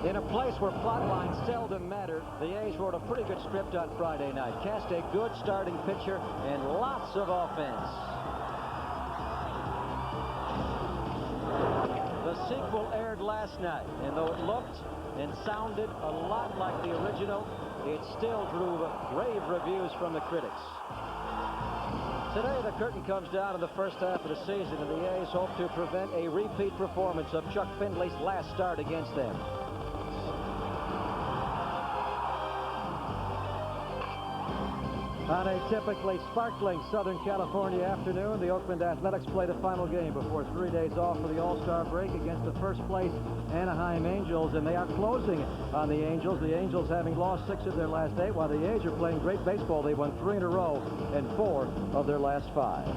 In a place where plot lines seldom matter, the A's wrote a pretty good script on Friday night. Cast a good starting pitcher and lots of offense. The sequel aired last night, and though it looked and sounded a lot like the original, it still drew rave reviews from the critics. Today, the curtain comes down in the first half of the season, and the A's hope to prevent a repeat performance of Chuck Findlay's last start against them. On a typically sparkling Southern California afternoon, the Oakland Athletics play the final game before 3 days off for the All-Star break against the first-place Anaheim Angels, and they are closing on the Angels. The Angels having lost 6 of their last 8, while the A's are playing great baseball. They won 3 in a row and 4 of their last 5.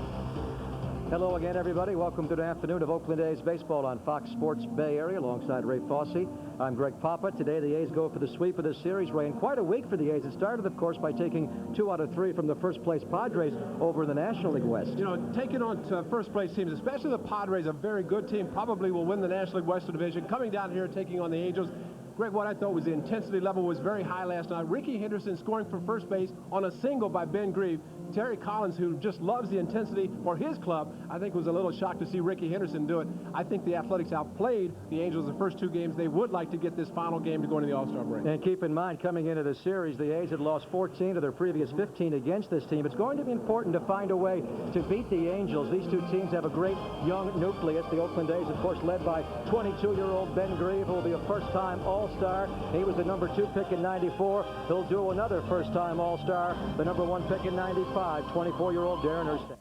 Hello again, everybody. Welcome to the afternoon of Oakland A's baseball on Fox Sports Bay Area alongside Ray Fosse. I'm Greg Papa. Today, the A's go for the sweep of this series, Ray, and quite a week for the A's. It started, of course, by taking 2 out of 3 from the first-place Padres over in the National League West. You know, taking on first-place teams, especially the Padres, a very good team, probably will win the National League Western Division. Coming down here, taking on the Angels. Greg, what I thought was the intensity level was very high last night. Ricky Henderson scoring from first base on a single by Ben Grieve. Terry Collins, who just loves the intensity for his club, I think was a little shocked to see Ricky Henderson do it. I think the Athletics outplayed the Angels the first 2 games. They would like to get this final game to go into the All-Star break. And keep in mind, coming into the series, the A's had lost 14 of their previous 15 against this team. It's going to be important to find a way to beat the Angels. These 2 teams have a great young nucleus. The Oakland A's, of course, led by 22-year-old Ben Grieve, who will be a first-time All-Star. He was the number 2 pick in '94. He'll do another first-time All-Star, the number 1 pick in '95. 24-year-old Darren Erstad.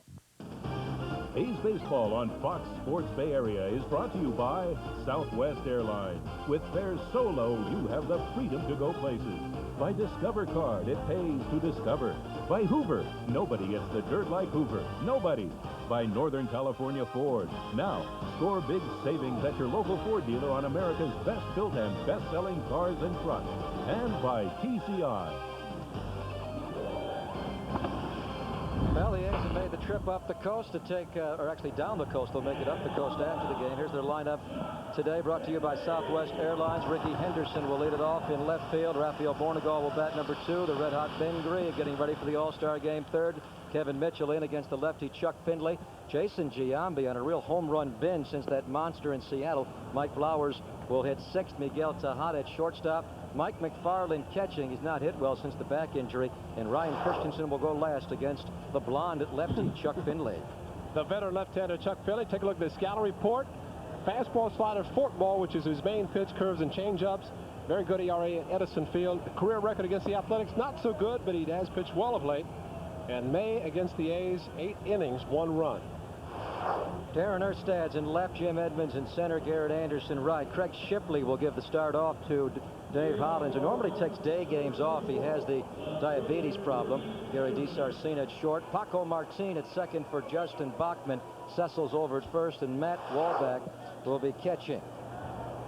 A's Baseball on Fox Sports Bay Area is brought to you by Southwest Airlines. With fares so low, you have the freedom to go places. By Discover Card, it pays to discover. By Hoover, nobody gets the dirt like Hoover. Nobody. By Northern California Ford. Now, score big savings at your local Ford dealer on America's best-built and best-selling cars and trucks. And by TCI. Well, the A's have made the trip up the coast to take, or actually down the coast. They'll make it up the coast after the game. Here's their lineup today, brought to you by Southwest Airlines. Ricky Henderson will lead it off in left field. Rafael Bornegall will bat number 2. The red-hot Ben Grieve getting ready for the All-Star game third. Kevin Mitchell in against the lefty Chuck Findlay. Jason Giambi on a real home run binge since that monster in Seattle. Mike Flowers will hit 6th. Miguel Tejada at shortstop. Mike McFarland catching. He's not hit well since the back injury. And Ryan Christensen will go last against the blonde at lefty Chuck Findlay. The veteran left-hander Chuck Findlay. Take a look at the scouting report. Fastball, slider, forkball, which is his main pitch, curves and changeups. Very good ERA at Edison Field. The career record against the Athletics, not so good, but he has pitched well of late. And May against the A's, 8 innings, 1 run. Darren Erstad's in left, Jim Edmonds in center, Garrett Anderson right. Craig Shipley will give the start off to Dave Hollins, who normally takes day games off. He has the diabetes problem. Gary DeSarcina at short. Paco Martin at second for Justin Bachman. Cecil's over at first, and Matt Walback will be catching.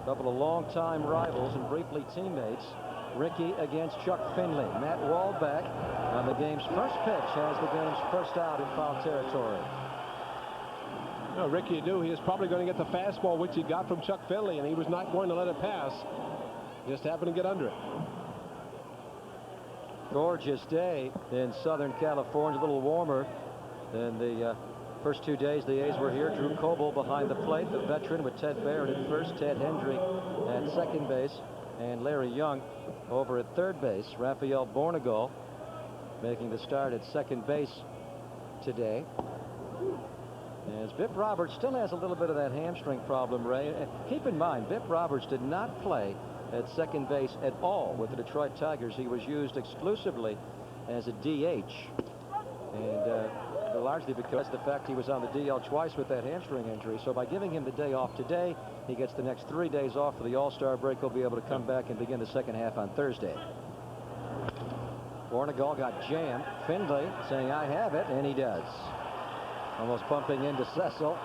A couple of longtime rivals and briefly teammates. Ricky against Chuck Findlay. Matt Walback on the game's first pitch has the game's first out in foul territory. No, Ricky knew he was probably going to get the fastball, which he got from Chuck Findlay, and he was not going to let it pass. Just happened to get under it. Gorgeous day in Southern California, a little warmer than the first 2 days the A's were here. Drew Coble behind the plate, the veteran, with Ted Barrett at first, Ted Hendry at second base, and Larry Young over at third base. Rafael Bornegall making the start at second base today. As Bip Roberts still has a little bit of that hamstring problem, Ray. Keep in mind, Bip Roberts did not play at second base at all with the Detroit Tigers. He was used exclusively as a DH. And largely because of the fact he was on the DL twice with that hamstring injury. So by giving him the day off today, he gets the next 3 days off for the All-Star break. He'll be able to come back and begin the second half on Thursday. Bornegall got jammed. Findlay saying, "I have it," and he does. Almost bumping into Cecil,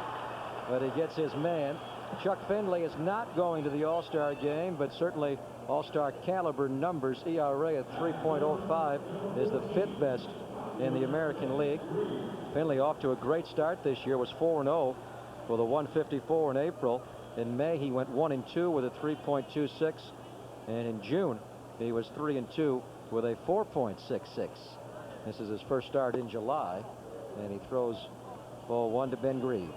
but he gets his man. Chuck Findlay is not going to the All-Star game, but certainly All-Star caliber numbers. ERA at 3.05 is the 5th best in the American League. Findlay off to a great start this year, was 4-0 with a 154 in April. In May, he went 1-2 with a 3.26. And in June, he was 3-2 with a 4.66. This is his first start in July, and he throws ball 1 to Ben Grieve.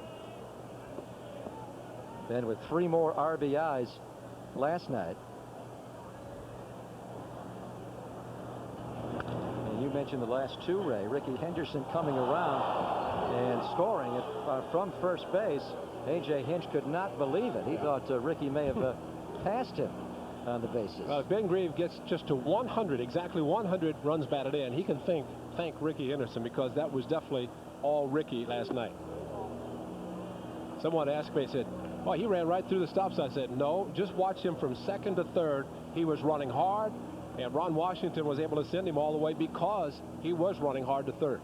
Ben with 3 more RBIs last night. And you mentioned the last 2, Ray. Rickey Henderson coming around and scoring it from first base. A.J. Hinch could not believe it. He thought Rickey may have passed him on the bases. If Ben Grieve gets just to 100, exactly 100 runs batted in, he can thank Rickey Henderson, because that was definitely all Rickey last night. Someone asked me, said, "Oh, he ran right through the stop sign." I said, "No, just watch him from second to third. He was running hard, and Ron Washington was able to send him all the way because he was running hard to third."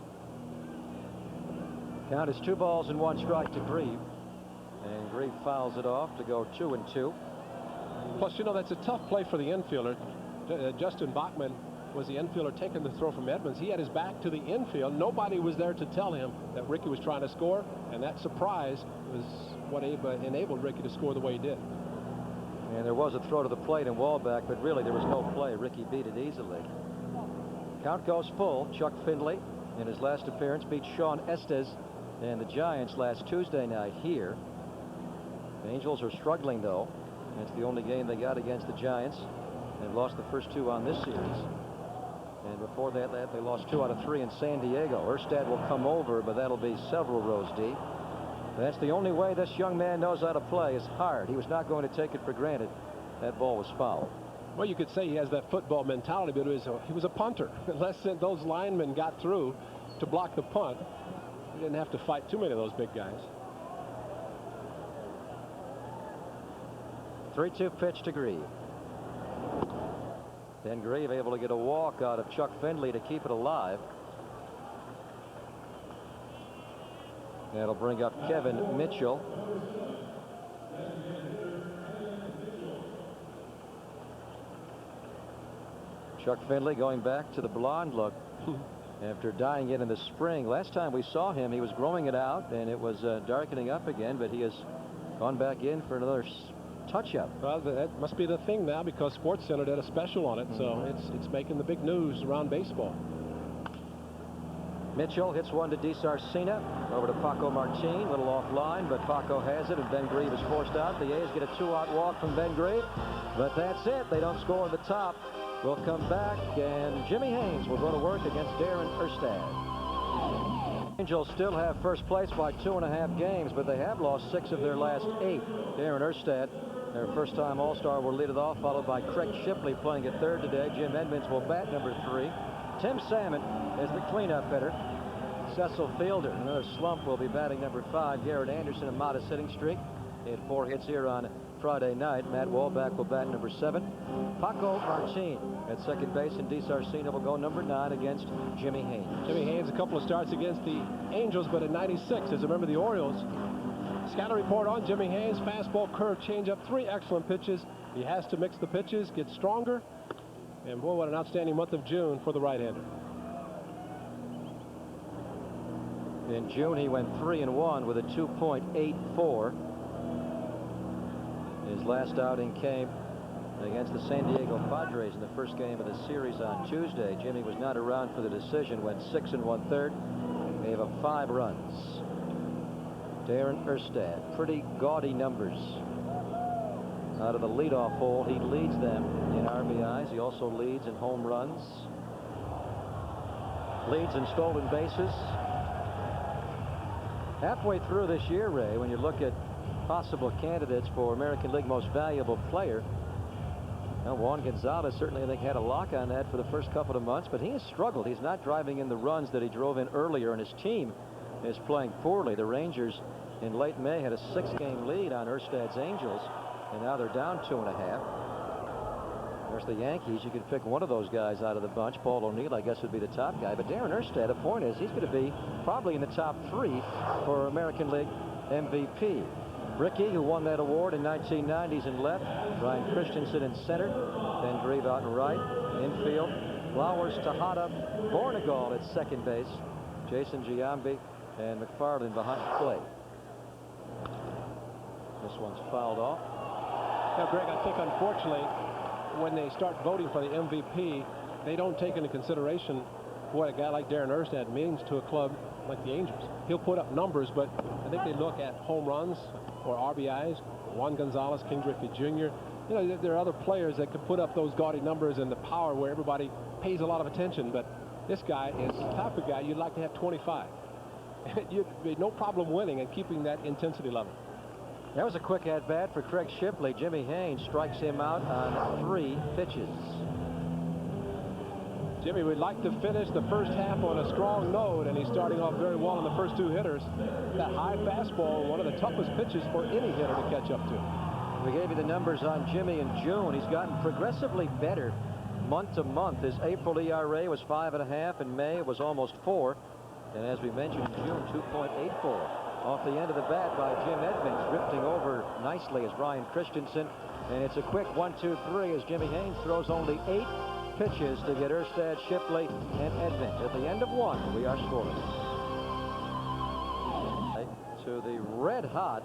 Count is 2 balls and 1 strike to Grieve, and Grieve fouls it off to go 2-2. Plus, you know, that's a tough play for the infielder. Justin Bachman was the infielder taking the throw from Edmonds. He had his back to the infield. Nobody was there to tell him that Rickey was trying to score, and that surprise was what enabled Rickey to score the way he did. And there was a throw to the plate and Wallback, but really there was no play. Rickey beat it easily. Count goes full. Chuck Findlay, in his last appearance, beat Sean Estes and the Giants last Tuesday night here. The Angels are struggling, though. It's the only game they got against the Giants. They've lost the first 2 on this series. And before that, they lost 2 out of 3 in San Diego. Erstad will come over, but that'll be several rows deep. That's the only way this young man knows how to play, is hard. He was not going to take it for granted. That ball was fouled. Well, you could say he has that football mentality, but he was a punter. Unless those linemen got through to block the punt, he didn't have to fight too many of those big guys. 3-2 pitch to Grieve. Ben Grieve able to get a walk out of Chuck Findlay to keep it alive. That'll bring up Kevin Mitchell. Chuck Findlay going back to the blonde look after dyeing it in the spring. Last time we saw him, he was growing it out and it was darkening up again, but he has gone back in for another touch-up. Well, that must be the thing now, because SportsCenter did a special on it, so it's making the big news around baseball. Mitchell hits one to DeSarcina. Over to Paco Martin. Little offline, but Paco has it, and Ben Grieve is forced out. The A's get a 2-out walk from Ben Grieve, but that's it. They don't score at the top. We'll come back, and Jimmy Haynes will go to work against Darren Erstad. Angels still have first place by 2.5 games, but they have lost 6 of their last 8. Darren Erstad, their first-time All-Star, will lead it off, followed by Craig Shipley playing at third today. Jim Edmonds will bat number 3. Tim Salmon is the cleanup hitter. Cecil Fielder, another slump, will be batting number 5. Garrett Anderson, a modest hitting streak. He had 4 hits here on Friday night. Matt Wallback will bat number 7. Paco Martin at second base, and DeSarcina will go number 9 against Jimmy Haynes. Jimmy Haynes, a couple of starts against the Angels, but at 96, as a member of the Orioles. Scatter report on Jimmy Haynes. Fastball, curve, changeup, 3 excellent pitches. He has to mix the pitches, get stronger. And boy, what an outstanding month of June for the right-hander. In June, he went 3-1 with a 2.84. His last outing came against the San Diego Padres in the first game of the series on Tuesday. Jimmy was not around for the decision, went 6 1/3, gave up 5 runs. Darren Erstad, pretty gaudy numbers. Out of the leadoff hole, he leads them in RBIs. He also leads in home runs. Leads in stolen bases. Halfway through this year, Ray, when you look at possible candidates for American League Most Valuable Player, Juan Gonzalez certainly, I think, had a lock on that for the first couple of months, but he has struggled. He's not driving in the runs that he drove in earlier, and his team is playing poorly. The Rangers in late May had a 6-game lead on Erstad's Angels, and now they're down 2.5. There's the Yankees. You could pick one of those guys out of the bunch. Paul O'Neill, I guess, would be the top guy. But Darren Erstad, the point is, he's going to be probably in the top 3 for American League MVP. Rickey, who won that award in 1990s, in left. Brian Christensen in center. Ben Grieve out in right. Infield. Flowers, Tejada, Bornegal at second base. Jason Giambi and McFarland behind the plate. This one's fouled off. Now, Greg, I think unfortunately when they start voting for the MVP, they don't take into consideration what a guy like Darren Erstad means to a club like the Angels. He'll put up numbers, but I think they look at home runs or RBIs. Juan Gonzalez, King Griffey Jr. You know, there are other players that can put up those gaudy numbers and the power where everybody pays a lot of attention, but this guy is the type of guy you'd like to have 25. You'd be no problem winning and keeping that intensity level. That was a quick at-bat for Craig Shipley. Jimmy Haynes strikes him out on 3 pitches. Jimmy would like to finish the first half on a strong note, and he's starting off very well in the first 2 hitters. That high fastball, one of the toughest pitches for any hitter to catch up to. We gave you the numbers on Jimmy in June. He's gotten progressively better month to month. His April ERA was 5.5. In May, it was almost 4. And as we mentioned, in June, 2.84. Off the end of the bat by Jim Edmonds, drifting over nicely as Ryan Christensen. And it's a quick 1-2-3 as Jimmy Haynes throws only 8 pitches to get Erstad, Shipley, and Edmonds. At the end of 1, we are scoreless. To the red-hot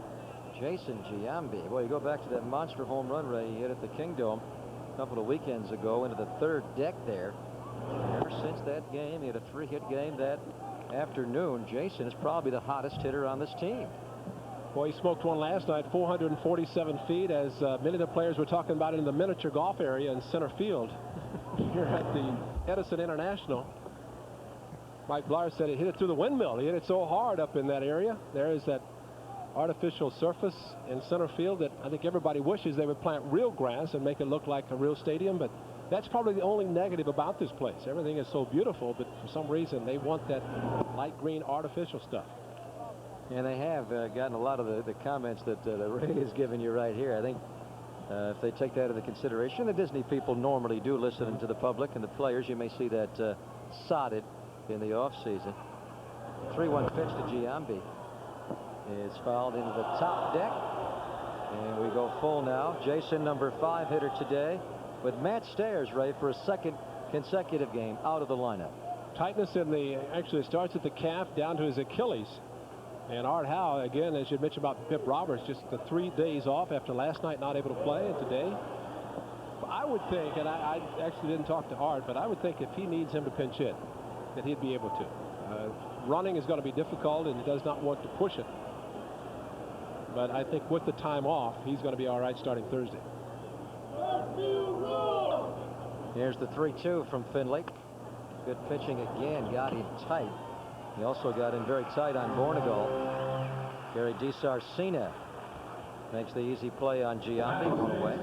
Jason Giambi. Boy, you go back to that monster home run Ray he hit at the Kingdome a couple of weekends ago into the 3rd deck there. Ever since that game, he had a 3-hit game that afternoon. Jason is probably the hottest hitter on this team. Boy, he smoked one last night, 447 feet, as many of the players were talking about it in the miniature golf area in center field here at the Edison International. Mike Blyer said he hit it through the windmill. He hit it so hard up in that area. There is that artificial surface in center field that I think everybody wishes they would plant real grass and make it look like a real stadium, but that's probably the only negative about this place. Everything is so beautiful, but for some reason they want that light green artificial stuff. And they have gotten a lot of the comments that Ray is giving you right here. I think if they take that into consideration, the Disney people normally do listen to the public and the players. You may see that sodded in the offseason. 3-1 pitch to Giambi. It's fouled into the top deck. And we go full now. Jason, number 5 hitter today, with Matt Stairs, Ray, for a 2nd consecutive game out of the lineup. Tightness in the, actually it starts at the calf down to his Achilles. And Art Howe, again, as you mentioned about Pip Roberts, just the 3 days off after last night not able to play, and today. I would think, and I actually didn't talk to Art, but I would think if he needs him to pinch hit, that he'd be able to. Running is going to be difficult, and he does not want to push it. But I think with the time off, he's going to be all right starting Thursday. Here's the 3-2 from Finley. Good pitching again, got him tight. He also got in very tight on Bornegal. Gary DiSarcina makes the easy play on Giambi, 1 away.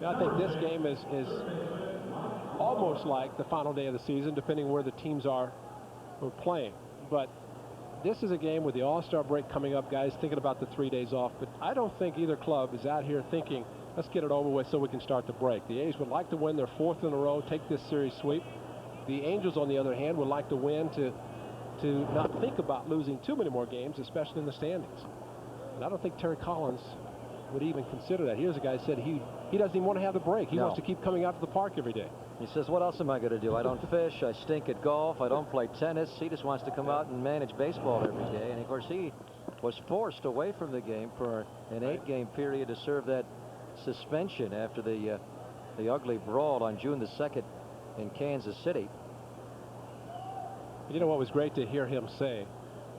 Yeah, I think this game is almost like the final day of the season, depending where the teams are playing. But this is a game with the All-Star break coming up, guys, thinking about the 3 days off. But I don't think either club is out here thinking, let's get it over with so we can start the break. The A's would like to win their 4th in a row, take this series sweep. The Angels, on the other hand, would like to win to not think about losing too many more games, especially in the standings. And I don't think Terry Collins would even consider that. Here's a guy who said he doesn't even want to have the break. He wants to keep coming out to the park every day. He says, what else am I going to do? I don't fish. I stink at golf. I don't play tennis. He just wants to come out and manage baseball every day. And, of course, he was forced away from the game for an 8-game period to serve that suspension after the ugly brawl on June the 2nd in Kansas City. You know what was great to hear him say?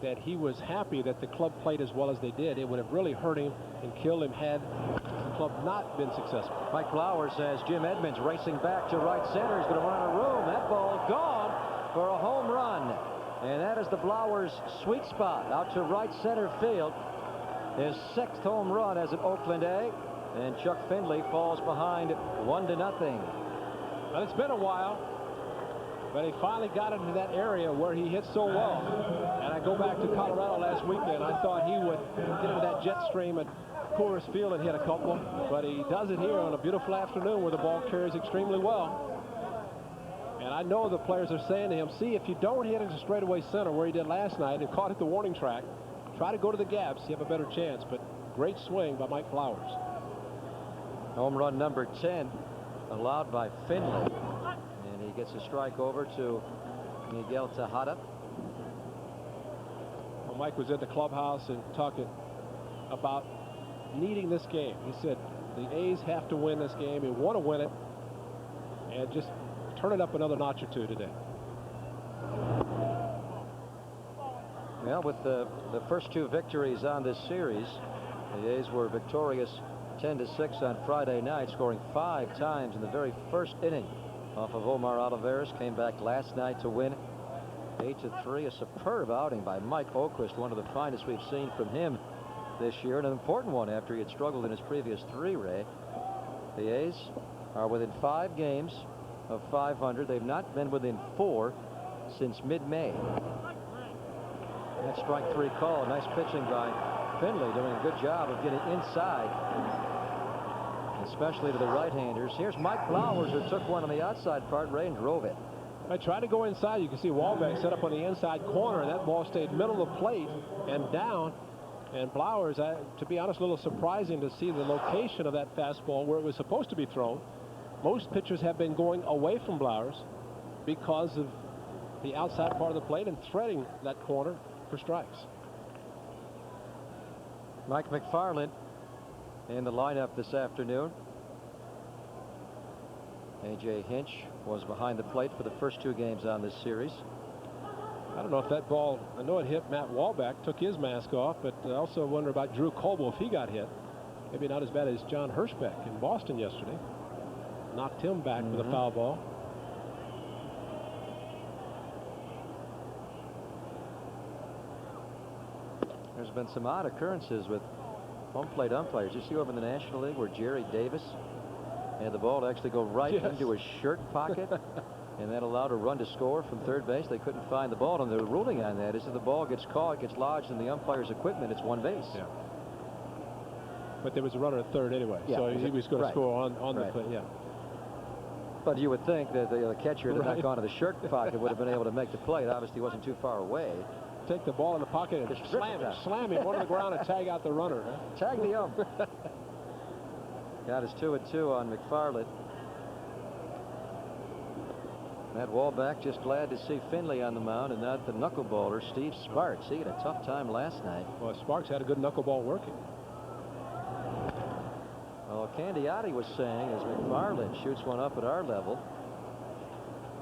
That he was happy that the club played as well as they did. It would have really hurt him and killed him had the club not been successful. Mike Flowers has Jim Edmonds racing back to right center. He's going to run out of room. That ball gone for a home run. And that is the Flowers' sweet spot out to right center field. His 6th home run as an Oakland A. And Chuck Finley falls behind 1-0. Well, it's been a while. But he finally got into that area where he hit so well. And I go back to Colorado last weekend. I thought he would get into that jet stream at Coors Field and hit a couple. But he does it here on a beautiful afternoon where the ball carries extremely well. And I know the players are saying to him, see, if you don't hit it to straightaway center where he did last night and caught at the warning track, try to go to the gaps. You have a better chance. But great swing by Mike Flowers. Home run number 10 allowed by Finley. He gets a strike over to Miguel Tejada. Well, Mike was at the clubhouse and talking about needing this game. He said the A's have to win this game. They want to win it. and just turn it up another notch or two today. Well, with the first 2 victories on this series, the A's were victorious 10-6 on Friday night, scoring 5 times in the very first inning off of Omar Olivares. Came back last night to win 8-3. A superb outing by Mike Oquist, one of the finest we've seen from him this year, and an important one after he had struggled in his previous 3, Ray. The A's are within 5 games of 500. They've not been within 4 since mid-May. That strike 3 call. Nice pitching by Finley, doing a good job of getting inside, especially to the right-handers. Here's Mike Flowers, who took one on the outside part, Ray, and drove it. I tried to go inside. You can see Wahlbeck set up on the inside corner, and that ball stayed middle of the plate and down. And Flowers, to be honest, a little surprising to see the location of that fastball where it was supposed to be thrown. Most pitchers have been going away from Flowers because of the outside part of the plate and threading that corner for strikes. Mike McFarland in the lineup this afternoon. A.J. Hinch was behind the plate for the first 2 games on this series. I don't know if that ball, I know it hit Matt Wahlbeck, took his mask off, but I also wonder about Drew Coble if he got hit. Maybe not as bad as John Hirschbeck in Boston yesterday. Knocked him back with a foul ball. There's been some odd occurrences with home plate umpires. You see over in the National League where Jerry Davis had the ball to actually go right into his shirt pocket, and that allowed a run to score from third base. They couldn't find the ball, and the ruling on that is if the ball gets caught, gets lodged in the umpire's equipment, it's 1 base. Yeah. But there was a runner at third anyway, yeah, so he was going to score on the right. plate. Yeah. But you would think that the catcher that had gone to the shirt pocket would have been able to make the plate. Obviously, he wasn't too far away. Take the ball in the pocket and slam him on the ground and tag out the runner. Huh? Tag the ump. Got his 2-2 on McFarland. Matt Wahlbeck just glad to see Finley on the mound and not the knuckleballer Steve Sparks. He had a tough time last night. Well, Sparks had a good knuckleball working. Well, Candiotti was saying as McFarland shoots one up at our level,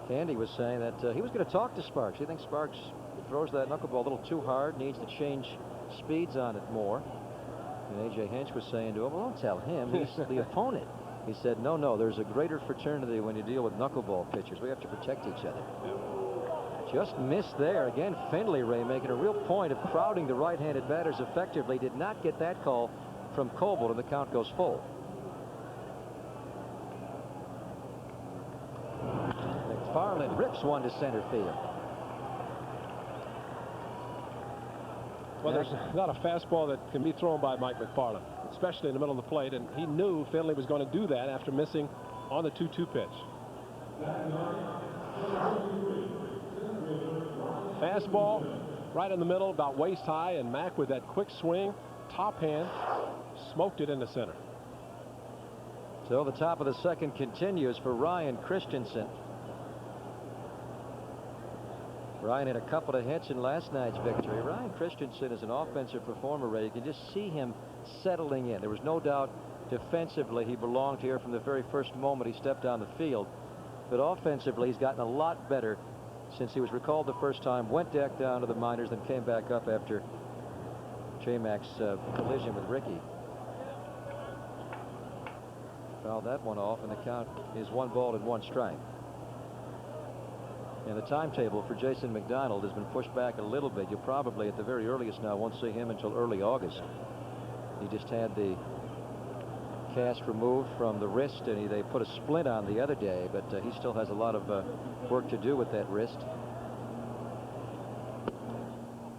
Candy was saying that he was going to talk to Sparks. He thinks Sparks throws that knuckleball a little too hard, needs to change speeds on it more. And A.J. Hinch was saying to him, well, don't tell him, he's the opponent. He said, no, there's a greater fraternity when you deal with knuckleball pitchers. We have to protect each other. Just missed there. Again, Finley, Ray, making a real point of crowding the right-handed batters effectively. Did not get that call from Coble, and the count goes full. McFarland rips one to center field. Well, there's not a fastball that can be thrown by Mike McFarland, especially in the middle of the plate, and he knew Finley was going to do that after missing on the 2-2 pitch. Fastball right in the middle, about waist high, and Mack with that quick swing, top hand, smoked it into center. So the top of the second continues for Ryan Christensen. Ryan had a couple of hits in last night's victory. Ryan Christensen is an offensive performer, Ray. You can just see him settling in. There was no doubt defensively he belonged here from the very first moment he stepped on the field. But offensively, he's gotten a lot better since he was recalled the first time, went back down to the minors, then came back up after J-Mac's collision with Ricky. Fouled that one off, and the count is 1 ball and 1 strike. And the timetable for Jason McDonald has been pushed back a little bit. You probably, at the very earliest now, won't see him until early August. He just had the cast removed from the wrist, and they put a splint on the other day, but he still has a lot of work to do with that wrist.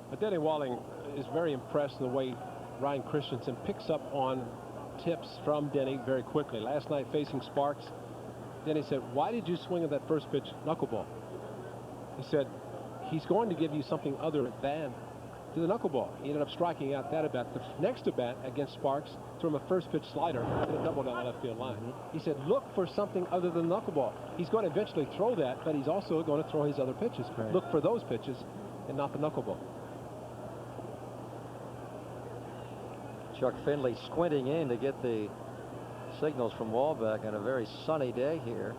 But Denny Walling is very impressed in the way Ryan Christensen picks up on tips from Denny very quickly. Last night facing Sparks, Denny said, why did you swing at that first pitch knuckleball? He said, he's going to give you something other than to the knuckleball. He ended up striking out that at bat. The next at bat against Sparks, threw him a first pitch slider and a double down the left field line. He said, look for something other than knuckleball. He's going to eventually throw that, but he's also going to throw his other pitches. Right. Look for those pitches and not the knuckleball. Chuck Finley squinting in to get the signals from Wahlbeck on a very sunny day here.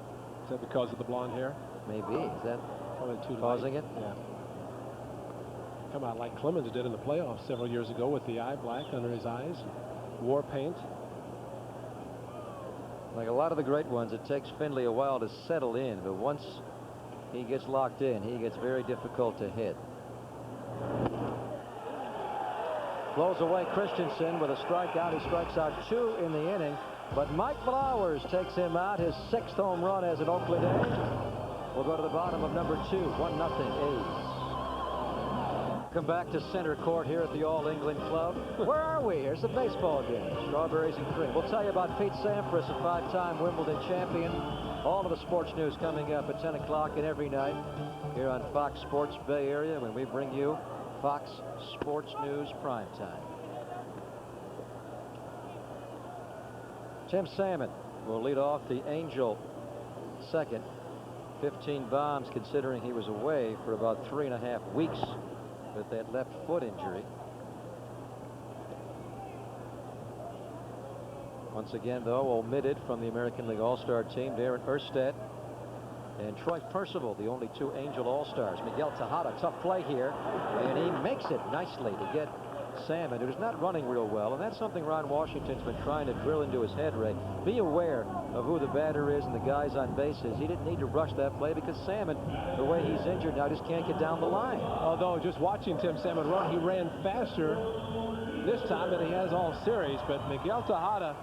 Is that because of the blonde hair? Maybe. Is that Probably too causing light. it? Yeah. Come out like Clemens did in the playoffs several years ago with the eye black under his eyes. War paint. Like a lot of the great ones, it takes Finley a while to settle in, but once he gets locked in, he gets very difficult to hit. Blows away Christensen with a strikeout. He strikes out 2 in the inning, but Mike Flowers takes him out. His 6th home run as an Oakland A's. We'll go to the bottom of number 2, 1-0 A's. Come back to center court here at the All England Club. Where are we? Here's the baseball game. Strawberries and cream. We'll tell you about Pete Sampras, a 5-time Wimbledon champion. All of the sports news coming up at 10 o'clock and every night here on Fox Sports Bay Area when we bring you Fox Sports News Primetime. Tim Salmon will lead off the Angel second. 15 bombs considering he was away for about 3.5 weeks with that left foot injury. Once again, though, omitted from the American League All-Star team, Darren Erstad and Troy Percival, the only 2 Angel All-Stars. Miguel Tejada, tough play here, and he makes it nicely to get Salmon, who's not running real well, and that's something Ron Washington's been trying to drill into his head, Ray. Be aware of who the batter is and the guys on bases. He didn't need to rush that play because Salmon, the way he's injured now, just can't get down the line. Although just watching Tim Salmon run, he ran faster this time than he has all series. But Miguel Tejada,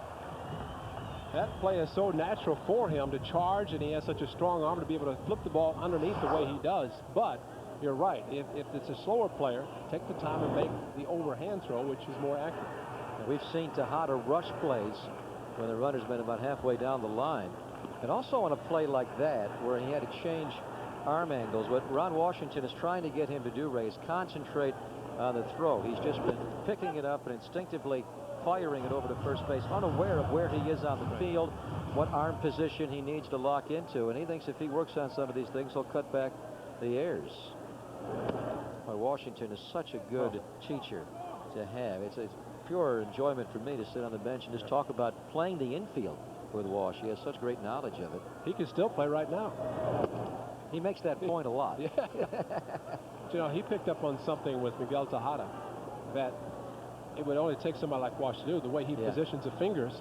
that play is so natural for him to charge, and he has such a strong arm to be able to flip the ball underneath the way he does. But you're right. If it's a slower player, take the time and make the overhand throw, which is more accurate. And we've seen Tejada rush plays when the runner's been about halfway down the line. And also on a play like that, where he had to change arm angles, what Ron Washington is trying to get him to do, Ray, is concentrate on the throw. He's just been picking it up and instinctively firing it over to first base, unaware of where he is on the field, what arm position he needs to lock into. And he thinks if he works on some of these things, he'll cut back the errors. Washington is such a good teacher to have. It's pure enjoyment for me to sit on the bench and just talk about playing the infield with Wash. He has such great knowledge of it. He can still play right now. He makes that point a lot. Yeah. You know, he picked up on something with Miguel Tejada that it would only take somebody like Wash to do, the way he positions the fingers,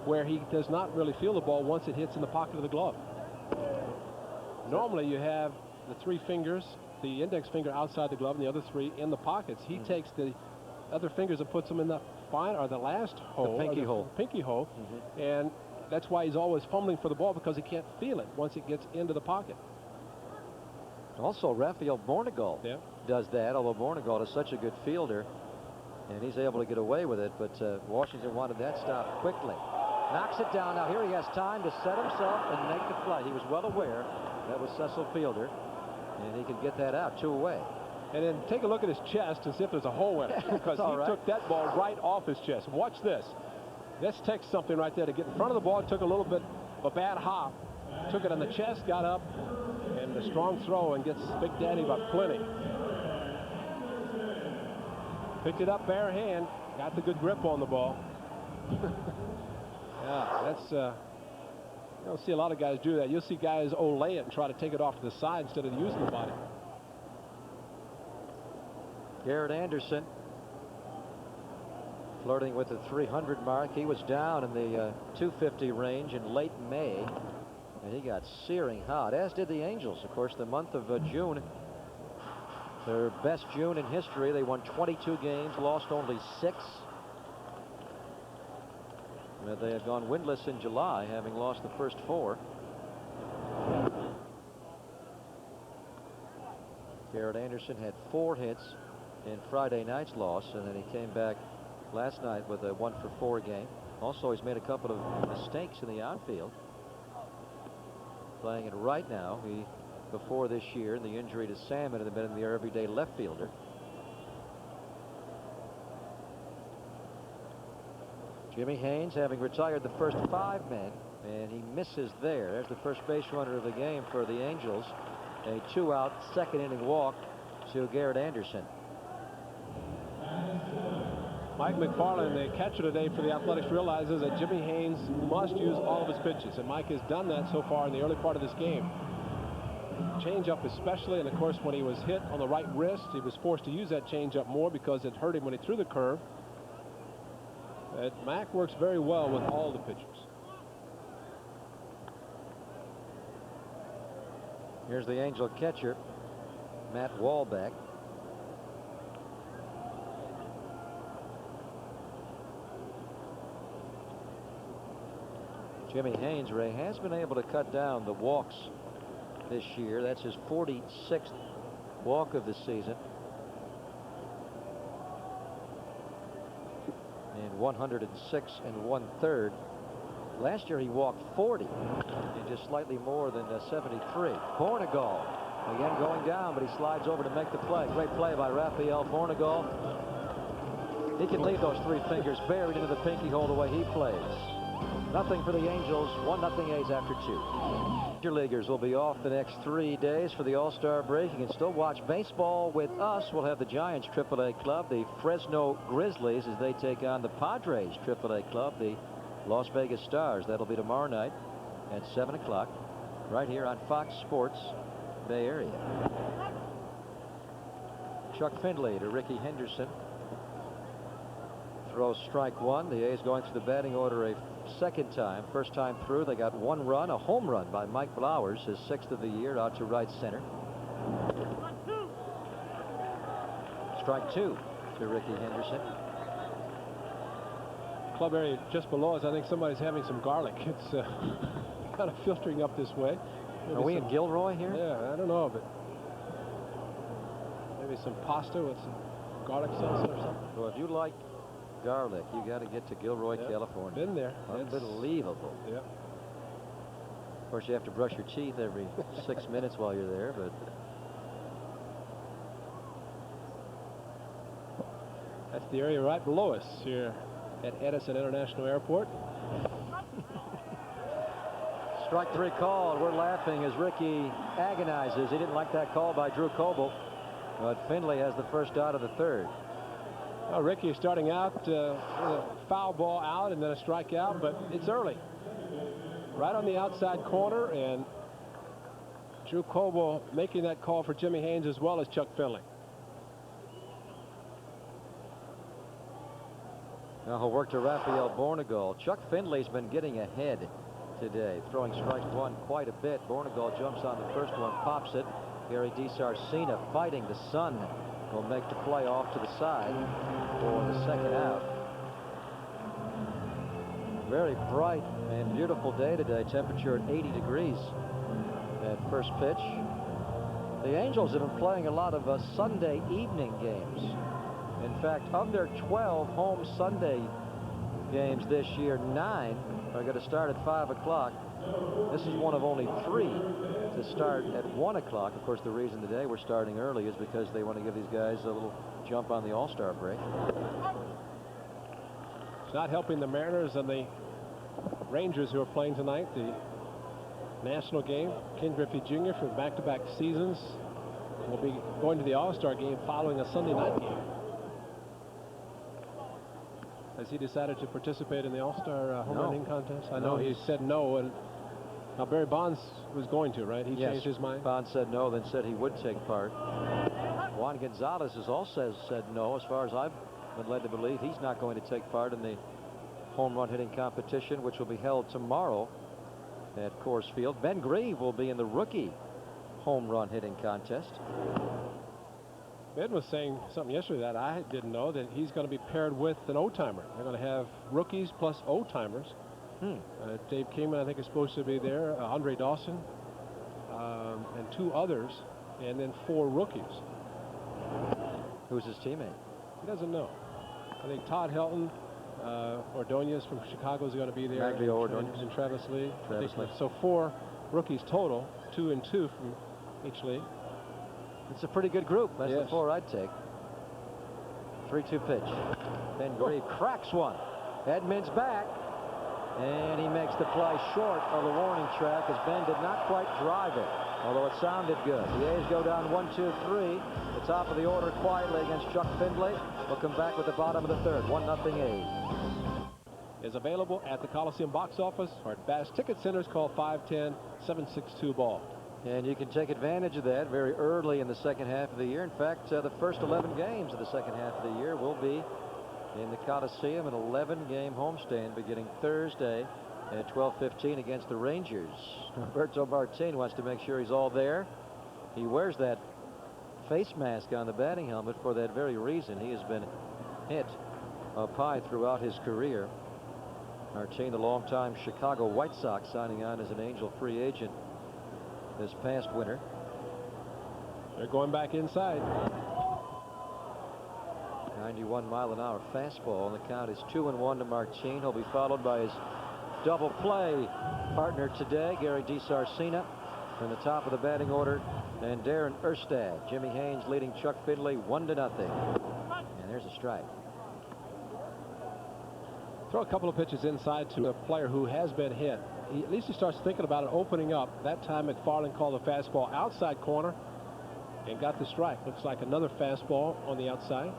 where he does not really feel the ball once it hits in the pocket of the glove. Normally you have the 3 fingers, the index finger outside the glove and the other 3 in the pockets. He takes the other fingers and puts them in the the last hole, the pinky hole, and that's why he's always fumbling for the ball, because he can't feel it once it gets into the pocket. Also, Rafael Bornegal does that, although Bornegal is such a good fielder, and he's able to get away with it, but Washington wanted that stop quickly. Knocks it down. Now here he has time to set himself and make the play. He was well aware that was Cecil Fielder, and he could get that out, 2 away. And then take a look at his chest and see if there's a hole in it, because he took that ball right off his chest. Watch this. This takes something right there to get in front of the ball. Took a little bit of a bad hop. Took it on the chest, got up, and a strong throw, and gets Big Daddy by plenty. Picked it up bare hand. Got the good grip on the ball. Yeah, that's you don't see a lot of guys do that. You'll see guys olay it and try to take it off to the side instead of using the body. Garrett Anderson flirting with the 300 mark. He was down in the 250 range in late May, and he got searing hot, as did the Angels. Of course, the month of June, their best June in history. They won 22 games, lost only 6. They had gone winless in July, having lost the first 4. Garrett Anderson had 4 hits in Friday night's loss, and then he came back last night with a 1-for-4 game. Also, he's made a couple of mistakes in the outfield. Playing it right now. He, before this year, and the injury to Salmon, had been in the everyday left fielder. Jimmy Haynes, having retired the first 5 men, and he misses there. There's the first base runner of the game for the Angels. A 2-out 2nd inning walk to Garrett Anderson. Mike McFarland, the catcher today for the Athletics, realizes that Jimmy Haynes must use all of his pitches, and Mike has done that so far in the early part of this game. Changeup especially, and of course when he was hit on the right wrist, he was forced to use that changeup more because it hurt him when he threw the curve. But Mac works very well with all the pitchers. Here's the Angel catcher, Matt Wahlbeck. Jimmy Haynes, Ray, has been able to cut down the walks this year. That's his 46th walk of the season. And 106 1/3. Last year he walked 40 and just slightly more than 73. Bornegal again going down, but he slides over to make the play. Great play by Rafael Bornegal. He can leave those three fingers buried into the pinky hole the way he plays. Nothing for the Angels. 1-0 A's after 2. Major leaguers will be off the next 3 days for the All-Star break. You can still watch baseball with us. We'll have the Giants AAA club, the Fresno Grizzlies, as they take on the Padres AAA club, the Las Vegas Stars. That'll be tomorrow night at 7 o'clock right here on Fox Sports Bay Area. Chuck Findlay to Ricky Henderson. Throws strike one. The A's going through the batting order a second time. First time through, they got 1 run, a home run by Mike Blowers, his 6th of the year, out to right center. Strike 2 to Ricky Henderson. Club area just below us, I think somebody's having some garlic. It's kind of filtering up this way. Are we in Gilroy here? Yeah, I don't know, but maybe some pasta with some garlic sauce or something. Well, if you like garlic, you got to get to Gilroy, California. Been there. Unbelievable. Yep. Of course, you have to brush your teeth every 6 minutes while you're there, but that's the area right below us here at Edison International Airport. Strike 3 called. We're laughing as Ricky agonizes. He didn't like that call by Drew Coble, but Findlay has the first out of the 3rd. Well, Ricky is starting out with a foul ball out and then a strikeout, but it's early. Right on the outside corner, and Drew Coble making that call for Jimmy Haynes as well as Chuck Findlay. Now he'll work to Rafael Bornegal. Chuck Findlay's been getting ahead today, throwing strike 1 quite a bit. Bornegal jumps on the first one, pops it. Gary DiSarcina fighting the sun will make the play off to the side for the second out. Very bright and beautiful day today. Temperature at 80 degrees at first pitch. The Angels have been playing a lot of Sunday evening games. In fact, of their 12 home Sunday games this year, 9 are going to start at 5 o'clock. This is one of only 3 to start at 1 o'clock. Of course, the reason today we're starting early is because they want to give these guys a little jump on the All-Star break. It's not helping the Mariners and the Rangers who are playing tonight. The national game. Ken Griffey Jr. for back-to-back seasons will be going to the All-Star game following a Sunday night game. Has he decided to participate in the All-Star home run hitting contest? I know he said no, and now Barry Bonds was going to, right? He changed his mind. Bonds said no, then said he would take part. Juan Gonzalez has also said no. As far as I've been led to believe, he's not going to take part in the home run hitting competition, which will be held tomorrow at Coors Field. Ben Grieve will be in the rookie home run hitting contest. Ben was saying something yesterday that I didn't know, that he's going to be paired with an old-timer. They're going to have rookies plus old-timers. Dave Kingman, I think, is supposed to be there. Andre Dawson and 2 others, and then 4 rookies. Who's his teammate? He doesn't know. I think Todd Helton, Ordonez from Chicago is going to be there. Maglio Ordonez. And Travis Lee. Travis Lee. So 4 rookies total, 2 and 2 from each league. It's a pretty good group. That's the 4 I'd take. 3-2 pitch. Ben Grieve cracks one. Edmonds back. And he makes the play short of the warning track as Ben did not quite drive it. although it sounded good. The A's go down 1-2-3. The top of the order quietly against Chuck Findlay. We'll come back with the bottom of the third. 1-0 A's. Is available at the Coliseum box office or at Bass Ticket Centers. Call 510-762-BALL. And you can take advantage of that very early in the second half of the year. In fact, the first 11 games of the second half of the year will be in the Coliseum, an 11-game homestand beginning Thursday at 12:15 against the Rangers. Roberto Martin wants to make sure he's all there. He wears that face mask on the batting helmet for that very reason. He has been hit up high throughout his career. Martin, the longtime Chicago White Sox, signing on as an Angel free agent this past winter. They're going back inside. 91-mile-an-hour fastball, and the count is 2-1 to Martin. He'll be followed by his double play partner today, Gary DiSarcina, in the top of the batting order, and Darren Erstad. Jimmy Haynes leading Chuck Findlay 1-0. And there's a strike. Throw a couple of pitches inside to a player who has been hit. At least he starts thinking about it opening up. That time McFarland called the fastball outside corner and got the strike. Looks like another fastball on the outside.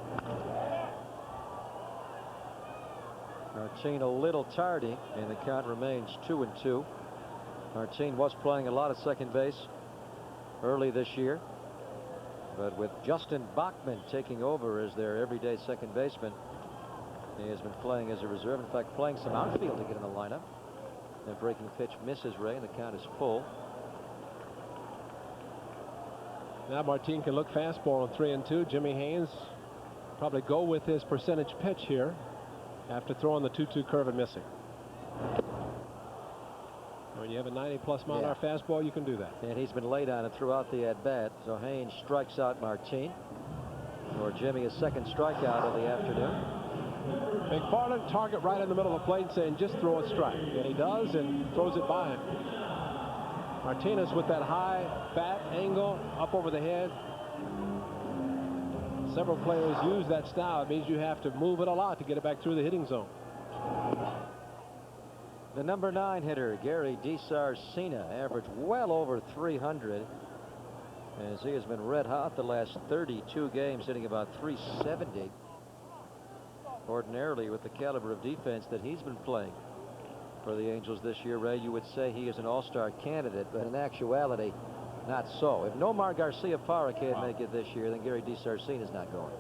Martin a little tardy, and the count remains 2-2. Martin was playing a lot of second base early this year, but with Justin Bachman taking over as their everyday second baseman, he has been playing as a reserve. In fact, playing some outfield to get in the lineup. The breaking pitch misses Ray, and the count is full. Now Martin can look fastball on 3-2. Jimmy Haynes probably go with his percentage pitch here after throwing the 2-2 curve and missing. When you have a 90+ mile-an-hour fastball, you can do that. And he's been late on it throughout the at-bat. So Haynes strikes out Martin. For Jimmy, his second strikeout of the afternoon. McFarland target right in the middle of the plate, saying just throw a strike. And he does, and throws it by him. Martinez with that high bat angle up over the head. Several players use that style. It means you have to move it a lot to get it back through the hitting zone. The number 9 hitter, Gary DiSarcina, averaged well over 300 as he has been red hot the last 32 games, hitting about 370. Ordinarily, with the caliber of defense that he's been playing for the Angels this year, Ray, you would say he is an all-star candidate, but in actuality, not so. If Nomar Garciaparra can't make it this year, then Gary DiSarcina is not going.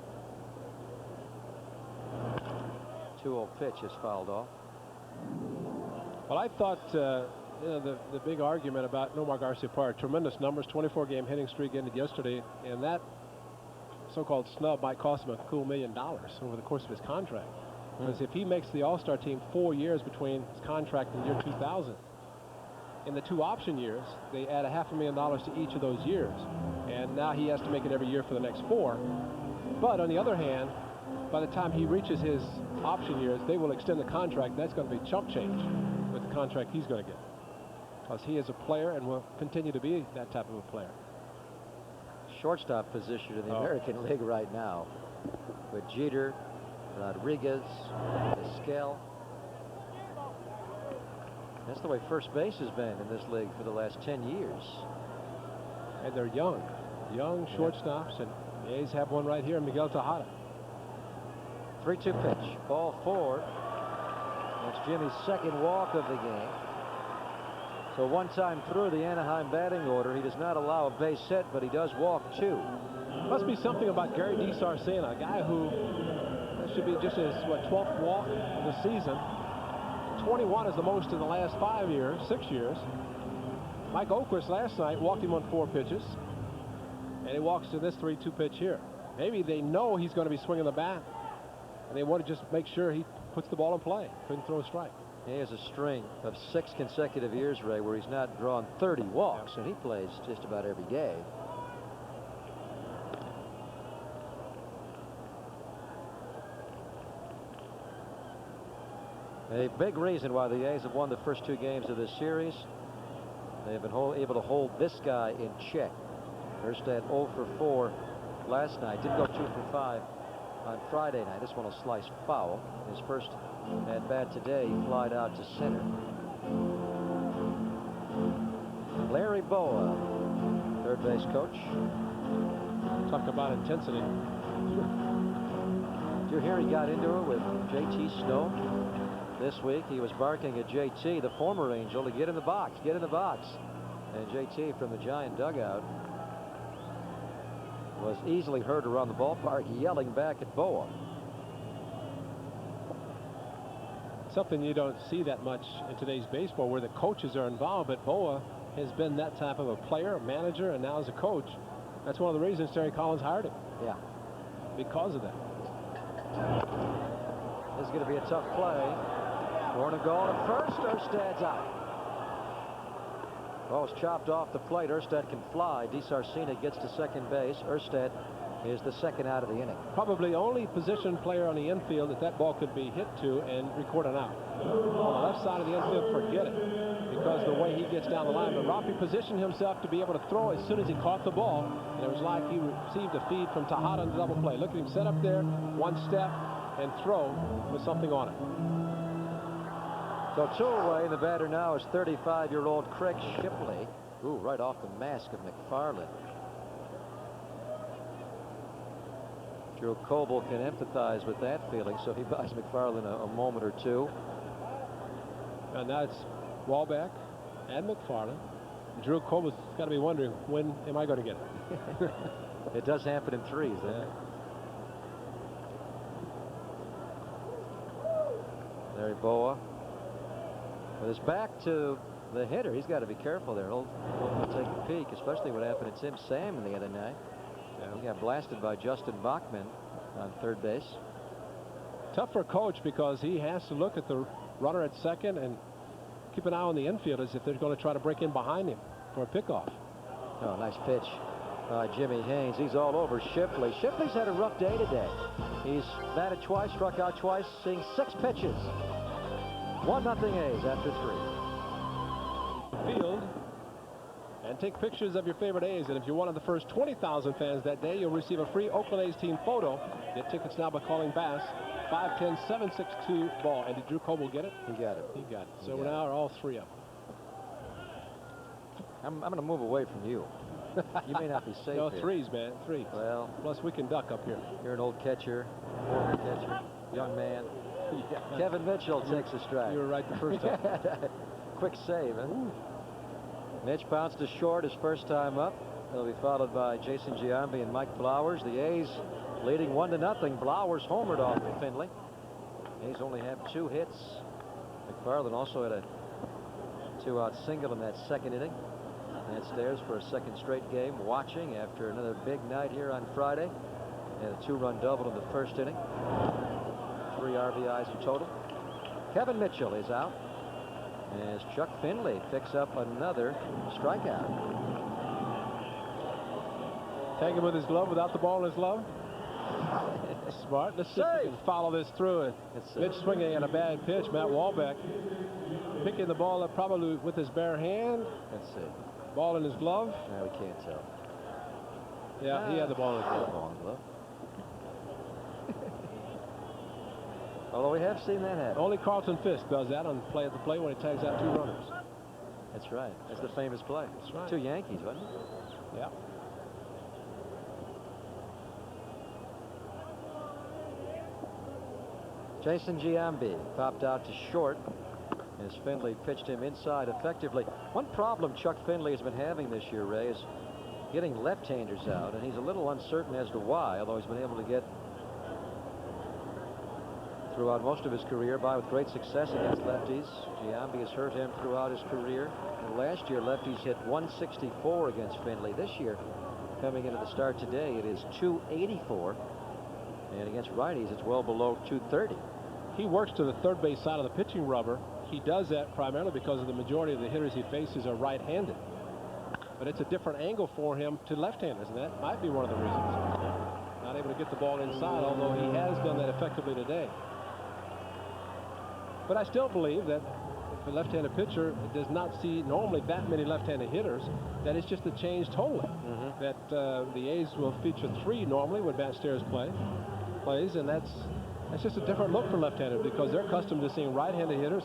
2-0 pitch is fouled off. Well, I thought you know, the big argument about Nomar Garciaparra, tremendous numbers, 24-game hitting streak ended yesterday, and that so-called snub might cost him a cool $1 million over the course of his contract. Because if he makes the All-Star team 4 years between his contract and year 2000, in the 2 option years, they add $500,000 to each of those years. And now he has to make it every year for the next 4. But on the other hand, by the time he reaches his option years, they will extend the contract. That's going to be chump change with the contract he's going to get. Because he is a player and will continue to be that type of a player. Shortstop position in the American League right now with Jeter, Rodriguez, Vizquel. That's the way first base has been in this league for the last 10 years. And they're young shortstops, and the A's have one right here, Miguel Tejada. 3-2 pitch, ball 4. That's Jimmy's second walk of the game. So one time through the Anaheim batting order, he does not allow a base hit, but he does walk 2. Must be something about Gary DiSarcina, a guy who that should be just his 12th walk of the season. 21 is the most in the last 6 years. Mike Oquist last night walked him on 4 pitches, and he walks to this 3-2 pitch here. Maybe they know he's going to be swinging the bat, and they want to just make sure he puts the ball in play. Couldn't throw a strike. He has a string of 6 consecutive years, Ray, where he's not drawn 30 walks, and he plays just about every day. A big reason why the A's have won the first 2 games of this series. They have been able to hold this guy in check. Erstad 0 for 4 last night. Didn't go 2 for 5 on Friday night. This one will slice foul. His first at bat today, he flied out to center. Larry Bowa third base coach. Talk about intensity. Did you hear he got into it with J.T. Snow this week? He was barking at J.T., the former Angel, to get in the box, get in the box. And J.T. from the Giant dugout was easily heard around the ballpark yelling back at Boa. Something you don't see that much in today's baseball, where the coaches are involved, but Boa has been that type of a player, a manager, and now as a coach. That's one of the reasons Terry Collins hired him. Yeah. Because of that. This is going to be a tough play. Born and goal to first. Erstad's out. Ball was chopped off the plate. Erstad can fly. DiSarcina gets to second base. Erstad is the second out of the inning. Probably only position player on the infield that ball could be hit to and record an out. On the left side of the infield, forget it, because the way he gets down the line. But Rafi positioned himself to be able to throw as soon as he caught the ball, and it was like he received a feed from Tejada on the double play. Look at him set up there, one step, and throw with something on it. So 2 away. The batter now is 35-year-old Craig Shipley. Ooh, right off the mask of McFarland. Drew Coble can empathize with that feeling, so he buys McFarland a moment or two. And now it's Wahlbeck and McFarland. Drew Coble's got to be wondering, when am I going to get it? It does happen in threes, doesn't it? Larry Boa with his back to the hitter. He's got to be careful there. He'll take a peek, especially what happened to Tim Salmon the other night. Yeah. He got blasted by Justin Bachman on third base. Tough for a coach, because he has to look at the runner at second and keep an eye on the infielders if they're going to try to break in behind him for a pickoff. Oh, nice pitch by Jimmy Haynes. He's all over Shipley. Shipley's had a rough day today. He's batted twice, struck out twice, seeing 6 pitches. 1-0 A's after 3. Field and take pictures of your favorite A's, and if you're one of the first 20,000 fans that day, you'll receive a free Oakland A's team photo. Get tickets now by calling Bass 510-762-BALL. And did Drew Coble get it? He got it. He got it. So we're now all 3 up. I'm going to move away from you. You may not be safe. No, here. 3s, man. 3. Well, plus we can duck up here. You're an old catcher, former catcher, young man. Yeah. Kevin Mitchell takes a strike. You were right the first time. Quick save, huh? Mitch bounced to short his first time up. He'll be followed by Jason Giambi and Mike Blowers. The A's leading 1-0. Blowers homered off of Finley. A's only have 2 hits. McFarland also had a 2-out single in that second inning. Matt Stairs for a second straight game, watching after another big night here on Friday. And a 2-run double in the first inning. 3 RBIs in total. Kevin Mitchell is out as Chuck Finley picks up another strikeout. Tag him with his glove without the ball in his glove. Smart. Let's see if we can follow this through. Mitch swinging at a bad pitch. Matt Wahlbeck picking the ball up probably with his bare hand. Let's see. Ball in his glove. No, we can't tell. Yeah, he had the ball in his glove. Ball in his glove. Although we have seen that happen. Only Carlton Fisk does that on play at the plate when he tags out 2 runners. That's right. That's the famous play. That's right. 2 Yankees, wasn't it? Yeah. Jason Giambi popped out to short as Finley pitched him inside effectively. One problem Chuck Finley has been having this year, Ray, is getting left-handers out, and he's a little uncertain as to why, although he's been able to get throughout most of his career by with great success against lefties. Giambi has hurt him throughout his career. And last year, lefties hit 164 against Finley. This year, coming into the start today, it is 284. And against righties, it's well below 230. He works to the third base side of the pitching rubber. He does that primarily because of the majority of the hitters he faces are right-handed. But it's a different angle for him to left-handers, and that might be one of the reasons. Not able to get the ball inside, although he has done that effectively today. But I still believe that if a left-handed pitcher does not see normally that many left-handed hitters, that it's just a change totally. That the A's will feature 3 normally when Matt Stairs plays, and that's just a different look for left-handed because they're accustomed to seeing right-handed hitters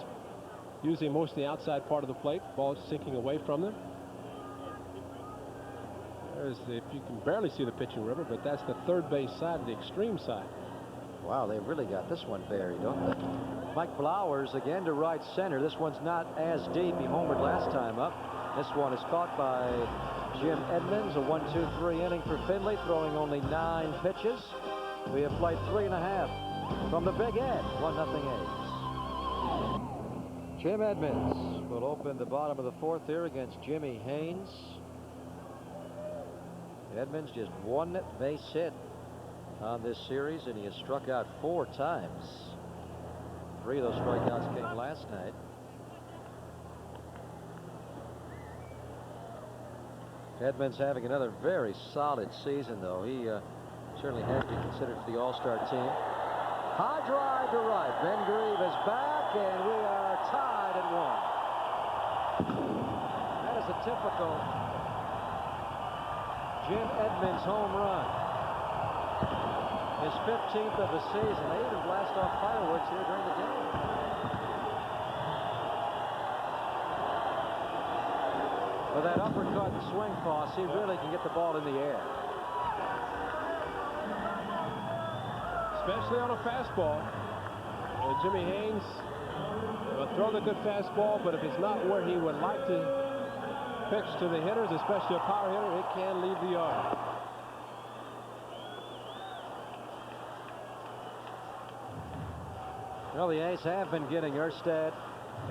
using most of the outside part of the plate, ball sinking away from them. There's, if you can barely see the pitching river, but that's the third base side, the extreme side. Wow, they really got this one buried, don't they? Mike Blowers again to right center. This one's not as deep. He homered last time up. This one is caught by Jim Edmonds. A 1-2-3 inning for Findlay, throwing only 9 pitches. We have played 3.5 from the Big Ed. 1-0 A's. Jim Edmonds will open the bottom of the 4th here against Jimmy Haynes. Edmonds just 1 base hit on this series, and he has struck out 4 times. 3 of those strikeouts came last night. Edmonds having another very solid season, though. He certainly has to be considered for the All-Star team. High drive to right. Ben Grieve is back, and we are tied at 1. That is a typical Jim Edmonds home run. His 15th of the season. They even blast off fireworks here during the game. With that uppercut and swing toss, he really can get the ball in the air. Especially on a fastball. Jimmy Haynes will throw the good fastball, but if it's not where he would like to pitch to the hitters, especially a power hitter, it can leave the yard. Well, the A's have been getting Erstad,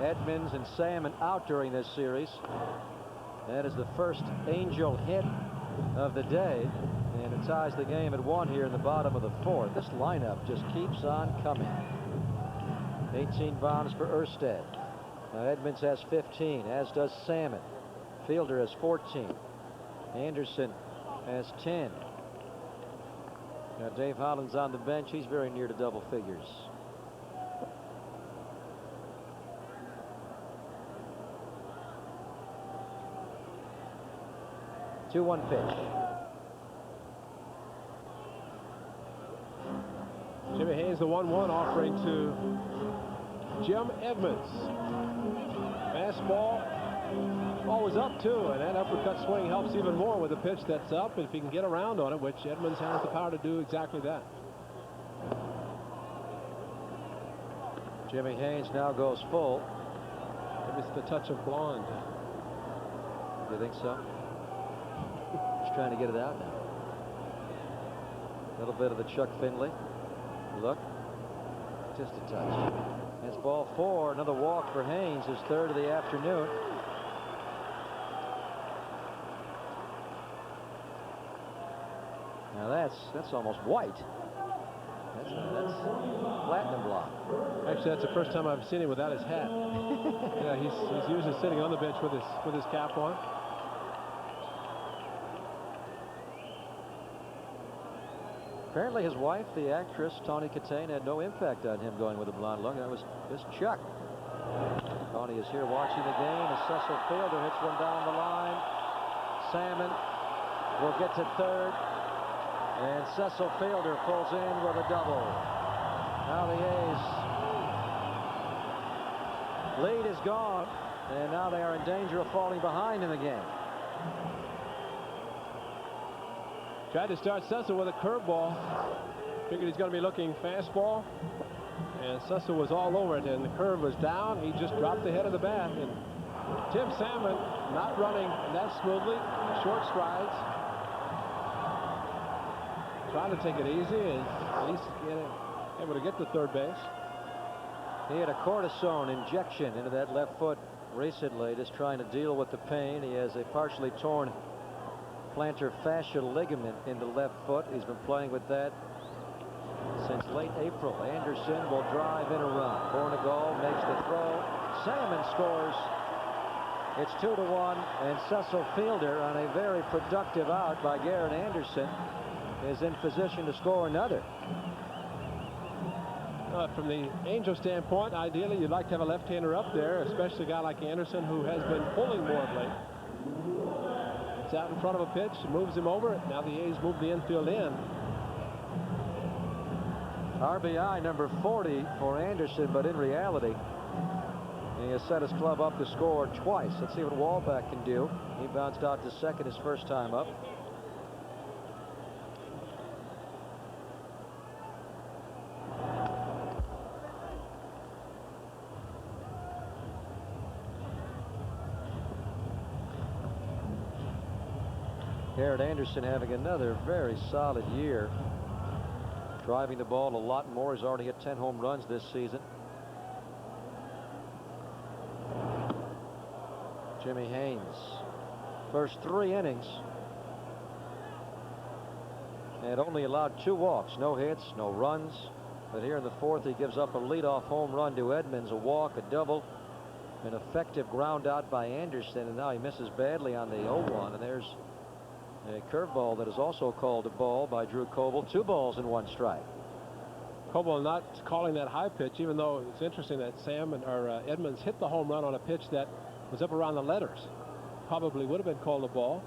Edmonds, and Salmon out during this series. That is the first Angel hit of the day, and it ties the game at 1 here in the bottom of the 4th. This lineup just keeps on coming. 18 bombs for Erstad. Now Edmonds has 15, as does Salmon. Fielder has 14. Anderson has 10. Now Dave Holland's on the bench. He's very near to double figures. The 2-1 pitch. Jimmy Haynes, the 1-1 offering to Jim Edmonds. Fastball. Ball was up too, and that uppercut swing helps even more with a pitch that's up if he can get around on it, which Edmonds has the power to do exactly that. Jimmy Haynes now goes full. Maybe it's the touch of blonde. Do you think so? He's trying to get it out now. A little bit of the Chuck Findlay look. Just a touch. It's ball 4. Another walk for Haynes, his 3rd of the afternoon. Now that's almost white. That's platinum block. Actually, that's the first time I've seen him without his hat. Yeah, he's usually sitting on the bench with his cap on. Apparently his wife, the actress Tawny Kitaen, had no impact on him going with a blonde look. That was just Chuck. Tawny is here watching the game as Cecil Fielder hits one down the line. Salmon will get to 3rd. And Cecil Fielder pulls in with a double. Now the A's lead is gone, and now they are in danger of falling behind in the game. Tried to start Cecil with a curveball. Figured he's going to be looking fastball. And Cecil was all over it, and the curve was down. He just dropped the head of the bat. And Tim Salmon not running that smoothly. Short strides. Trying to take it easy and at least able to get to 3rd base. He had a cortisone injection into that left foot recently, just trying to deal with the pain. He has a partially torn plantar fascial ligament in the left foot. He's been playing with that since late April. Anderson will drive in a run. Bornagol makes the throw. Salmon scores. It's 2-1, and Cecil Fielder, on a very productive out by Garrett Anderson, is in position to score another. From the Angel standpoint, ideally you'd like to have a left-hander up there, especially a guy like Anderson who has been pulling more of late. It's out in front of a pitch, moves him over. Now the A's move the infield in. RBI number 40 for Anderson, but in reality he has set his club up to score twice. Let's see what Wallback can do. He bounced out to 2nd his first time up. Garrett Anderson having another very solid year. Driving the ball a lot more. He's already hit 10 home runs this season. Jimmy Haynes, first 3 innings, and only allowed 2 walks, no hits, no runs. But here in the 4th, he gives up a leadoff home run to Edmonds, a walk, a double, an effective ground out by Anderson, and now he misses badly on the 0-1. And there's a curveball that is also called a ball by Drew Coble. 2 balls and 1 strike. Coble not calling that high pitch, even though it's interesting that Edmonds hit the home run on a pitch that was up around the letters. Probably would have been called a ball.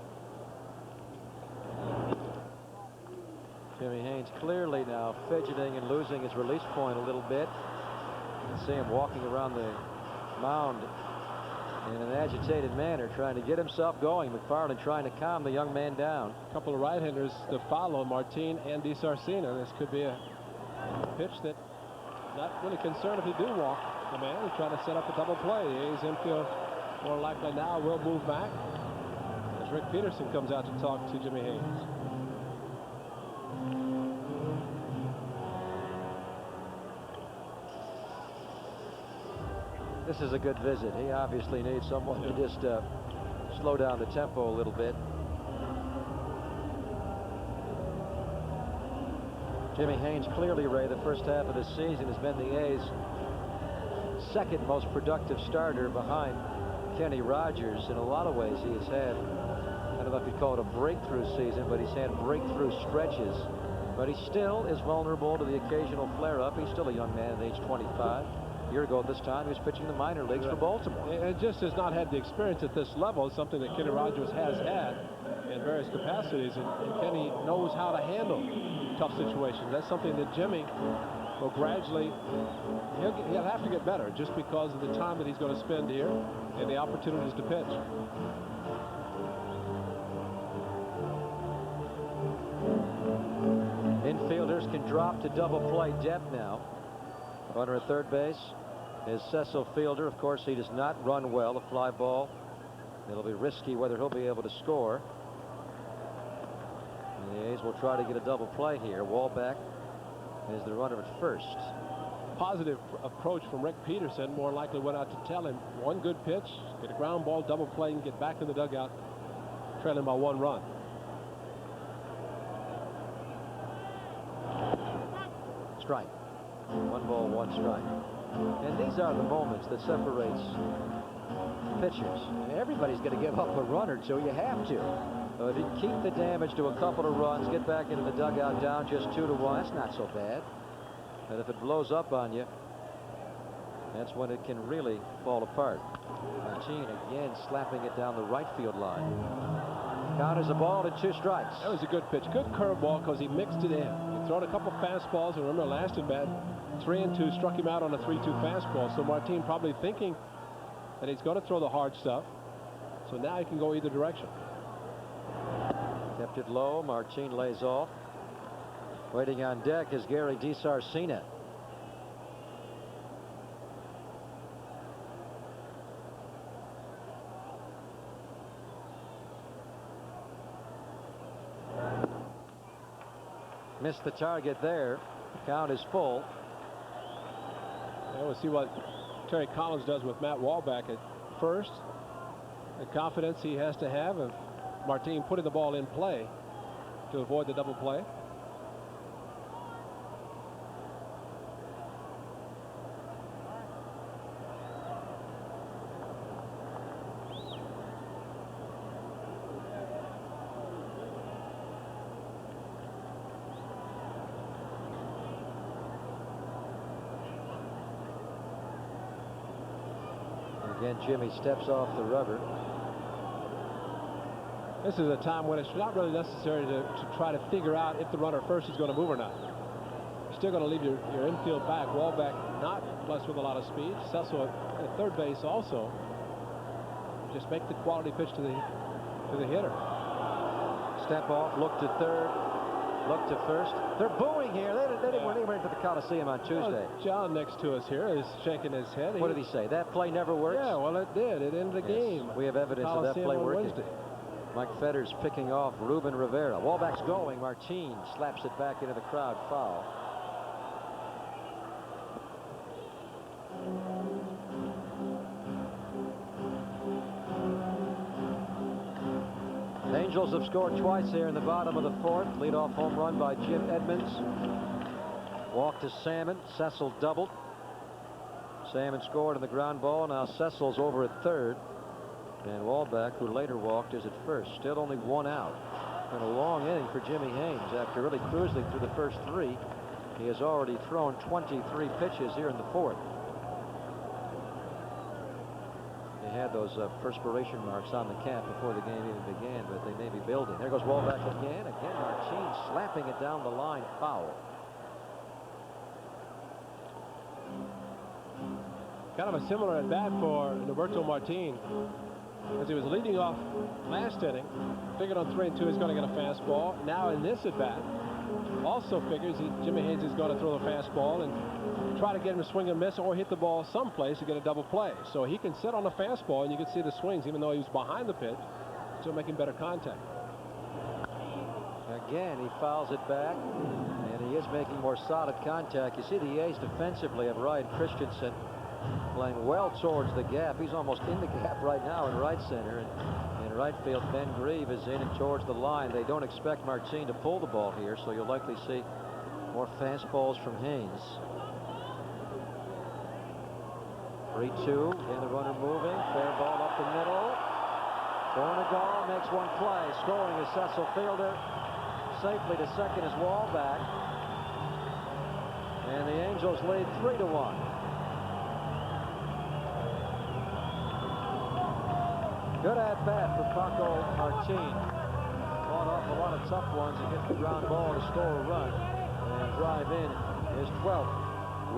Jimmy Haynes clearly now fidgeting and losing his release point a little bit. You can see him walking around the mound in an agitated manner, trying to get himself going. McFarland trying to calm the young man down. A couple of right-handers to follow, Martin and DiSarcina. This could be a pitch that not really concerned if he do walk the man. He's trying to set up a double play. A's infield more likely now will move back as Rick Peterson comes out to talk to Jimmy Haynes. This is a good visit. He obviously needs someone to just slow down the tempo a little bit. Jimmy Haynes clearly, Ray, the first half of the season has been the A's second most productive starter behind Kenny Rogers. In a lot of ways, he has had, I don't know if you'd call it a breakthrough season, but he's had breakthrough stretches. But he still is vulnerable to the occasional flare-up. He's still a young man at age 25. A year ago at this time, he was pitching the minor leagues for Baltimore. And just has not had the experience at this level, something that Kenny Rogers has had in various capacities. And Kenny knows how to handle tough situations. That's something that Jimmy will gradually, he'll have to get better just because of the time that he's going to spend here and the opportunities to pitch. Infielders can drop to double play depth now. Runner at third base is Cecil Fielder. Of course, he does not run well. A fly ball. It'll be risky whether he'll be able to score. And the A's will try to get a double play here. Wallback is the runner at first. Positive approach from Rick Peterson. More likely went out to tell him one good pitch, get a ground ball, double play, and get back in the dugout, trailing by 1 run. Strike. 1 ball, 1 strike. And these are the moments that separates pitchers. Everybody's going to give up a run or 2. You have to. If you keep the damage to a couple of runs, get back into the dugout down just 2-1, that's not so bad. But if it blows up on you, that's when it can really fall apart. Martin again slapping it down the right field line. Count is a ball and 2 strikes. That was a good pitch. Good curveball because he mixed it in. He thrown a couple fastballs, and remember last at bat 3-2 struck him out on a 3-2 fastball. So Martin probably thinking that he's going to throw the hard stuff. So now he can go either direction. Kept it low. Martin lays off. Waiting on deck is Gary DiSarcina. Missed the target there. The count is full. And we'll see what Terry Collins does with Matt Wallback at first. The confidence he has to have of Martin putting the ball in play to avoid the double play. Again, Jimmy steps off the rubber. This is a time when it's not really necessary to try to figure out if the runner first is going to move or not. You're still going to leave your infield back. Wallback not blessed with a lot of speed. Cecil at third base also. Just make the quality pitch to the hitter. Step off, look to third, look to first. They're booing here. They didn't even into the Coliseum on Tuesday. Well, John next to us here is shaking his head. What did he say? That play never works? Yeah, well, it did. It ended the game. We have evidence of that play working. Wednesday. Mike Fetters picking off Ruben Rivera. Wallback's going. Martin slaps it back into the crowd. Foul. The Angels have scored twice here in the bottom of the fourth. Leadoff home run by Jim Edmonds. Walk to Salmon. Cecil doubled. Salmon scored on the ground ball. Now Cecil's over at third. And Wallback, who later walked, is at first. Still only one out. And a long inning for Jimmy Haynes. After really cruising through the first three, he has already thrown 23 pitches here in the fourth. He had those perspiration marks on the cap before the game even began, but they may be building. There goes Wallback again. Again, Martin slapping it down the line. Foul. Kind of a similar at bat for Roberto Martin, as he was leading off last inning. Figured on 3-2 he's going to get a fastball. Now in this at bat, also figures Jimmy Haynes is going to throw the fastball and try to get him to swing and miss or hit the ball someplace to get a double play. So he can sit on the fastball and you can see the swings, even though he was behind the pitch, still making better contact. Again, he fouls it back, and he is making more solid contact. You see the A's defensively have Ryan Christensen playing well towards the gap. He's almost in the gap right now in right center. And in right field, Ben Grieve is in and towards the line. They don't expect Martin to pull the ball here, so you'll likely see more fastballs from Haynes. 3-2, and the runner moving. Fair ball up the middle. Bornegal makes one play. Scoring is Cecil Fielder. Safely to second is Wallback. And the Angels lead 3-1. Good at bat for Paco Martin. Fought off a lot of tough ones and gets the ground ball to score a run and drive in his 12th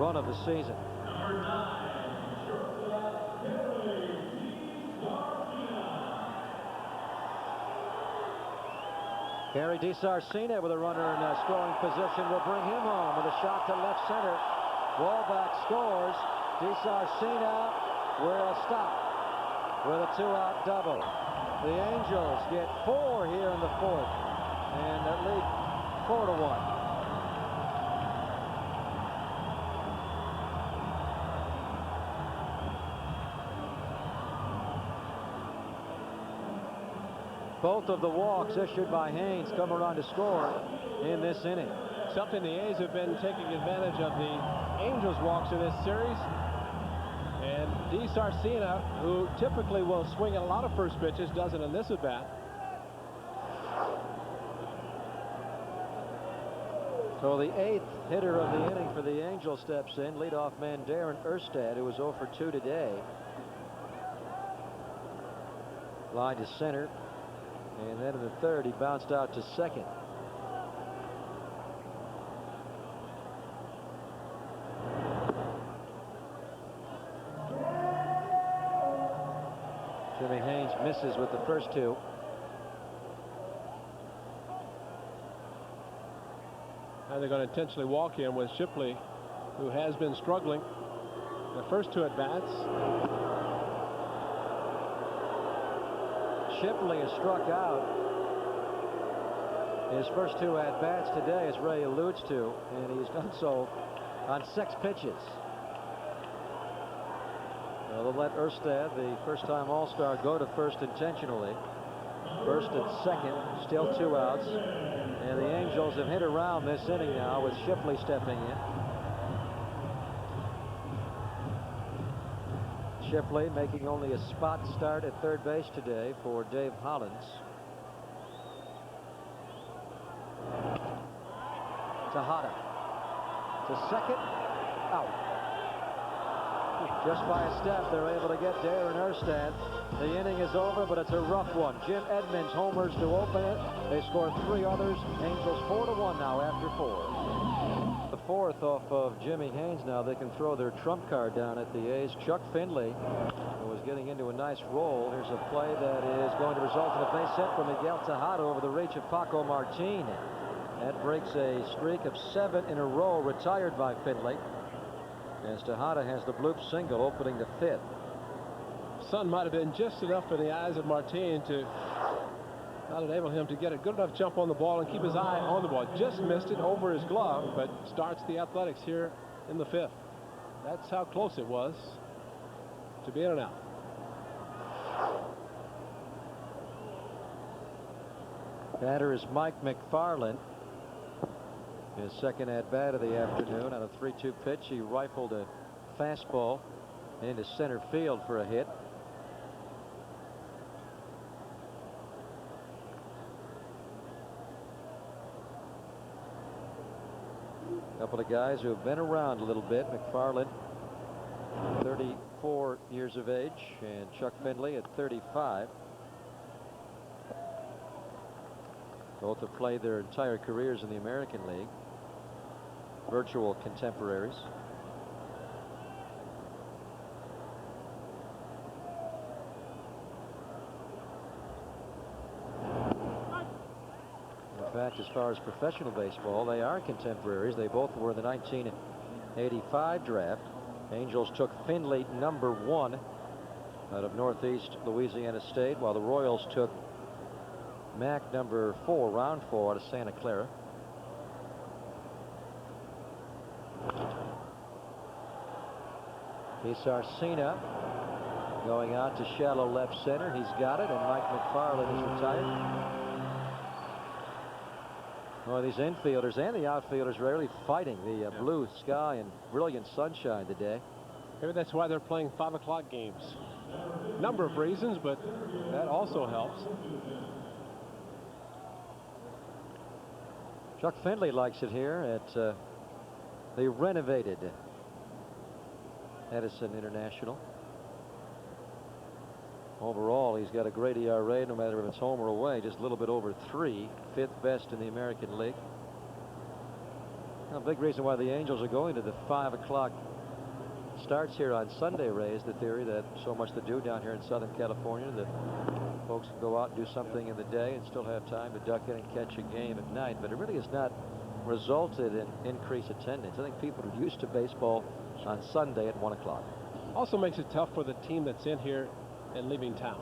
run of the season. Gary DiSarcina with a runner in scoring position will bring him home with a shot to left center. Wallback scores. DiSarcina will stop with a two-out double. The Angels get 4 here in the fourth, and that lead 4-1. Both of the walks issued by Haynes come around to score in this inning. Something the A's have been taking advantage of the Angels walks in this series. And DiSarcina, who typically will swing at a lot of first pitches, doesn't in this at bat. So the 8th hitter of the inning for the Angels steps in. Leadoff man Darren Erstad, who was 0 for 2 today. Line to center. And then in the third, he bounced out to second. Jimmy Haynes misses with the first two. Now they're going to intentionally walk him with Shipley, who has been struggling the first two at bats. Shipley is struck out his first two at bats today, as Ray alludes to, and he's done so on 6 pitches. Well, they'll let Erstad, the first-time All-Star, go to first intentionally. First and second, still 2 outs. And the Angels have hit around this inning now with Shipley stepping in. Shipley making only a spot start at third base today for Dave Hollins. Tejada to second, out. Just by a step, they're able to get Darren Erstad. The inning is over, but it's a rough one. Jim Edmonds homers to open it. They score 3 others. Angels 4-1 now after 4. The fourth off of Jimmy Haynes now. They can throw their trump card down at the A's. Chuck Findlay, who was getting into a nice roll. Here's a play that is going to result in a base hit from Miguel Tejada over the reach of Paco Martin. That breaks a streak of 7 in a row retired by Findlay, as Tejada has the bloop single opening the 5th. Sun might have been just enough for the eyes of Martin to Not enable him to get a good enough jump on the ball and keep his eye on the ball. Just missed it over his glove, but starts the Athletics here in the 5th. That's how close it was to be in and out. Batter is Mike McFarland. His second at-bat of the afternoon. On a 3-2 pitch, he rifled a fastball into center field for a hit. A couple of guys who have been around a little bit. McFarland, 34 years of age, and Chuck Findlay at 35. Both have played their entire careers in the American League. Virtual contemporaries. In fact, as far as professional baseball, they are contemporaries. They both were in the 1985 draft. Angels took Findlay #1 out of Northeast Louisiana State, while the Royals took Mac #4, round 4, out of Santa Clara. Here's Arcina going out to shallow left center. He's got it, and Mike McFarland is retired. Well, these infielders and the outfielders rarely fighting the blue sky and brilliant sunshine today. Maybe that's why they're playing 5 o'clock games. Number of reasons, but that also helps. Chuck Findlay likes it here at the renovated Edison International. Overall, he's got a great ERA, no matter if it's home or away, just a little bit over 3, 5th best in the American League. A big reason why the Angels are going to the 5 o'clock starts here on Sunday, Ray, is the theory that so much to do down here in Southern California that folks can go out and do something in the day and still have time to duck in and catch a game at night. But it really has not resulted in increased attendance. I think people are used to baseball on Sunday at 1 o'clock. Also makes it tough for the team that's in here and leaving town.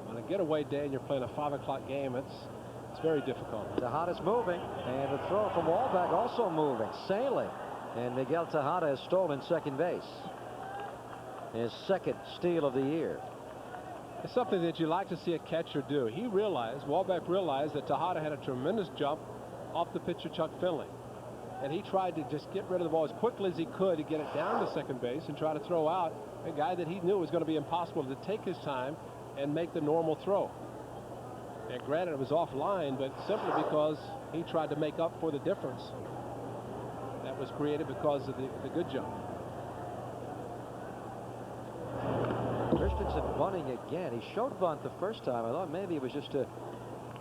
On a getaway day and you're playing a 5 o'clock game, it's very difficult. Tejada's moving, and the throw from Wallback also moving, sailing. And Miguel Tejada has stolen second base. His second steal of the year. It's something that you like to see a catcher do. Wallback realized that Tejada had a tremendous jump off the pitcher Chuck Findlay. And he tried to just get rid of the ball as quickly as he could to get it down to second base and try to throw out a guy that he knew was going to be impossible, to take his time and make the normal throw. And granted, it was offline, but simply because he tried to make up for the difference that was created because of the good jump. Christensen bunting again. He showed bunt the first time. I thought maybe it was just to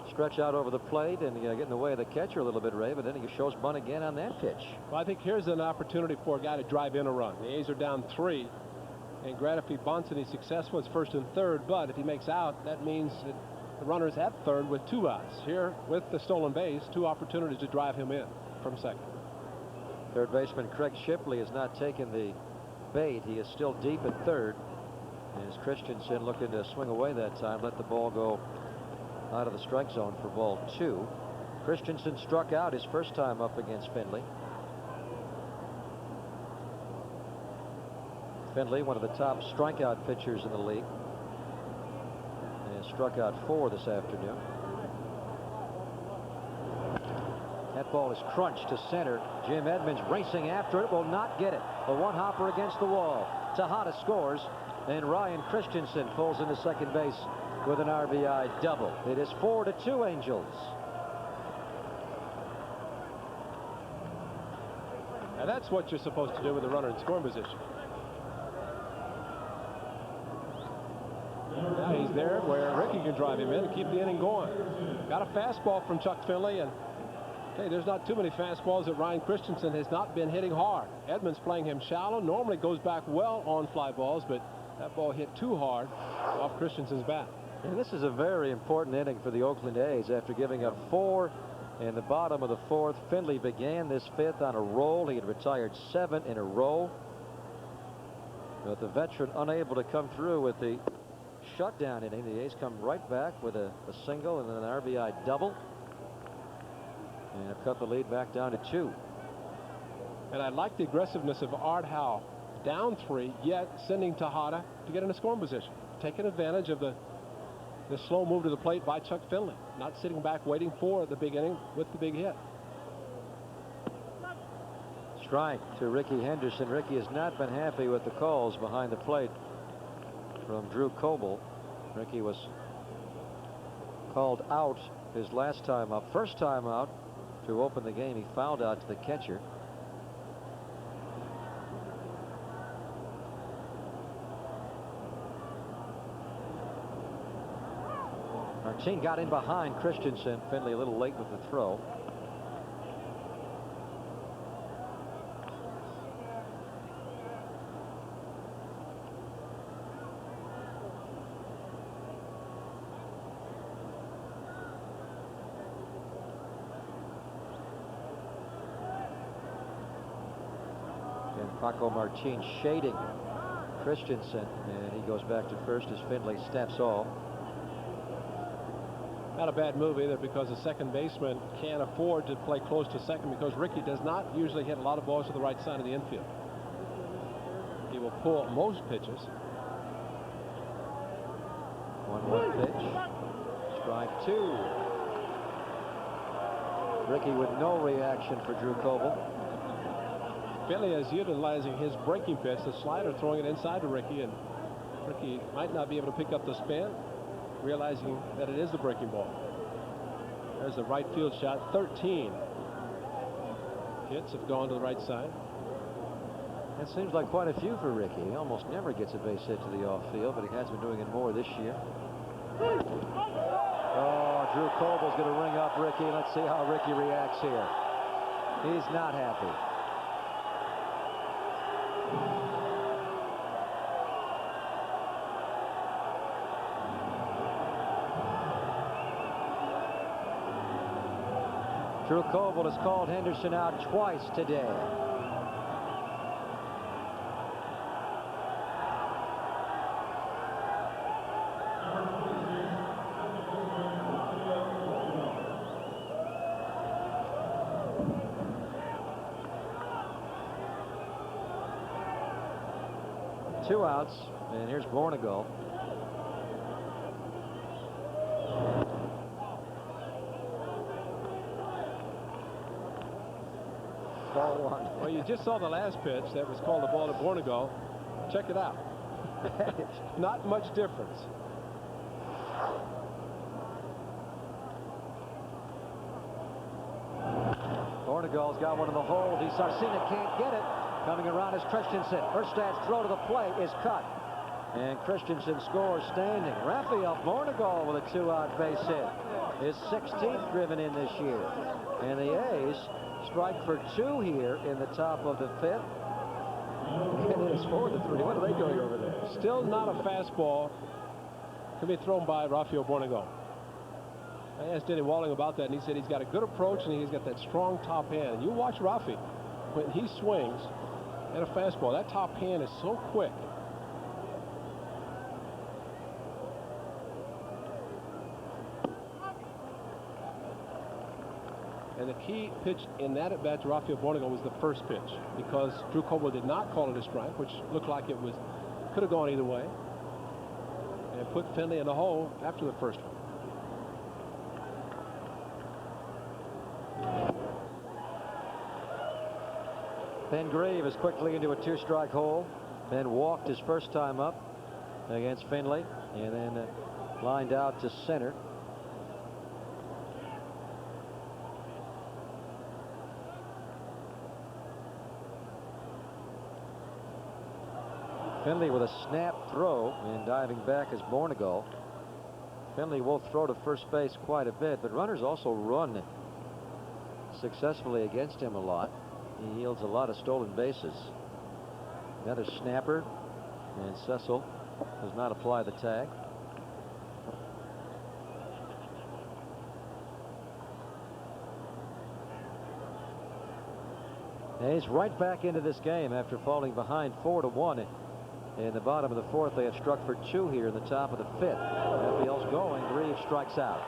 stretch out over the plate and get in the way of the catcher a little bit, Ray, but then he shows bunt again on that pitch. Well, I think here's an opportunity for a guy to drive in a run. The A's are down 3, and granted, if he bunts and he's successful, it's first and third, but if he makes out, that means that the runner's at third with 2 outs. Here, with the stolen base, 2 opportunities to drive him in from second. Third baseman Craig Shipley has not taken the bait. He is still deep at third. As Christensen looking to swing away that time, let the ball go out of the strike zone for ball 2. Christensen struck out his first time up against Findlay. Findlay, one of the top strikeout pitchers in the league, and struck out 4 this afternoon. That ball is crunched to center. Jim Edmonds racing after it, will not get it. A one-hopper against the wall. Tejada scores, and Ryan Christensen pulls into second base with an RBI double. It is 4-2 Angels. Now that's what you're supposed to do with a runner in scoring position. Now he's there where Ricky can drive him in and keep the inning going. Got a fastball from Chuck Findlay, and hey, there's not too many fastballs that Ryan Christensen has not been hitting hard. Edmonds playing him shallow, normally goes back well on fly balls, but that ball hit too hard off Christensen's bat. And this is a very important inning for the Oakland A's. After giving up 4 in the bottom of the 4th, Findlay began this 5th on a roll. He had retired 7 in a row. But the veteran unable to come through with the shutdown inning. The A's come right back with a single and then an RBI double. And have cut the lead back down to 2. And I like the aggressiveness of Art Howe. Down 3, yet sending Tejada to get in a scoring position. Taking advantage of the slow move to the plate by Chuck Finley. Not sitting back waiting for the big inning with the big hit. Strike to Ricky Henderson. Ricky has not been happy with the calls behind the plate from Drew Coble. Ricky was called out his last time up. First time out to open the game, he fouled out to the catcher. Martin got in behind Christensen. Finley a little late with the throw. And Paco Martin shading Christensen, and he goes back to first as Finley steps off. Not a bad move either, because the second baseman can't afford to play close to second, because Ricky does not usually hit a lot of balls to the right side of the infield. He will pull most pitches. 1-1 pitch. Strike 2. Ricky with no reaction for Drew Coble. Finley is utilizing his breaking pitch, the slider, throwing it inside to Ricky, and Ricky might not be able to pick up the spin, realizing that it is the breaking ball. There's the right field shot. 13 hits have gone to the right side. That seems like quite a few for Ricky. He almost never gets a base hit to the off field, but he has been doing it more this year. Oh, Drew Coble's going to ring up Ricky. Let's see how Ricky reacts here. He's not happy. Drew Coble has called Henderson out twice today. Two outs, and here's Bornegall. Ball 1. Well, you just saw the last pitch that was called the ball to Bornegall. Check it out. Not much difference. Bornegall's got one in the hole. DiSarcina can't get it. Coming around is Christensen. Erstad's throw to the plate is cut. And Christensen scores standing. Rafael Bornegall with a 2-out base hit. His 16th driven in this year. And the A's strike for 2 here in the top of the 5th. And it is 4-3. What are they doing over there? Still not a fastball can be thrown by Rafael Bornegall. I asked Denny Walling about that, and he said he's got a good approach and he's got that strong top hand. And you watch Rafi when he swings at a fastball. That top hand is so quick. And the key pitch in that at bat to Rafael Bornegall was the first pitch, because Drew Coble did not call it a strike, which looked like it was could have gone either way, and put Finley in the hole after the first one. Ben Grieve is quickly into a 2-strike hole. Ben walked his first time up against Finley, and then lined out to center. Finley with a snap throw, and diving back is Bornegall. Finley will throw to first base quite a bit, but runners also run successfully against him a lot. He yields a lot of stolen bases. Another snapper, and Cecil does not apply the tag. A's right back into this game after falling behind 4-1 In the bottom of the fourth, they have struck for 2 here in the top of the fifth. Raphael's going. Reeves strikes out.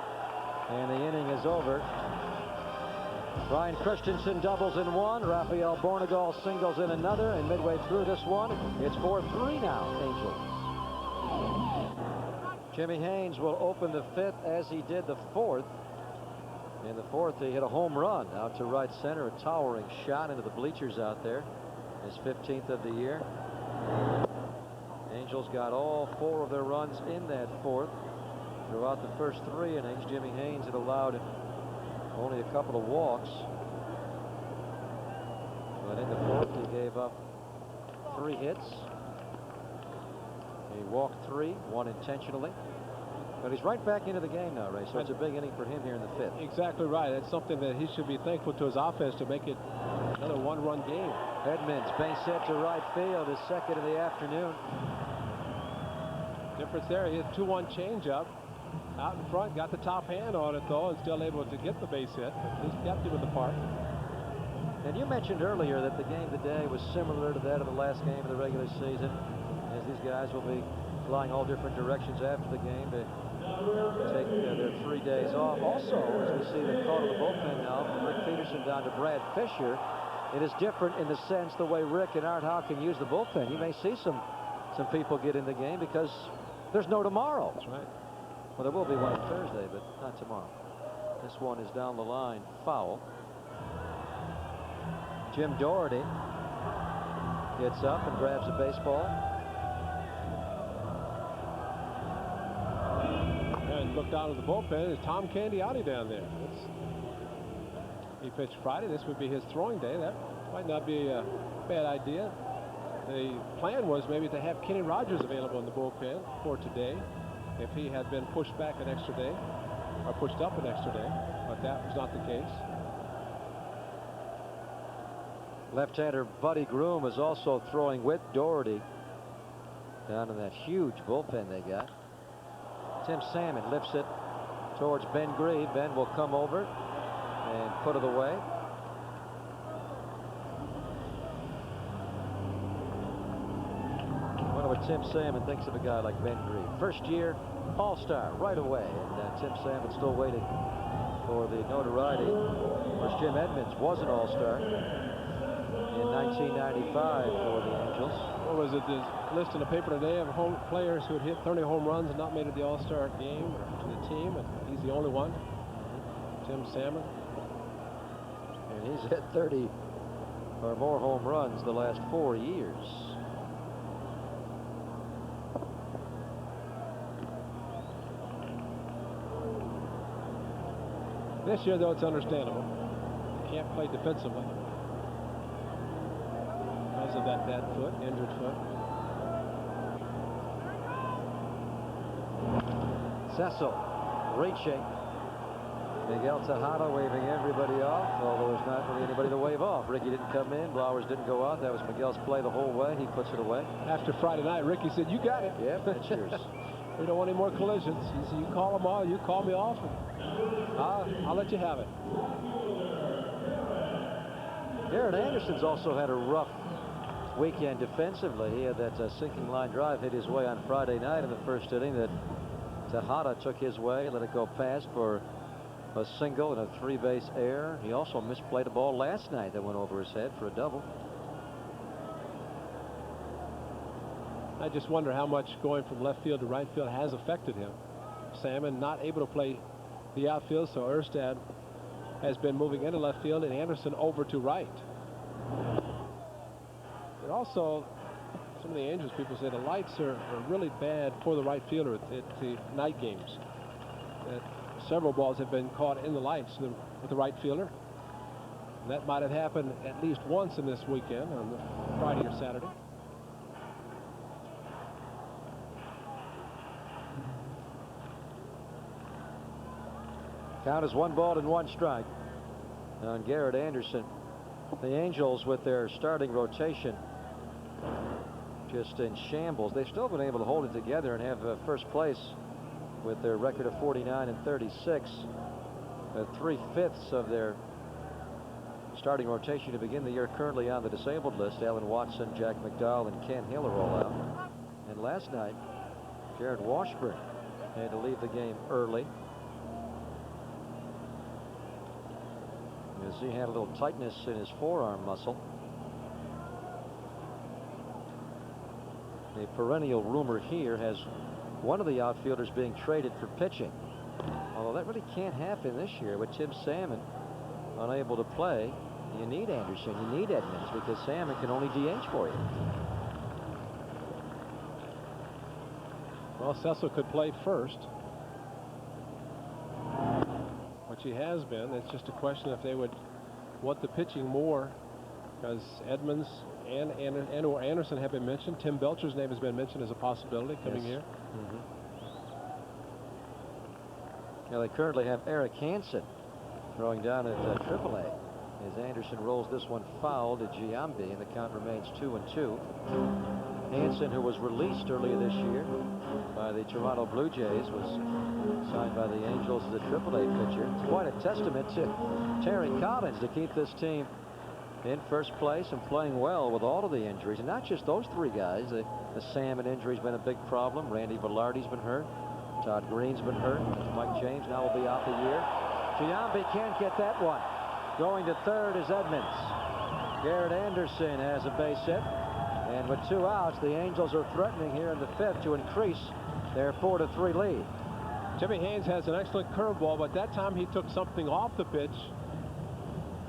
And the inning is over. Brian Christensen doubles in 1. Rafael Bornegal singles in another. And midway through this one, it's 4-3 now, Angels. Jimmy Haynes will open the fifth as he did the fourth. In the fourth, he hit a home run out to right center, a towering shot into the bleachers out there. His 15th of the year. Angels got all 4 of their runs in that fourth. Throughout the first 3 innings, Jimmy Haynes had allowed only a couple of walks. But in the fourth, he gave up 3 hits. He walked 3, 1 intentionally. But he's right back into the game now, Ray, so it's a big inning for him here in the fifth. Exactly right. That's something that he should be thankful to his offense to make it another 1-run game. Edmonds, base hit to right field, his second of the afternoon. Difference there, he hit 2-1 changeup. Out in front, got the top hand on it, though, and still able to get the base hit. At least kept him in the park. And you mentioned earlier that the game today was similar to that of the last game of the regular season, as these guys will be flying all different directions after the game to take their 3 days off. Also, as we see the call to the bullpen now from Rick Peterson down to Brad Fisher, it is different in the sense the way Rick and Art Howe can use the bullpen. You may see some people get in the game because there's no tomorrow. That's right. Well, there will be one on Thursday, but not tomorrow. This one is down the line, foul. Jim Doherty gets up and grabs a baseball. And look down at the bullpen. There's Tom Candiotti down there. He pitched Friday. This would be his throwing day. That might not be a bad idea. The plan was maybe to have Kenny Rogers available in the bullpen for today if he had been pushed back an extra day or pushed up an extra day, but that was not the case. Left-hander Buddy Groom is also throwing with Doherty down in that huge bullpen they got. Tim Salmon lifts it towards Ben Grieve. Ben will come over and put it away. I wonder what Tim Salmon thinks of a guy like Ben Grieve. First year All-Star right away, and Tim Salmon still waiting for the notoriety. Of course, Jim Edmonds was an All-Star in 1995 for the Angels. What was it? This list in the paper today of players who had hit 30 home runs and not made it the All-Star game or to the team, and he's the only one. Tim Salmon. And he's hit 30 or more home runs the last 4 years. This year, though, it's understandable. Can't play defensively because of that bad foot, injured foot. Cecil reaching. Miguel Tejada waving everybody off, although there's not really anybody to wave off. Ricky didn't come in. Blowers didn't go out. That was Miguel's play the whole way. He puts it away. After Friday night, Ricky said, "You got it." Yep, it's yours. We don't want any more collisions. He said, "You call them all. You call me off. I'll let you have it." Garrett Anderson's also had a rough weekend defensively. He had that sinking line drive hit his way on Friday night in the first inning that Tejada took his way, let it go past for a single and a 3-base error. He also misplayed a ball last night that went over his head for a double. I just wonder how much going from left field to right field has affected him. Salmon not able to play the outfield, so Erstad has been moving into left field and Anderson over to right. But also, some of the Angels people say the lights are really bad for the right fielder at the night games. Several balls have been caught in the lights with the right fielder. That might have happened at least once in this weekend on the Friday or Saturday. Count is 1 ball and 1 strike on Garrett Anderson. The Angels, with their starting rotation just in shambles, they've still been able to hold it together and have first place with their record of 49 and 36. 3/5 of their starting rotation to begin the year currently on the disabled list. Alan Watson, Jack McDowell, and Ken Hill are all out. And last night, Jared Washburn had to leave the game early as he had a little tightness in his forearm muscle. The perennial rumor here has one of the outfielders being traded for pitching. Although that really can't happen this year with Tim Salmon unable to play. You need Anderson, you need Edmonds, because Salmon can only DH for you. Well, Cecil could play first, which he has been. It's just a question if they would want the pitching more, because Edmonds and Anderson have been mentioned. Tim Belcher's name has been mentioned as a possibility coming here. Now they currently have Eric Hansen throwing down at AAA as Anderson rolls this one foul to Giambi, and the count remains 2-2. Hansen, who was released earlier this year by the Toronto Blue Jays, was signed by the Angels as a AAA pitcher. It's quite a testament to Terry Collins to keep this team in first place and playing well with all of the injuries, and not just those three guys. The Salmon injury's been a big problem. Randy Velarde's been hurt. Todd Green's been hurt. Mike James now will be out the year. Giambi can't get that one. Going to third is Edmonds. Garrett Anderson has a base hit, and with 2 outs, the Angels are threatening here in the 5th to increase their 4-3 lead. Jimmy Haynes has an excellent curveball, but that time he took something off the pitch,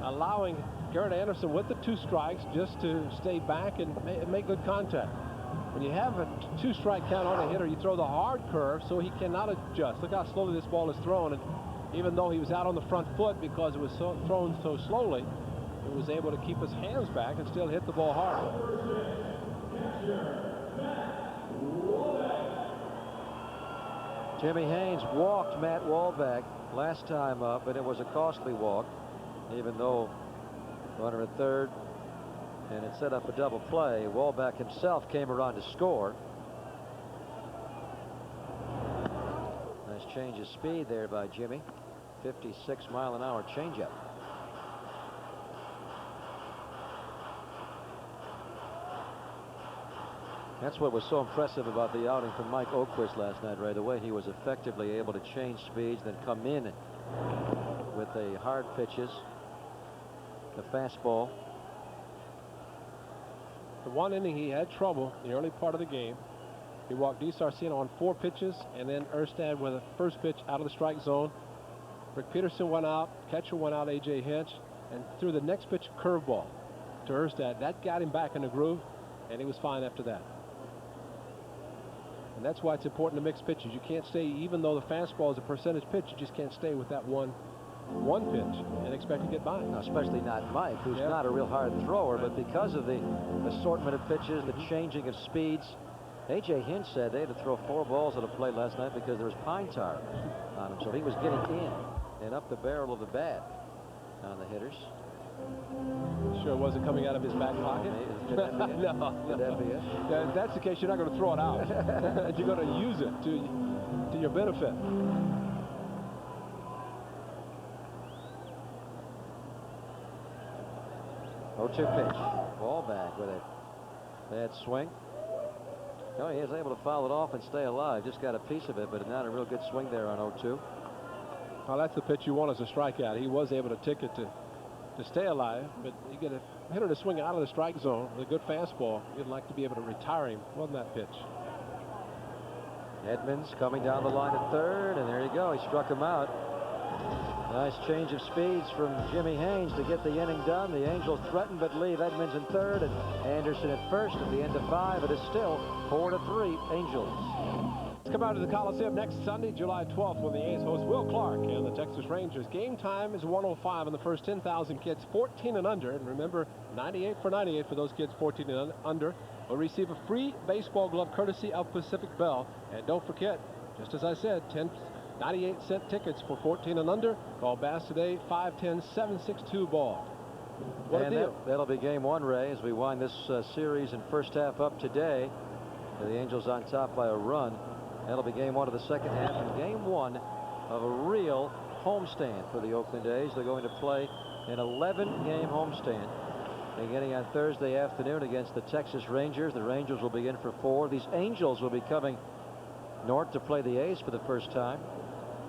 allowing Garrett Anderson with the 2 strikes just to stay back and make good contact. When you have a 2-strike count on a hitter, you throw the hard curve so he cannot adjust. Look how slowly this ball is thrown, and even though he was out on the front foot because it was thrown so slowly, he was able to keep his hands back and still hit the ball hard. Jimmy Haynes walked Matt Wahlbeck last time up, and it was a costly walk, even though runner at third, and it set up a double play. Wahlbeck himself came around to score. Nice change of speed there by Jimmy. 56-mile-an-hour changeup. That's what was so impressive about the outing from Mike Oquist last night, right? The way he was effectively able to change speeds, then come in with the hard pitches, the fastball. The one inning he had trouble in the early part of the game. He walked DiSarcina on 4 pitches, and then Erstad with a first pitch out of the strike zone. Rick Peterson went out, catcher went out, A.J. Hinch, and threw the next pitch curveball to Erstad. That got him back in the groove, and he was fine after that. And that's why it's important to mix pitches. You can't stay, even though the fastball is a percentage pitch, you just can't stay with that one pitch and expect to get by. No, especially not Mike, who's not a real hard thrower, but because of the assortment of pitches, the changing of speeds. A.J. Hinch said they had to throw 4 balls at a plate last night because there was pine tar on him, so he was getting in and up the barrel of the bat on the hitters. Sure wasn't coming out of his back pocket? Could that be it? No. Could that be it? If that's the case, you're not going to throw it out. You're going to use it to your benefit. 0-2 pitch. Ball back with a bad swing. No, he was able to foul it off and stay alive. Just got a piece of it, but not a real good swing there on 0-2. Well, that's the pitch you want as a strikeout. He was able to tick it to stay alive, but you get a hitter to swing out of the strike zone with a good fastball. You'd like to be able to retire him. Wasn't that pitch? Edmonds coming down the line at third, and there you go. He struck him out. Nice change of speeds from Jimmy Haynes to get the inning done. The Angels threaten but leave Edmonds in third and Anderson at first at the end of 5. It is still 4-3 Angels. Let's come out to the Coliseum next Sunday, July 12th, when the A's host Will Clark and the Texas Rangers. Game time is 1:05 in the first 10,000 kids 14 and under. And remember, 98 for 98 for those kids 14 and under will receive a free baseball glove courtesy of Pacific Bell. And don't forget, just as I said, 98-cent tickets for 14 and under. Call Bass today, 510-762-BALL. What a deal. That'll be game 1, Ray, as we wind this series and first half up today. The Angels on top by a run. That'll be game 1 of the second half and game 1 of a real homestand for the Oakland A's. They're going to play an 11-game homestand beginning on Thursday afternoon against the Texas Rangers. The Rangers will be in for 4. These Angels will be coming north to play the A's for the first time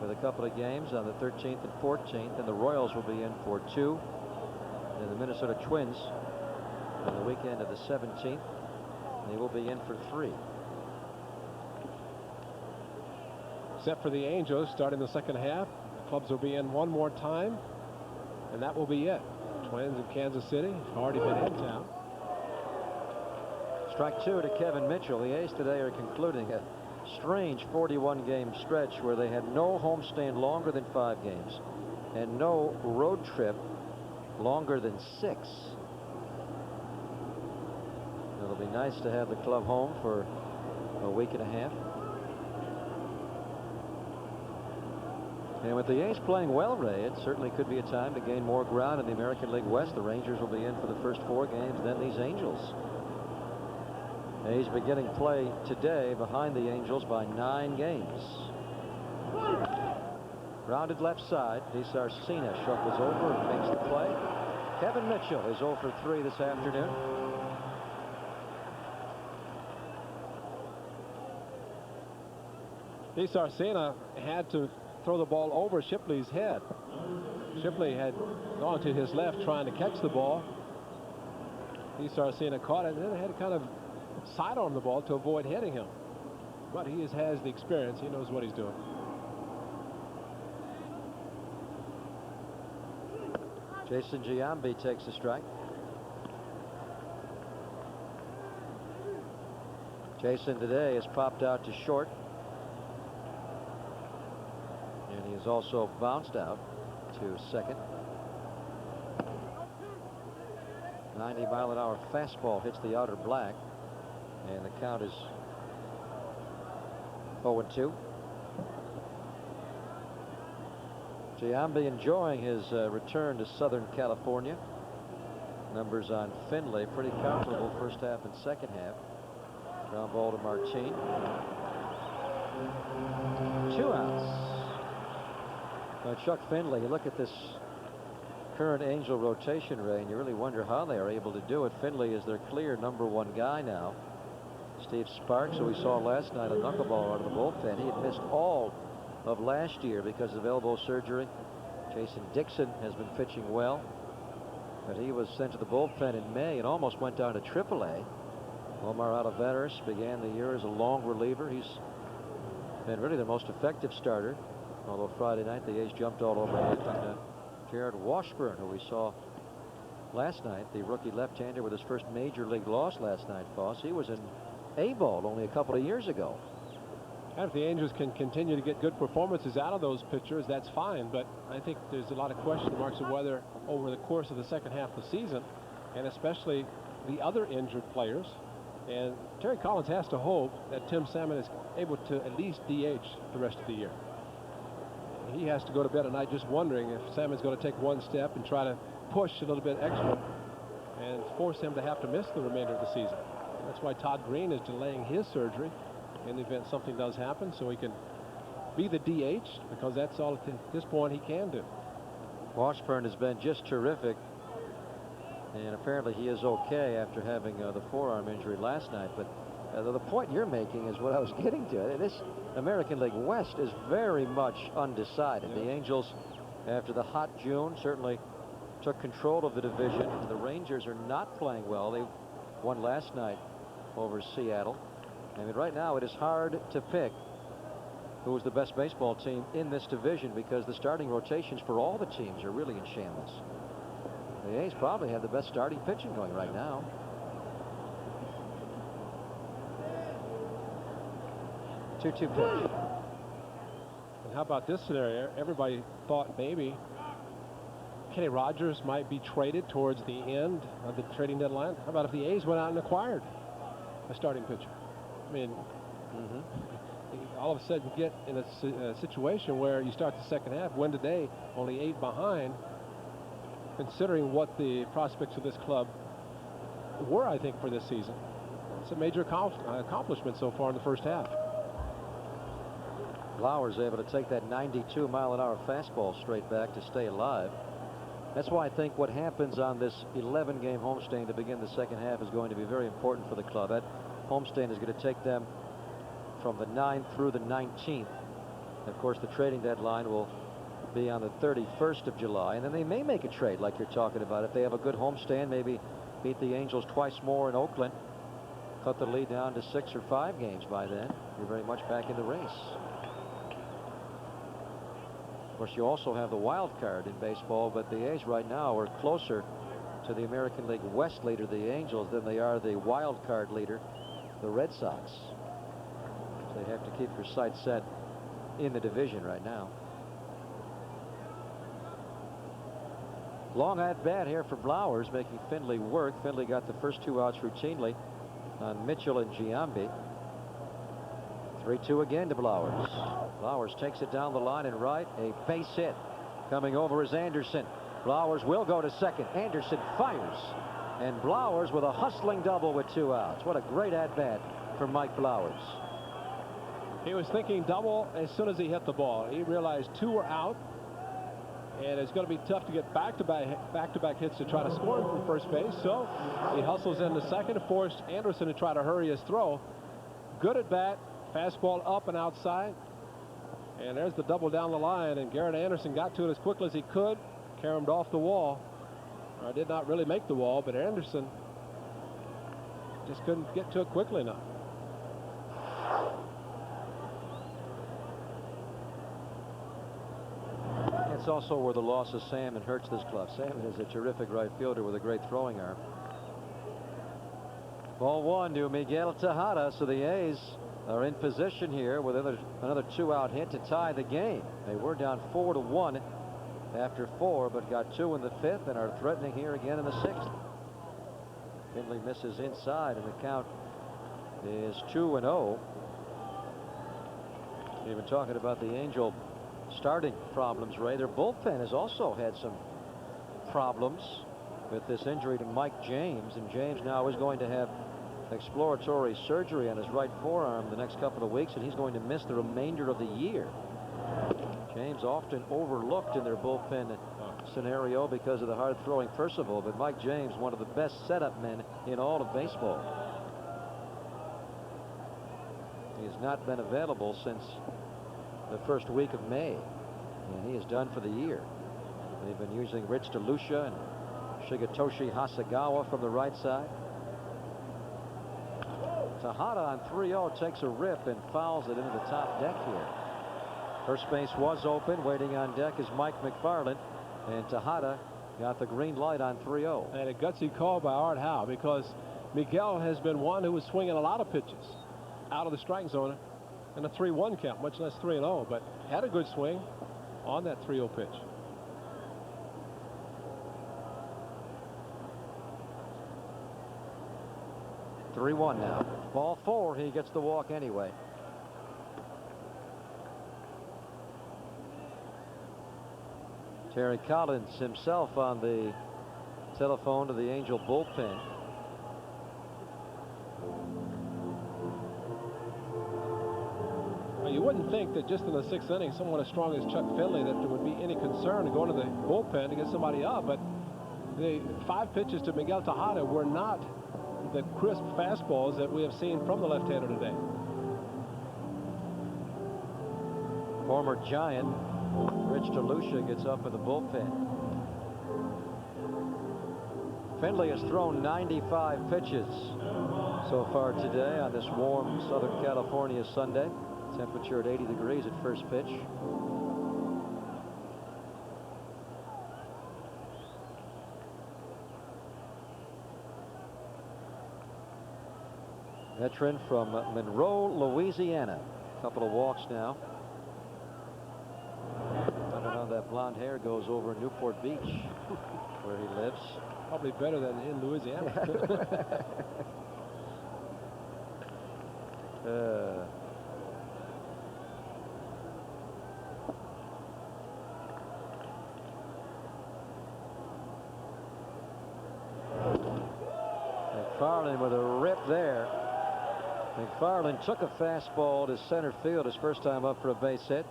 with a couple of games on the 13th and 14th, and the Royals will be in for 2, and the Minnesota Twins on the weekend of the 17th. They will be in for 3. Except for the Angels, starting the second half, the clubs will be in one more time, and that will be it. Twins in Kansas City have already been in town. Strike 2 to Kevin Mitchell. The A's today are concluding a strange 41-game stretch where they had no homestand longer than 5 games and no road trip longer than 6. It'll be nice to have the club home for a week and a half. And with the A's playing well, Ray, it certainly could be a time to gain more ground in the American League West. The Rangers will be in for the first 4 games, then these Angels. A's beginning play today behind the Angels by 9 games. Rounded left side. DeSarcina shuffles over and makes the play. Kevin Mitchell is 0 for 3 this afternoon. DeSarcina had to throw the ball over Shipley's head. Shipley had gone to his left trying to catch the ball. DeSarcina caught it and then had to kind of sidearm the ball to avoid hitting him. But he has the experience. He knows what he's doing. Jason Giambi takes the strike. Jason today has popped out to short. And he has also bounced out to second. 90-mile-an-hour fastball hits the outer black. And the count is 0-2. Giambi enjoying his return to Southern California. Numbers on Finley pretty comparable first half and second half. Ground ball to Martin. 2 outs. Chuck Finley, you look at this current Angel rotation, Ray, and you really wonder how they are able to do it. Finley is their clear #1 guy now. Steve Sparks, who we saw last night, a knuckleball out of the bullpen. He had missed all of last year because of elbow surgery. Jason Dixon has been pitching well, but he was sent to the bullpen in May and almost went down to AAA. Omar Olivares began the year as a long reliever. He's been really the most effective starter, although Friday night the A's jumped all over him. Jared Washburn, who we saw last night, the rookie left-hander with his first major league loss last night, Foss. He was in A-ball only a couple of years ago. And if the Angels can continue to get good performances out of those pitchers, that's fine. But I think there's a lot of question marks of whether over the course of the second half of the season, and especially the other injured players. And Terry Collins has to hope that Tim Salmon is able to at least DH the rest of the year. He has to go to bed at night just wondering if Salmon's going to take one step and try to push a little bit extra and force him to have to miss the remainder of the season. That's why Todd Green is delaying his surgery in the event something does happen, so he can be the DH, because that's all at this point he can do. Washburn has been just terrific, and apparently he is okay after having the forearm injury last night. But the point you're making is what I was getting to. This American League West is very much undecided. The Angels, after the hot June, certainly took control of the division. The Rangers are not playing well. They won last night over Seattle. I mean, right now it is hard to pick who is the best baseball team in this division, because the starting rotations for all the teams are really in shambles. The A's probably have the best starting pitching going right now. 2-2 pitch. And how about this scenario? Everybody thought maybe Kenny Rogers might be traded towards the end of the trading deadline. How about if the A's went out and acquired a starting pitcher? I mean, all of a sudden get in a situation where you start the second half, win today, only 8 behind, considering what the prospects of this club were, I think, for this season. It's a major accomplishment so far in the first half. Flowers able to take that 92-mile-an-hour fastball straight back to stay alive. That's why I think what happens on this 11-game homestand to begin the second half is going to be very important for the club. That homestand is going to take them from the 9th through the 19th. Of course, the trading deadline will be on the 31st of July, and then they may make a trade like you're talking about. If they have a good homestand, maybe beat the Angels twice more in Oakland, cut the lead down to 6 or 5 games by then. You're very much back in the race. Of course, you also have the wild card in baseball, but the A's right now are closer to the American League West leader, the Angels, than they are the wild card leader, the Red Sox. So you have to keep your sights set in the division right now. Long at bat here for Blowers, making Findlay work. Findlay got the first 2 outs routinely on Mitchell and Giambi. 3-2 again to Blowers. Blowers takes it down the line and right. A base hit. Coming over is Anderson. Blowers will go to second. Anderson fires. And Blowers with a hustling double with 2 outs. What a great at-bat for Mike Blowers. He was thinking double as soon as he hit the ball. He realized 2 were out, and it's going to be tough to get back-to-back hits to try to score him from first base. So he hustles into second to force Anderson to try to hurry his throw. Good at bat. Fastball up and outside. And there's the double down the line, and Garrett Anderson got to it as quickly as he could. Caromed off the wall. Did not really make the wall, but Anderson just couldn't get to it quickly enough. It's also where the loss of Salmon hurts this club. Salmon is a terrific right fielder with a great throwing arm. Ball 1 to Miguel Tejada, so the A's are in position here with another 2-out hit to tie the game. They were down 4-1 after 4, but got 2 in the 5th and are threatening here again in the 6th. Findlay misses inside, and the count is 2-0. You've been talking about the Angel starting problems, Ray. Their bullpen has also had some problems with this injury to Mike James, and James now is going to have exploratory surgery on his right forearm the next couple of weeks, and he's going to miss the remainder of the year. James often overlooked in their bullpen scenario because of the hard throwing Percival, but Mike James, one of the best setup men in all of baseball. He's not been available since the first week of May, and he is done for the year. They've been using Rich DeLucia and Shigetoshi Hasegawa from the right side. Tejada on 3-0 takes a rip and fouls it into the top deck here. First base was open. Waiting on deck is Mike McFarland, and Tejada got the green light on 3-0. And a gutsy call by Art Howe, because Miguel has been one who was swinging a lot of pitches out of the strike zone in a 3-1 count, much less 3-0, but had a good swing on that 3-0 pitch. Three-1 now. Ball 4. He gets the walk anyway. Terry Collins himself on the telephone to the Angel bullpen. Well, you wouldn't think that just in the 6th inning, someone as strong as Chuck Finley, that there would be any concern to go into the bullpen to get somebody up, but the 5 pitches to Miguel Tejada were not the crisp fastballs that we have seen from the left-hander today. Former Giant Rich DeLucia gets up in the bullpen. Findlay has thrown 95 pitches so far today on this warm Southern California Sunday. Temperature at 80 degrees at first pitch. Veteran from Monroe, Louisiana. A couple of walks now. I don't know how that blonde hair goes over Newport Beach, where he lives. Probably better than in Louisiana. McFarland with a rip there. McFarland took a fastball to center field his first time up for a base hit.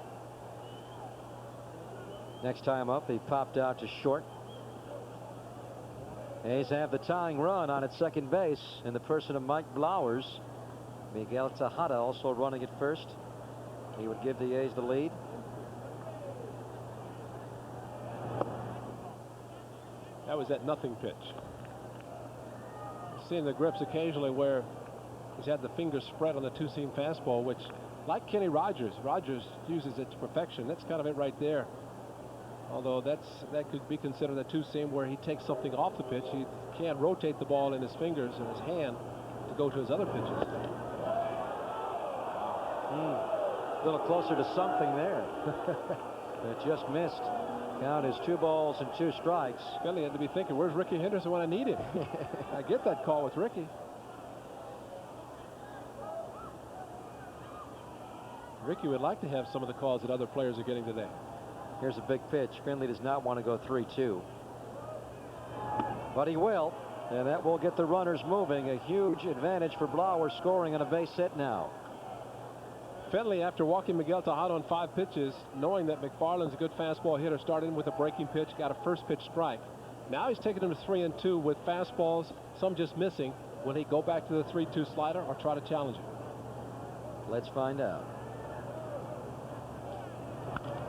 Next time up, he popped out to short. A's have the tying run on at second base in the person of Mike Blowers. Miguel Tejada also running at first. He would give the A's the lead. That was that nothing pitch. I've seen the grips occasionally where he's had the fingers spread on the two-seam fastball, which, like Kenny Rogers uses it to perfection. That's kind of it right there. Although that could be considered a two-seam where he takes something off the pitch. He can't rotate the ball in his fingers and his hand to go to his other pitches. A little closer to something there. It just missed. Count is 2 balls and 2 strikes. Finley had to be thinking, where's Ricky Henderson when I need him? I get that call with Ricky. Ricky would like to have some of the calls that other players are getting today. Here's a big pitch. Finley does not want to go 3-2. But he will. And that will get the runners moving. A huge advantage for Blauer, scoring on a base hit now. Finley, after walking Miguel Tejada on 5 pitches, knowing that McFarland's a good fastball hitter, started in with a breaking pitch, got a first pitch strike. Now he's taking him to 3-2 with fastballs, some just missing. Will he go back to the 3-2 slider or try to challenge it? Let's find out.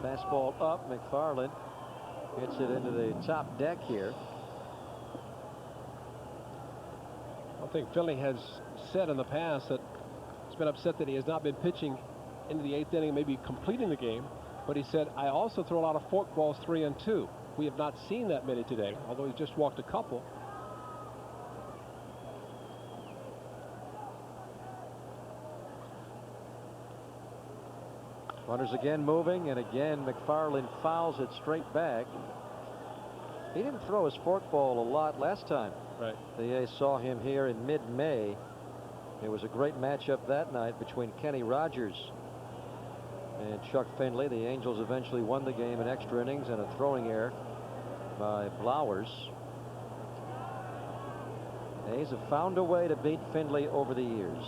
Fastball up. McFarland hits it into the top deck here. I think Finley has said in the past that he's been upset that he has not been pitching into the 8th inning, maybe completing the game. But he said, I also throw a lot of fork balls 3-2. We have not seen that many today, although he just walked a couple. Runners again moving, and again McFarland fouls it straight back. He didn't throw his forkball a lot last time. Right. The A's saw him here in mid-May. It was a great matchup that night between Kenny Rogers and Chuck Finley. The Angels eventually won the game in extra innings and a throwing error by Blowers. The A's have found a way to beat Finley over the years.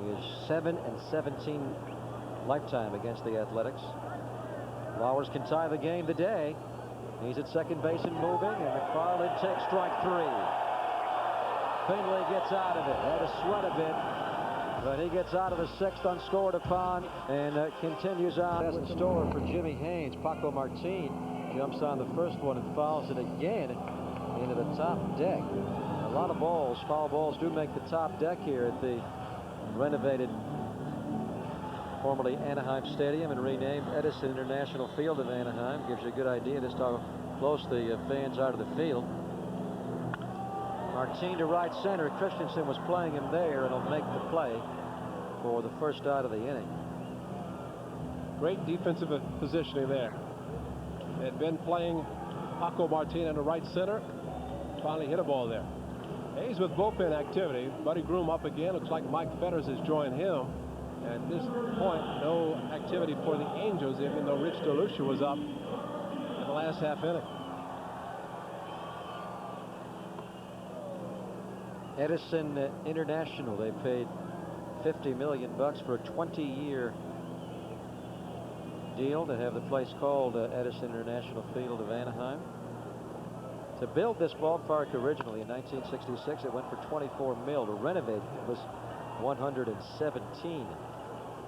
He is 7-17 lifetime against the Athletics. Blowers can tie the game today. He's at second base and moving, and McFarland takes strike 3. Finley gets out of it. Had to sweat a bit, but he gets out of the 6th unscored upon and continues on. Has in store for Jimmy Haynes. Paco Martin jumps on the first one and fouls it again into the top deck. A lot of balls, foul balls, do make the top deck here at the renovated, formerly Anaheim Stadium and renamed Edison International Field of Anaheim. Gives you a good idea just how close the fans are to the field. Martin to right center. Christensen was playing him there, and he'll make the play for the first out of the inning. Great defensive positioning there. Had been playing Paco Martin in the right center. Finally hit a ball there. A's with bullpen activity. Buddy Groom up again. Looks like Mike Fetters has joined him. At this point, no activity for the Angels, even though Rich DeLucia was up in the last half inning. Edison International, they paid $50 million for a 20-year deal to have the place called Edison International Field of Anaheim. To build this ballpark originally in 1966, it went for $24 million. To renovate it was $117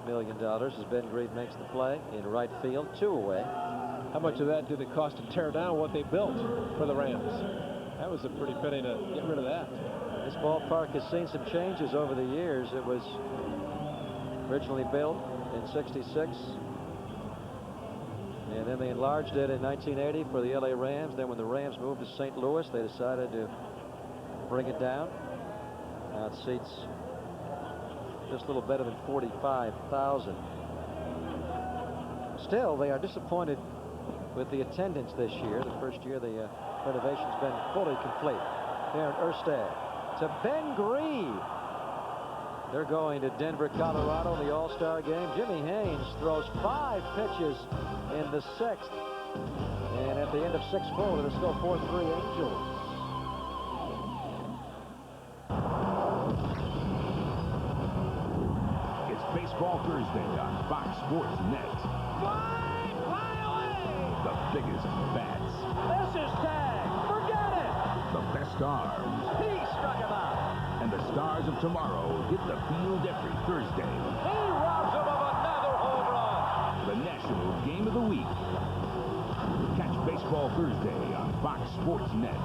million as Ben Grieve makes the play in right field, 2 away. How much of that did it cost to tear down what they built for the Rams? That was a pretty penny to get rid of that. This ballpark has seen some changes over the years. It was originally built in '66, and then they enlarged it in 1980 for the LA Rams. Then when the Rams moved to St. Louis, they decided to bring it down. Now it seats just a little better than 45,000. Still, they are disappointed with the attendance this year. The first year the renovation's been fully complete. Aaron Erstad to Ben Grieve. They're going to Denver, Colorado in the All-Star game. Jimmy Haynes throws 5 pitches in the 6th. And at the end of 6-4, it'll still 4-3 Angels. It's Baseball Thursday on Fox Sports Net. Fly away! The biggest bats. This is tag. Forget it. the best arms. He struck him out. And the stars of tomorrow hit the field every Thursday. He robs him of another home run. The National Game of the Week. Catch Baseball Thursday on Fox Sports Net.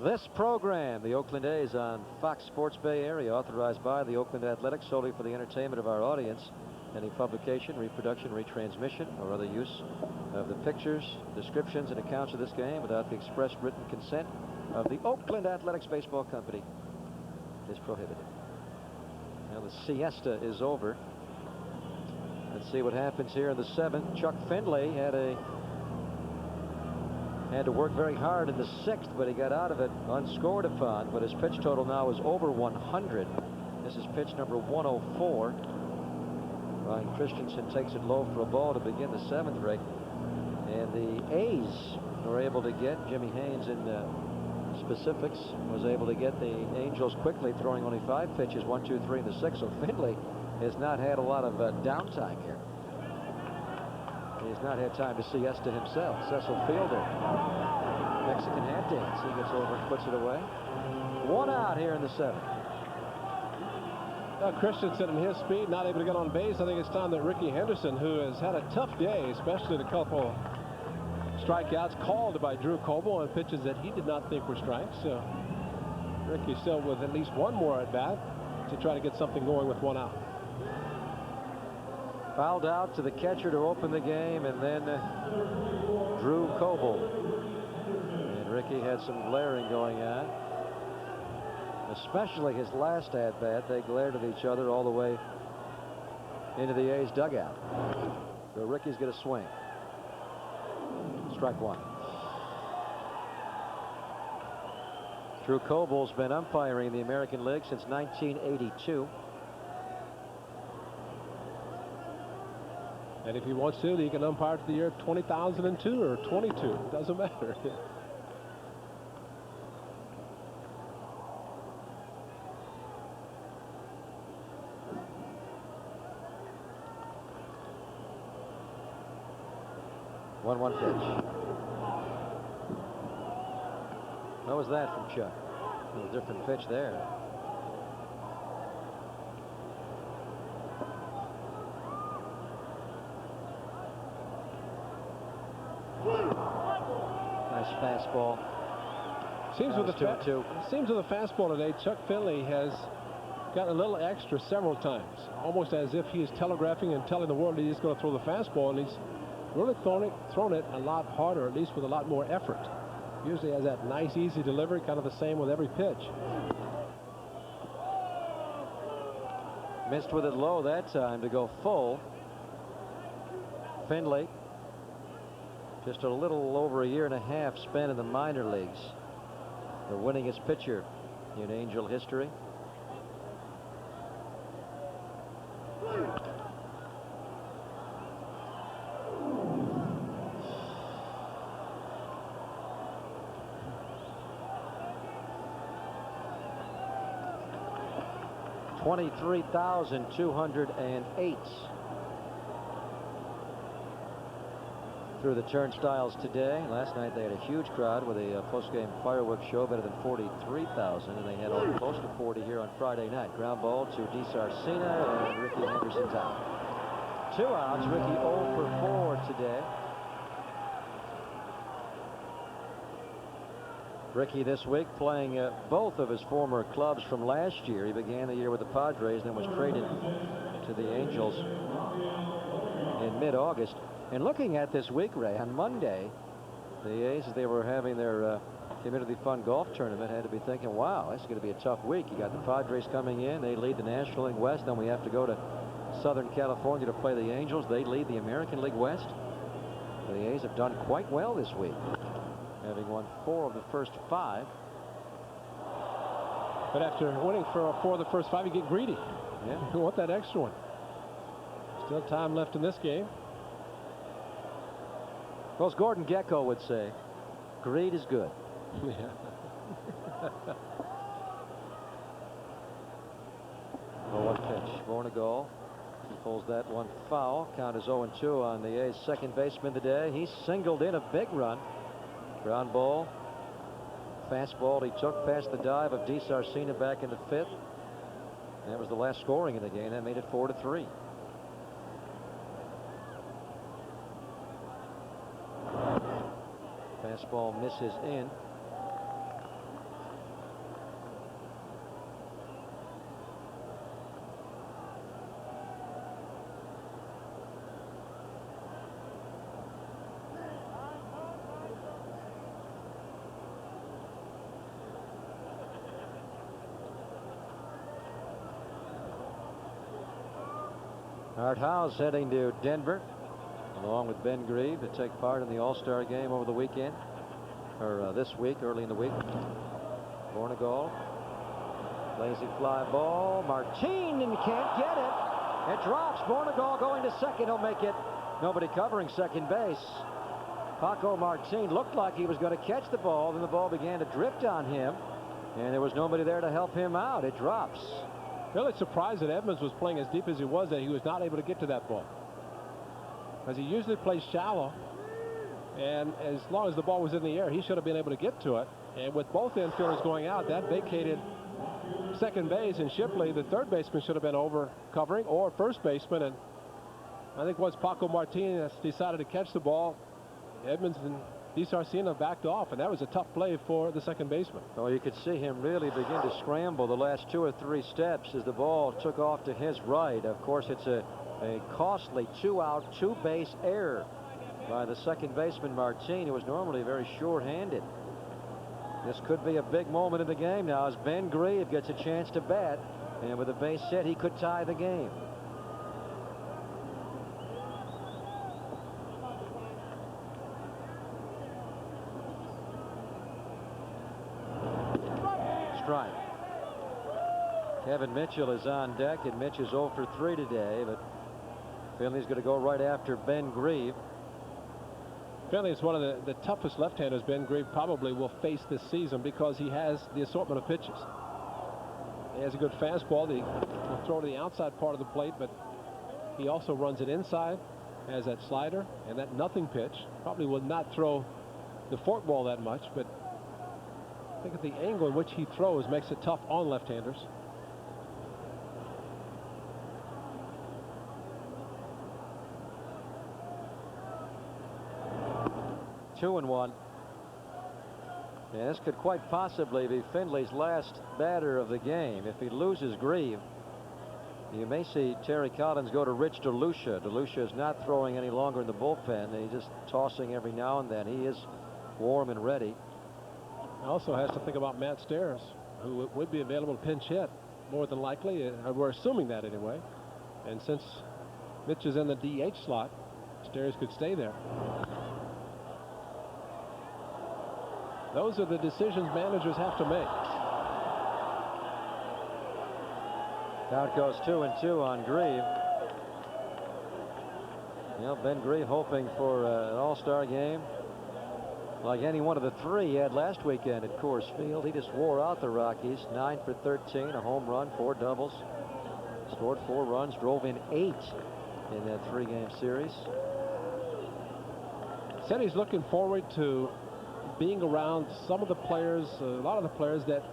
This program, the Oakland A's on Fox Sports Bay Area, authorized by the Oakland Athletics solely for the entertainment of our audience. Any publication, reproduction, retransmission, or other use of the pictures, descriptions, and accounts of this game without the express written consent of the Oakland Athletics Baseball Company is prohibited. Now the siesta is over. Let's see what happens here in the 7th. Chuck Findlay had to work very hard in the 6th, but he got out of it unscored upon. But his pitch total now is over 100. This is pitch number 104. Ryan Christensen takes it low for a ball to begin the 7th, Rick. And the A's were able to get Jimmy Haynes in specifics, was able to get the Angels quickly, throwing only 5 pitches, 1, 2, 3 in the 6th. So Findlay has not had a lot of downtime here. He's not had time to siesta himself. Cecil Fielder, Mexican hat dance. He gets over and puts it away. 1 out here in the 7th. Christensen and his speed, not able to get on base. I think it's time that Ricky Henderson, who has had a tough day, especially the couple strikeouts called by Drew Coble on pitches that he did not think were strikes. So Ricky still with at least one more at bat to try to get something going with 1 out. Fouled out to the catcher to open the game, and then Drew Coble. And Ricky had some glaring going on. Especially his last at-bat. They glared at each other all the way into the A's dugout. So Ricky's going to swing. Strike 1. Drew Coble's been umpiring in the American League since 1982. And if he wants to, he can umpire to the year 20,002 or 22. It doesn't matter. One pitch. What was that from Chuck? A different pitch there. Nice fastball. Seems with the 2-2. Seems with the fastball today, Chuck Findlay has gotten a little extra several times, almost as if he is telegraphing and telling the world he's going to throw the fastball, and he's really thrown it a lot harder, at least with a lot more effort. Usually has that nice, easy delivery, kind of the same with every pitch. Missed with it low that time to go full. Findlay, just a little over a year and a half spent in the minor leagues. The winningest pitcher in Angel history. $23,208 through the turnstiles today. Last night they had a huge crowd with a post-game fireworks show, better than 43,000, and they had close to 40 here on Friday night. Ground ball to DiSarcina, and Ricky Henderson's out. 2 outs. Ricky 0 for 4 today. Ricky this week playing both of his former clubs from last year. He began the year with the Padres, then was traded to the Angels in mid-August. And looking at this week, Ray, on Monday, the A's, as they were having their Community Fund Golf Tournament, had to be thinking, wow, this is going to be a tough week. You got the Padres coming in. They lead the National League West. Then we have to go to Southern California to play the Angels. They lead the American League West. The A's have done quite well this week, having won 4 of the first 5. But after winning for 4 of the first 5, you get greedy. Yeah. You want that extra one. Still time left in this game. Well, as Gordon Gekko would say, greed is good. Yeah. 0-1 pitch. Born a goal. He pulls that one foul. Count is 0-2 on the A's second baseman today. He singled in a big run. Ground ball. Fastball he took past the dive of DeSarcina back in the 5th. That was the last scoring in the game. That made it 4-3. Fastball misses in. Art House heading to Denver along with Ben Grieve to take part in the All-Star game over the weekend, or this week, early in the week. Bornegal, lazy fly ball. Martin can't get it. It drops. Bornegal going to second. He'll make it. Nobody covering second base. Paco Martin looked like he was going to catch the ball. Then the ball began to drift on him, and there was nobody there to help him out. It drops. Really surprised that Edmonds was playing as deep as he was, that he was not able to get to that ball. Because he usually plays shallow, and as long as the ball was in the air, he should have been able to get to it. And with both infielders going out, that vacated second base, and Shipley, the third baseman, should have been over covering, or first baseman. And I think once Paco Martinez decided to catch the ball, Edmonds and DeSarcina backed off, and that was a tough play for the second baseman. Well, you could see him really begin to scramble the last 2 or 3 steps as the ball took off to his right. Of course, it's a costly 2-out, 2-base error by the second baseman Martin, who was normally very short-handed. This could be a big moment in the game now as Ben Grieve gets a chance to bat, and with a base hit, he could tie the game. Strike. Kevin Mitchell is on deck, and Mitch is 0 for 3 today, but Finley's going to go right after Ben Grieve. Finley is one of the toughest left-handers Ben Grieve probably will face this season because he has the assortment of pitches. He has a good fastball. He will throw to the outside part of the plate, but he also runs it inside, has that slider and that nothing pitch. Probably will not throw the forkball that much, but I think at the angle in which he throws makes it tough on left-handers. Two and one. And this could quite possibly be Finley's last batter of the game. If he loses Grieve, you may see Terry Collins go to Rich DeLucia. DeLucia is not throwing any longer in the bullpen. He's just tossing every now and then. He is warm and ready. Also has to think about Matt Stairs, who would be available to pinch hit more than likely. We're assuming that anyway. And since Mitch is in the DH slot, Stairs could stay there. Those are the decisions managers have to make. Count goes 2-2 on Grieve. You know, Ben Grieve hoping for an all-star game like any one of the 3 he had last weekend at Coors Field. He just wore out the Rockies. 9 for 13, a home run, 4 doubles. Scored 4 runs, drove in 8 in that 3-game series. Said he's looking forward to being around some of the players, a lot of the players that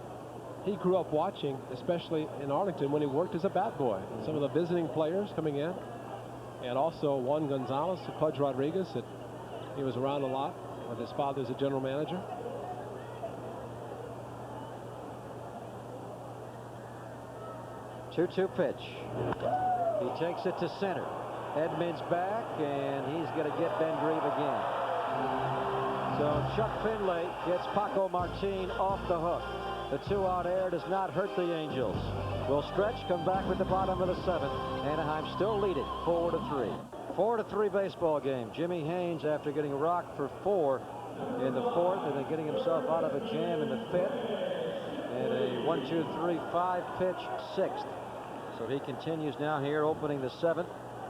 he grew up watching, especially in Arlington when he worked as a bat boy. Some of the visiting players coming in, and also Juan Gonzalez, Pudge Rodriguez, that he was around a lot with his father as a general manager. Two-two pitch. He takes it to center. Edmonds back, and he's going to get Ben Grieve again. So Chuck Finley gets Paco Martin off the hook. The 2-out error does not hurt the Angels. Will stretch, come back with the bottom of the 7th. Anaheim still lead it 4-3. 4-3 baseball game. Jimmy Haynes, after getting rocked for 4 in the 4th and then getting himself out of a jam in the 5th, and a 1-2-3-5 pitch 6th. So he continues now here, opening the 7th.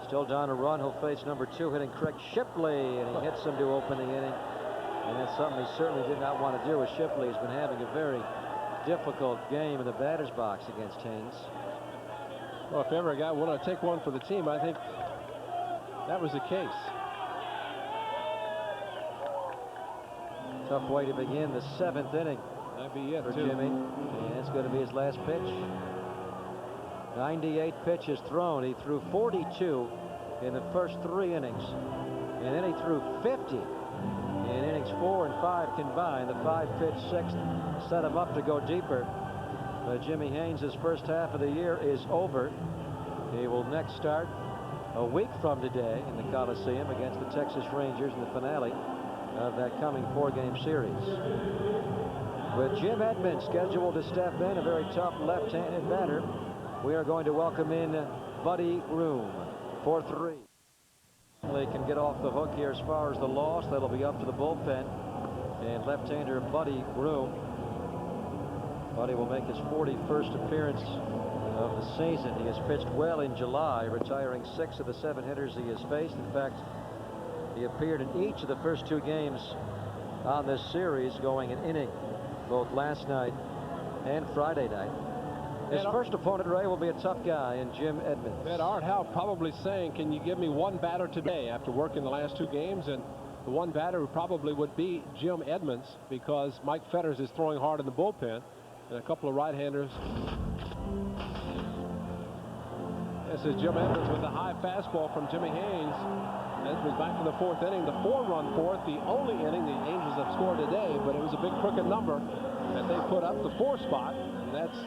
Still down a run. He'll face number 2 hitting Craig Shipley, and he hits him to open the inning. And that's something he certainly did not want to do, as Shipley has been having a very difficult game in the batter's box against Haynes. Well, if ever a guy wanted to take one for the team, I think that was the case. Tough way to begin the 7th inning. That'd be it, for too. Jimmy. And it's going to be his last pitch. 98 pitches thrown. He threw 42 in the first 3 innings. And then he threw 50 in innings 4 and 5 combined. The 5-pitch 6th set him up to go deeper. But Jimmy Haynes' first half of the year is over. He will next start a week from today in the Coliseum against the Texas Rangers in the finale of that coming 4-game series. With Jim Edmonds scheduled to step in, a very tough left-handed batter, we are going to welcome in Buddy Groom for 3. They can get off the hook here as far as the loss. That'll be up to the bullpen. And left-hander Buddy Groom. Buddy will make his 41st appearance of the season. He has pitched well in July, retiring 6 of the 7 hitters he has faced. In fact, he appeared in each of the first 2 games on this series, going an inning both last night and Friday night. His first opponent, Ray, will be a tough guy in Jim Edmonds. That Art Howe probably saying, can you give me one batter today after working the last 2 games? And the one batter probably would be Jim Edmonds, because Mike Fetters is throwing hard in the bullpen, and a couple of right-handers. This is Jim Edmonds with the high fastball from Jimmy Haynes. Edmonds back to the 4th inning, the 4-run 4th, the only inning the Angels have scored today, but it was a big crooked number that they put up, the 4 spot, and that's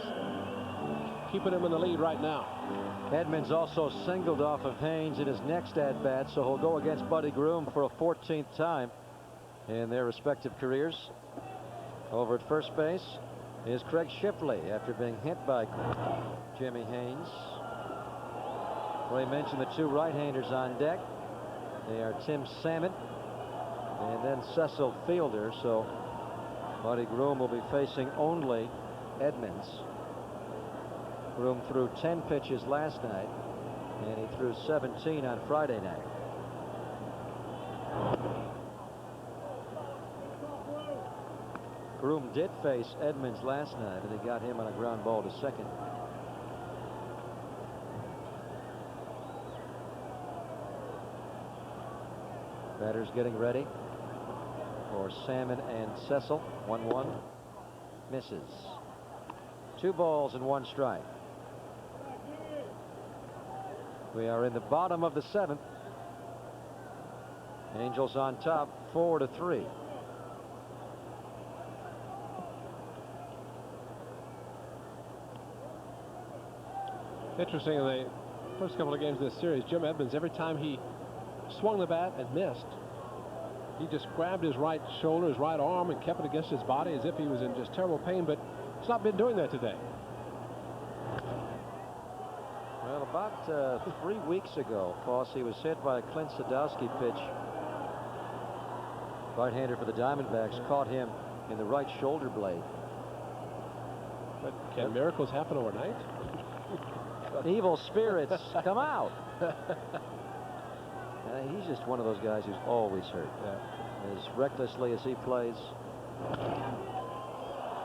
keeping him in the lead right now. Edmonds also singled off of Haynes in his next at-bat, so he'll go against Buddy Groom for a 14th time in their respective careers. Over at first base is Craig Shipley after being hit by Jimmy Haynes. Ray mentioned the 2 right-handers on deck. They are Tim Salmon and then Cecil Fielder, so Buddy Groom will be facing only Edmonds. Groom threw 10 pitches last night, and he threw 17 on Friday night. Groom did face Edmonds last night, and he got him on a ground ball to second. Batters getting ready for Salmon and Cecil. 1-1. Misses. 2 balls and 1 strike. We are in the bottom of the 7th. Angels on top 4-3. Interesting, in the first couple of games of this series, Jim Edmonds, every time he swung the bat and missed, he just grabbed his right shoulder, his right arm, and kept it against his body as if he was in just terrible pain, but he's not been doing that today. Well, about 3 weeks ago, Fosse, was hit by a Clint Sadowski pitch. Right-hander for the Diamondbacks caught him in the right shoulder blade. But can miracles happen overnight? Evil spirits come out. He's just one of those guys who's always hurt. Yeah. As recklessly as he plays.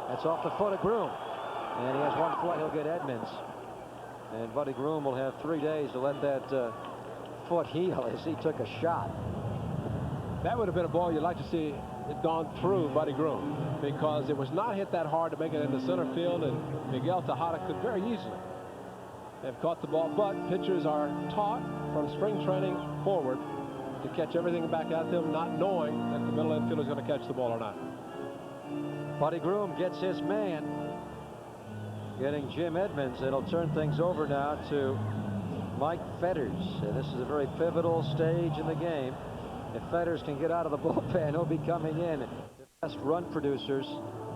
That's off the foot of Groom. And he has 1 fly. He'll get Edmonds. And Buddy Groom will have 3 days to let that foot heal as he took a shot. That would have been a ball you'd like to see it gone through Buddy Groom, because it was not hit that hard to make it into center field, and Miguel Tejada could very easily have caught the ball. But pitchers are taught from spring training forward to catch everything back at them, not knowing that the middle infielder is going to catch the ball or not. Buddy Groom gets his man, getting Jim Edmonds. It'll turn things over now to Mike Fetters. And this is a very pivotal stage in the game. If Fetters can get out of the bullpen, he'll be coming in. The best run producers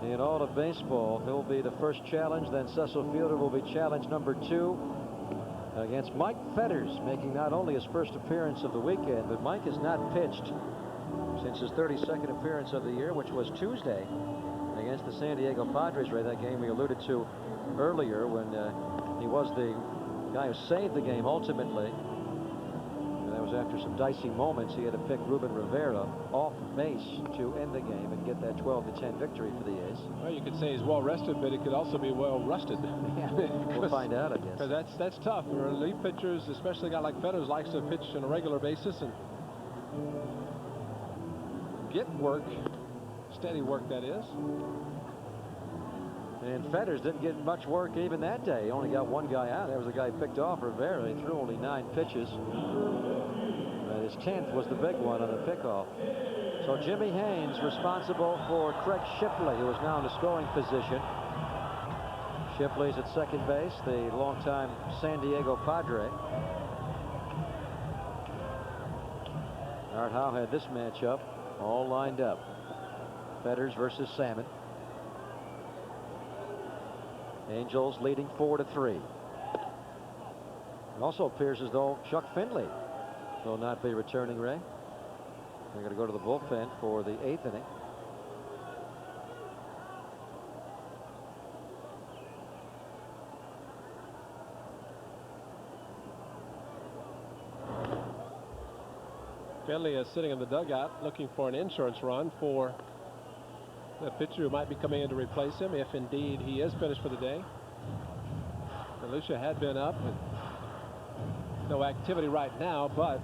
in all of baseball. He'll be the first challenge. Then Cecil Fielder will be challenge number 2 against Mike Fetters, making not only his first appearance of the weekend, but Mike has not pitched since his 32nd appearance of the year, which was Tuesday against the San Diego Padres. Ray, that game we alluded to earlier, when he was the guy who saved the game ultimately. That was after some dicey moments, he had to pick Ruben Rivera off base to end the game and get that 12-10 victory for the A's. Well, you could say he's well rested, but it could also be well rusted. Yeah, we'll find out, I guess. Because that's tough. Relief pitchers, especially a guy like Fetters, likes to pitch on a regular basis and get work, steady work, that is. And Fetters didn't get much work even that day. He only got one guy out. That was the guy who picked off Rivera. He threw only 9 pitches. His 10th was the big one on the pickoff. So Jimmy Haynes responsible for Craig Shipley, who is now in the scoring position. Shipley's at second base, the longtime San Diego Padre. Art Howe had this matchup all lined up. Fetters versus Salmon. Angels leading 4-3. It also appears as though Chuck Finley will not be returning, Ray. They're going to go to the bullpen for the 8th inning. Finley is sitting in the dugout looking for an insurance run for the pitcher who might be coming in to replace him, if indeed he is finished for the day. DeLucia had been up with no activity right now, but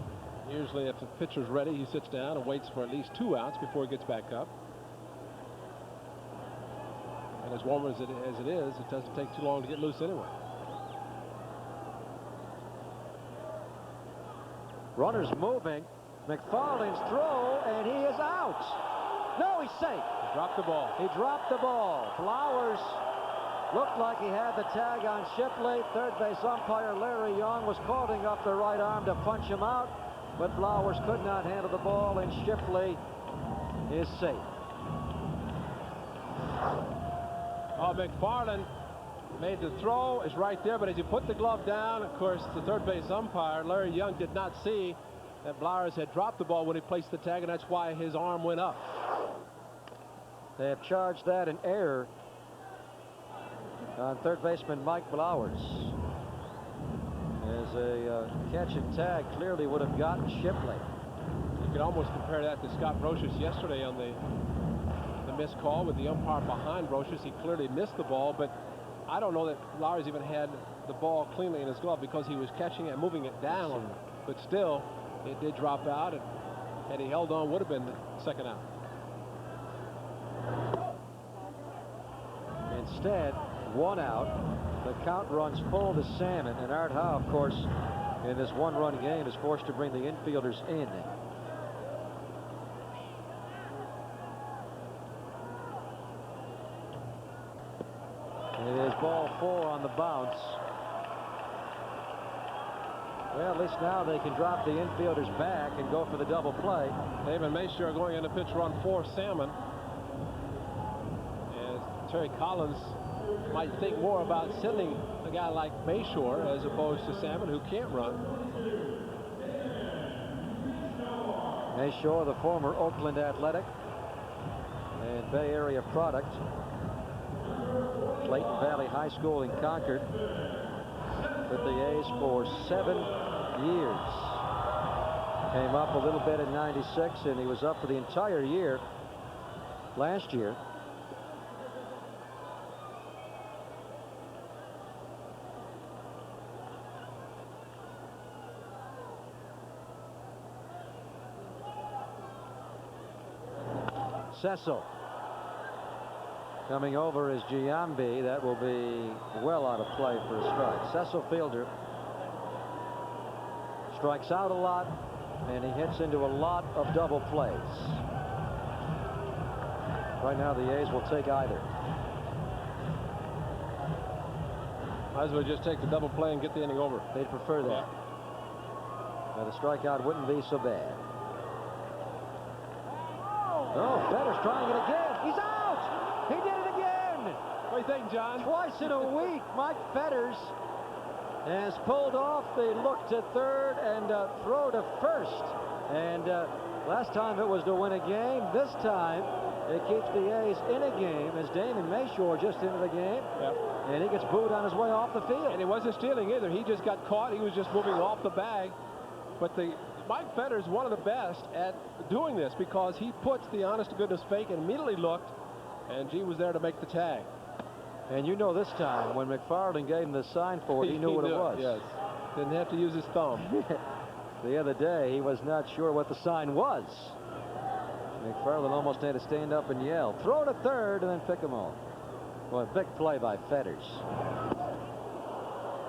usually if the pitcher's ready, he sits down and waits for at least 2 outs before he gets back up. And as warm as it is, it doesn't take too long to get loose anyway. Runners moving. McFarland's throw, and he is out. No, he's safe. He dropped the ball. He dropped the ball. Flowers looked like he had the tag on Shipley. Third base umpire Larry Young was holding up the right arm to punch him out, but Flowers could not handle the ball, and Shipley is safe. Oh, McFarland made the throw, is right there, but as he put the glove down, of course, the third base umpire Larry Young did not see that Flowers had dropped the ball when he placed the tag, and that's why his arm went up. They have charged that an error on third baseman Mike Flowers, as a catch and tag clearly would have gotten Shipley. You could almost compare that to Scott Brocious yesterday on the missed call with the umpire behind Brocious. He clearly missed the ball, but I don't know that Flowers even had the ball cleanly in his glove because he was catching it and moving it down, but still it did drop out, and had he held on, would have been the second out. Instead, 1 out. The count runs full to Salmon, and Art Howe, of course, in this 1-run game is forced to bring the infielders in. It is ball 4 on the bounce. Well, at least now they can drop the infielders back and go for the double play. David Mayshore going in to pitch run for Salmon. And Terry Collins might think more about sending a guy like Mayshore as opposed to Salmon, who can't run. Mayshore, the former Oakland Athletic and Bay Area product. Clayton Valley High School in Concord. With the A's for 7 years. Came up a little bit in '96, and he was up for the entire year last year. Cecil coming over is Giambi. That will be well out of play for a strike. Cecil fielder strikes out a lot, and he hits into a lot of double plays. Right now the A's will take either. Might as well just take the double play and get the inning over. They'd prefer that. Now the strikeout wouldn't be so bad. Oh, Fetters trying it again. He's out! He did it again! What do you think, John? Twice in a week, Mike Fetters has pulled off the look to third and throw to first. And last time it was to win a game. This time it keeps the A's in a game as Damon Mayshore just into the game. Yep. And he gets booed on his way off the field. And he wasn't stealing either. He just got caught. He was just moving off the bag. But the Mike Fetter's one of the best at doing this because he puts the honest-to-goodness fake and immediately looked, and G was there to make the tag. And you know this time, when McFarland gave him the sign for it, he knew what it was. Yes. Didn't have to use his thumb. The other day, he was not sure what the sign was. McFarland almost had to stand up and yell, throw to third, and then pick him off. Boy, big play by Fetters.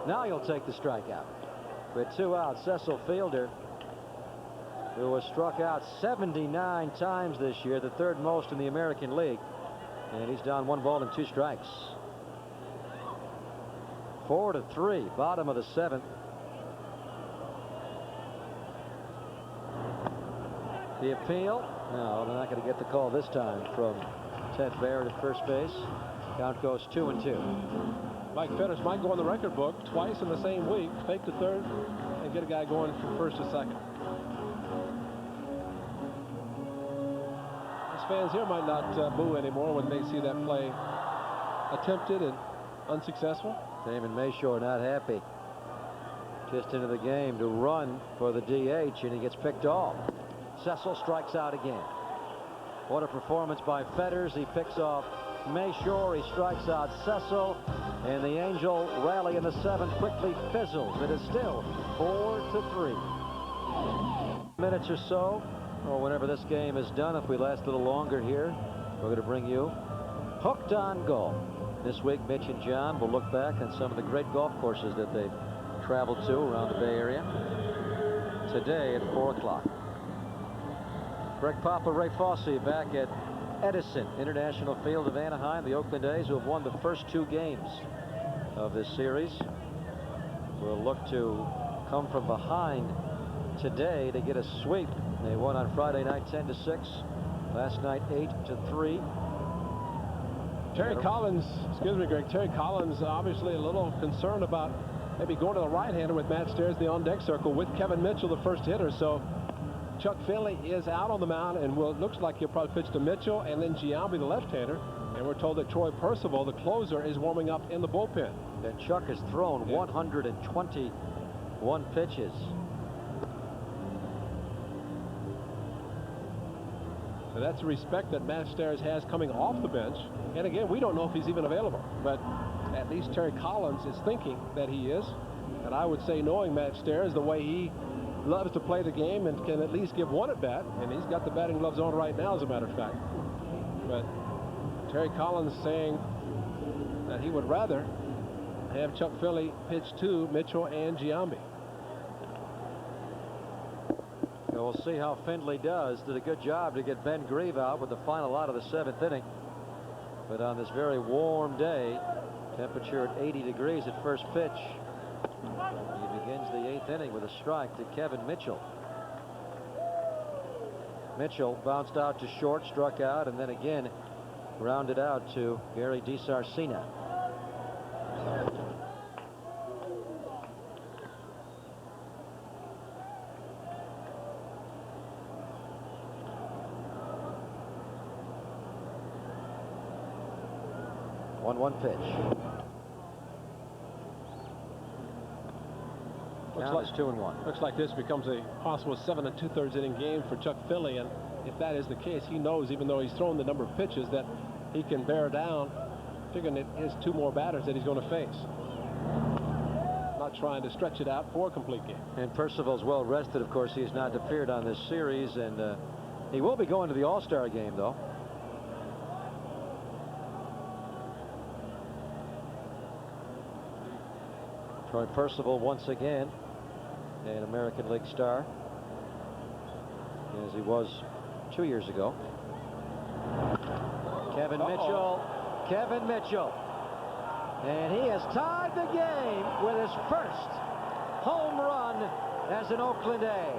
Now he'll take the strikeout. With 2 outs, Cecil Fielder, who was struck out 79 times this year, the 3rd most in the American League. And he's down 1 ball and 2 strikes. 4-3, bottom of the 7th. The appeal. No, they're not going to get the call this time from Ted Barrett at first base. Count goes 2-2. Mike Fetters might go on the record book twice in the same week, fake to third, and get a guy going from first to second. His fans here might not boo anymore when they see that play attempted and unsuccessful. Damon Mayshore not happy. Just into the game to run for the DH, and he gets picked off. Cecil strikes out again. What a performance by Fetters. He picks off Mayshore. He strikes out Cecil, and the Angel rally in the 7th quickly fizzles. It is still 4-3. Minutes or so, or whenever this game is done, if we last a little longer here, we're going to bring you Hooked on Golf. This week, Mitch and John will look back on some of the great golf courses that they've traveled to around the Bay Area. Today at 4 o'clock. Greg Papa, Ray Fosse back at Edison International Field of Anaheim. The Oakland A's, who have won the first 2 games of this series, will look to come from behind today to get a sweep. They won on Friday night 10-6. Last night 8-3. Terry Collins, excuse me, Greg. Terry Collins obviously a little concerned about maybe going to the right-hander with Matt Stairs in the on-deck circle with Kevin Mitchell, the first hitter. So Chuck Finley is out on the mound, and it looks like he'll probably pitch to Mitchell and then Giambi, the left-hander. And we're told that Troy Percival, the closer, is warming up in the bullpen. And Chuck has thrown 121 pitches. So that's the respect that Matt Stairs has coming off the bench. And again, we don't know if he's even available, but at least Terry Collins is thinking that he is. And I would say, knowing Matt Stairs, the way he loves to play the game and can at least give one at bat, and he's got the batting gloves on right now, as a matter of fact. But Terry Collins saying that he would rather have Chuck Finley pitch to Mitchell and Giambi. We'll see how Findlay does. Did a good job to get Ben Grieve out with the final out of the 7th inning. But on this very warm day, temperature at 80 degrees at first pitch, he begins the 8th inning with a strike to Kevin Mitchell. Mitchell bounced out to short, struck out, and then again grounded out to Gary DiSarcina. One pitch. Count is 2-1. Looks like this becomes a possible 7 2/3 inning game for Chuck Finley, and if that is the case, he knows, even though he's thrown the number of pitches, that he can bear down, figuring it is 2 more batters that he's going to face. Not trying to stretch it out for a complete game. And Percival's well rested. Of course, he has not appeared on this series, and he will be going to the All-Star game, though. Troy Percival once again an American League star, as he was 2 years ago. Kevin Mitchell. Kevin Mitchell. And he has tied the game with his first home run as an Oakland A.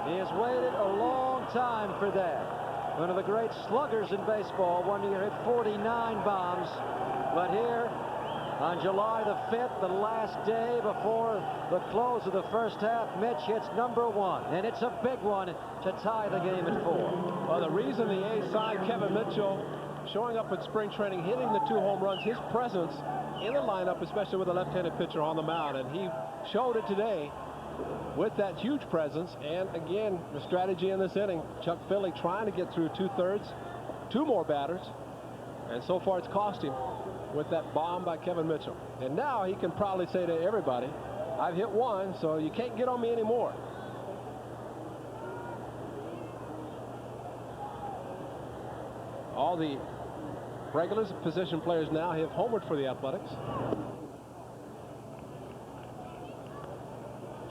He has waited a long time for that. One of the great sluggers in baseball. One year hit 49 bombs. But here, on July the 5th, the last day before the close of the first half, Mitch hits number 1, and it's a big one to tie the game at 4. Well, the reason the A's signed Kevin Mitchell, showing up at spring training, hitting the 2 home runs, his presence in the lineup, especially with a left-handed pitcher on the mound, and he showed it today. with that huge presence. And again, the strategy in this inning, Chuck Finley trying to get through 2/3, 2 more batters. And so far it's cost him with that bomb by Kevin Mitchell. And now he can probably say to everybody, I've hit one, so you can't get on me anymore. All the regulars, position players now have homered for the Athletics.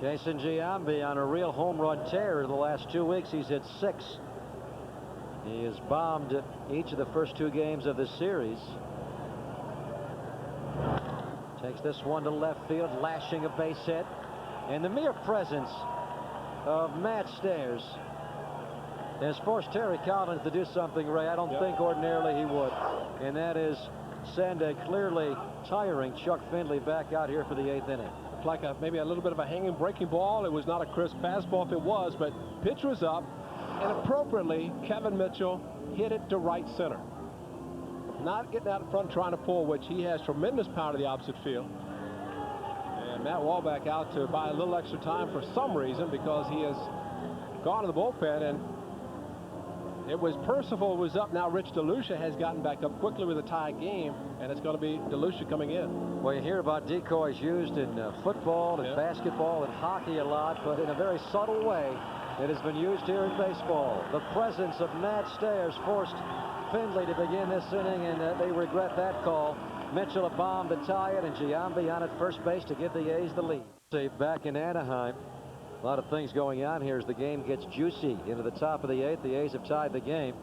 Jason Giambi on a real home run tear. The last 2 weeks he's hit 6. He has bombed each of the first 2 games of this series. Takes this one to left field, lashing a base hit. And the mere presence of Matt Stairs has forced Terry Collins to do something, Ray, I don't think ordinarily he would. And that is send a clearly tiring Chuck Finley back out here for the 8th inning. Looked like maybe a little bit of a hanging breaking ball. It was not a crisp fastball if it was, but pitch was up. And appropriately, Kevin Mitchell hit it to right center. Not getting out in front trying to pull, which he has tremendous power to the opposite field. And Matt Walbeck out to buy a little extra time for some reason because he has gone to the bullpen. And it was Percival was up. Now Rich DeLucia has gotten back up quickly with a tie game, and it's going to be DeLucia coming in. Well, you hear about decoys used in football and basketball and hockey a lot, but in a very subtle way it has been used here in baseball. The presence of Matt Stairs forced Finley to begin this inning, and they regret that call. Mitchell a bomb to tie it, and Giambi on at first base to give the A's the lead. Back in Anaheim. A lot of things going on here as the game gets juicy into the top of the 8th. The A's have tied the game.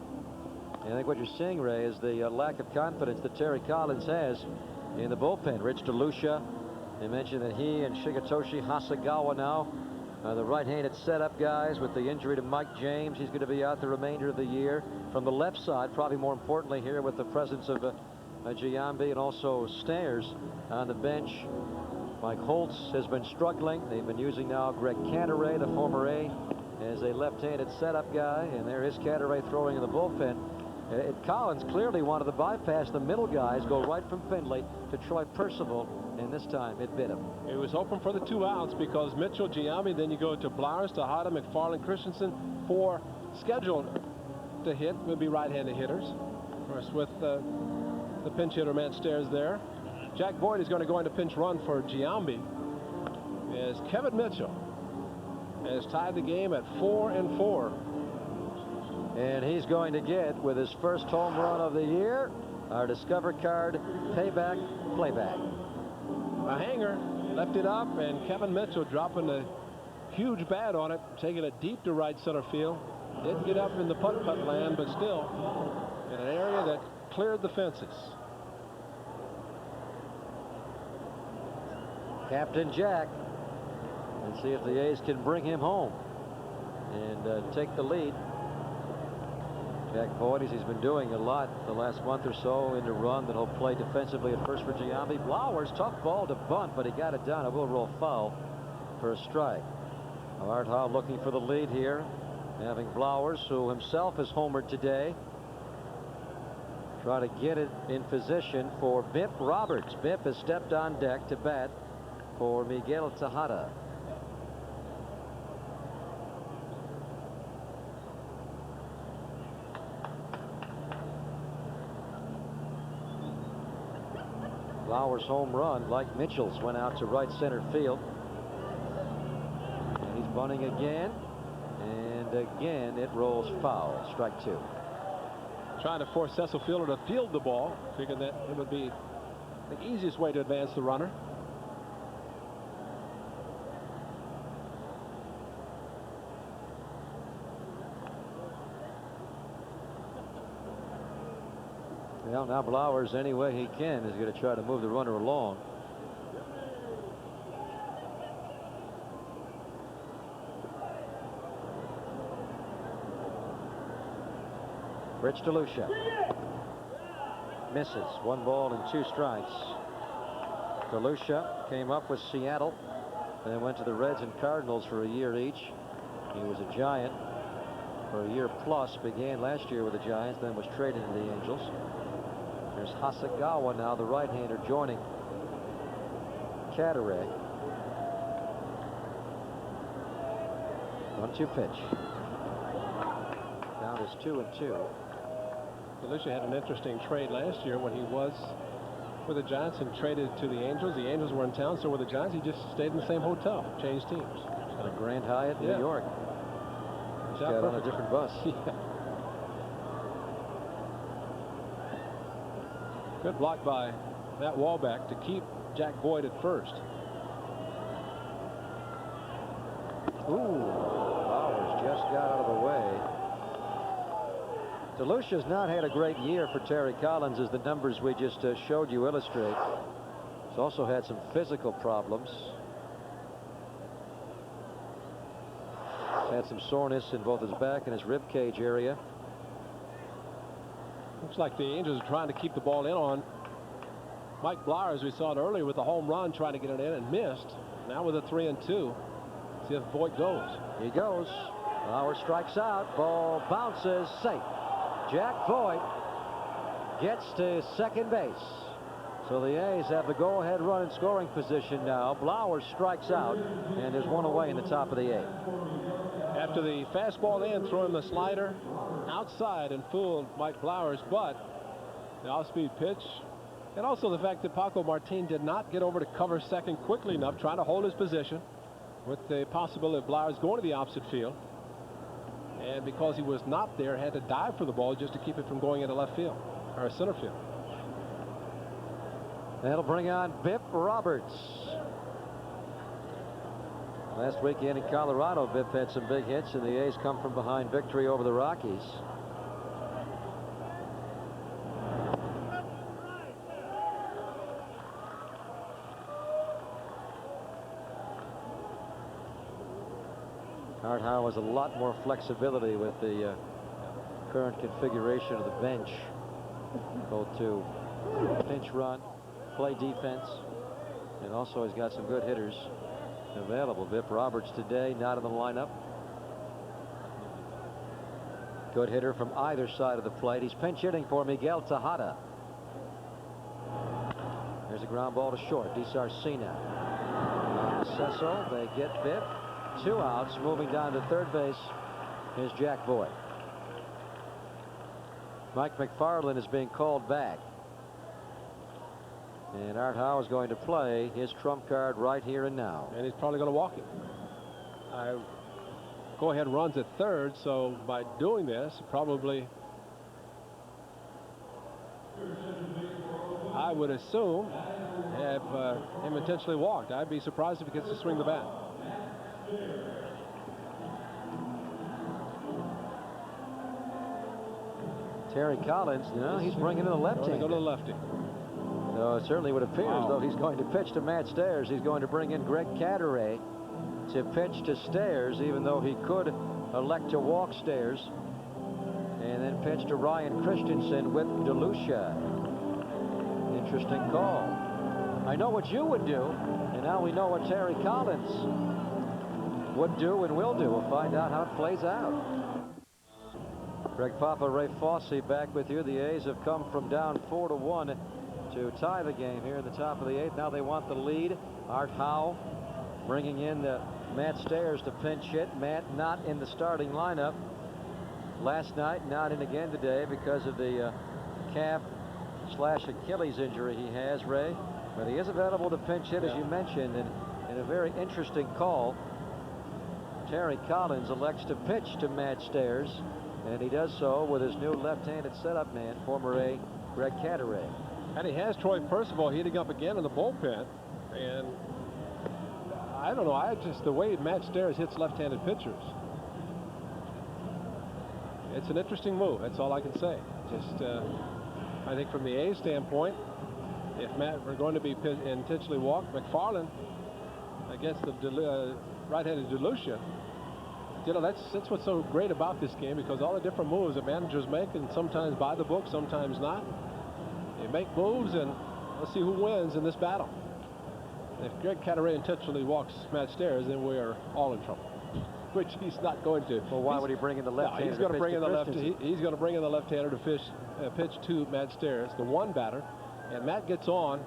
And I think what you're seeing, Ray, is the lack of confidence that Terry Collins has in the bullpen. Rich DeLucia, they mentioned that he and Shigetoshi Hasegawa now are the right-handed setup guys. With the injury to Mike James, he's going to be out the remainder of the year. From the left side, probably more importantly here, with the presence of Giambi and also Stairs on the bench. Mike Holtz has been struggling. They've been using now Greg Canteray, the former A, as a left-handed setup guy, and there is Canteray throwing in the bullpen. Collins clearly wanted to bypass the middle guys, go right from Finley to Troy Percival, and this time it bit him. It was open for the 2 outs because Mitchell, Giambi, then you go to Blowers, Tejada, McFarland, Christensen. 4 scheduled to hit would be right-handed hitters. Of course, with the pinch hitter Matt Stairs there. Jack Boyd is going to go into pinch run for Giambi as Kevin Mitchell has tied the game at 4-4. And he's going to get, with his first home run of the year, our Discover Card payback playback. A hanger, left it up, and Kevin Mitchell dropping a huge bat on it, taking it deep to right center field. Didn't get up in the putt-putt land, but still in an area that cleared the fences. Captain Jack, and see if the A's can bring him home and take the lead. Jack Boyd, as he's been doing a lot the last month or so, in the run that he'll play defensively at first for Giambi. Blowers, tough ball to bunt, but he got it down. It will roll foul for a strike. Art Howe looking for the lead here, having Blowers, who himself has homered today, try to get it in position for Bimp Roberts. Bimp has stepped on deck to bat for Miguel Tejada. Flowers' home run, like Mitchell's, went out to right center field. And he's bunting again. And again, it rolls foul. Strike 2. Trying to force Cecil Fielder to field the ball. Figured that it would be the easiest way to advance the runner. Well, now Blowers, any way he can, is going to try to move the runner along. Rich DeLucia misses. 1 ball and 2 strikes. DeLucia came up with Seattle, then went to the Reds and Cardinals for a year each. He was a Giant for a year plus. Began last year with the Giants, then was traded to the Angels. There's Hasegawa now, the right-hander, joining Canteray. 1-2 pitch. Count is 2-2. DeLucia had an interesting trade last year when he was with the Giants and traded to the Angels. The Angels were in town, so were the Giants. He just stayed in the same hotel, changed teams. At a Grand Hyatt, New York. He's got on a different bus. Good block by Matt Walbeck to keep Jack Boyd at first. Ooh, Flowers just got out of the way. DeLucia's not had a great year for Terry Collins, as the numbers we just showed you illustrate. He's also had some physical problems. Had some soreness in both his back and his rib cage area. Looks like the Angels are trying to keep the ball in on Mike Blower, as we saw it earlier, with the home run, trying to get it in and missed. Now with a 3-2. See if Voigt goes. He goes. Blower strikes out. Ball bounces. Safe. Jack Voigt gets to second base. So the A's have the go-ahead run in scoring position now. Blower strikes out, and there's one away in the top of the 8th. After the fastball in, throwing the slider outside and fooled Mike Blowers, but the off-speed pitch, and also the fact that Paco Martin did not get over to cover second quickly enough, trying to hold his position with the possibility of Blowers going to the opposite field. And because he was not there, had to dive for the ball just to keep it from going into left field or center field. That'll bring on Biff Roberts. Last weekend in Colorado, Biff had some big hits, and the A's come from behind victory over the Rockies. Art Howe has a lot more flexibility with the current configuration of the bench, both to pinch run, play defense, and also has got some good hitters available. Biff Roberts today not in the lineup. Good hitter from either side of the plate. He's pinch hitting for Miguel Tejada. There's a ground ball to short. DiSarcina on Cecil. They get Biff. 2 outs. Moving down to third base is Jack Boyd. Mike McFarland is being called back. And Art Howe is going to play his trump card right here and now. And he's probably going to walk it. Go ahead runs at third, so by doing this, probably I would assume have him intentionally walked. I'd be surprised if he gets to swing the bat. Terry Collins, he's bringing in the left-hander. Go to the lefty. No, it certainly would appear as though he's going to pitch to Matt Stairs. He's going to bring in Greg Cadaret to pitch to Stairs, even though he could elect to walk Stairs, and then pitch to Ryan Christensen with DeLucia. Interesting call. I know what you would do, and now we know what Terry Collins would do and will do. We'll find out how it plays out. Greg Papa, Ray Fosse back with you. The A's have come from down 4-1 to tie the game here in the top of the 8th. Now they want the lead. Art Howe bringing in Matt Stairs to pinch hit. Matt not in the starting lineup last night, not in again today because of the calf/Achilles injury he has, Ray. But he is available to pinch hit, as you mentioned, and in a very interesting call, Terry Collins elects to pitch to Matt Stairs, and he does so with his new left-handed setup man, former A Greg Cadaret. And he has Troy Percival heating up again in the bullpen, and I don't know, the way Matt Stairs hits left-handed pitchers, it's an interesting move. That's all I can say. I think from the A's standpoint, if Matt were going to be intentionally walked, McFarland against the right-handed DeLucia, that's what's so great about this game, because all the different moves that managers make, and sometimes by the book, sometimes not. They make moves, and let's see who wins in this battle. If Greg Cadaret intentionally walks Matt Stairs, then we are all in trouble, which he's not going to. Well, why would he bring in the left-hander? He's going to bring in the left. He's going to bring in the left-hander to pitch to Matt Stairs, the one batter, and Matt gets on,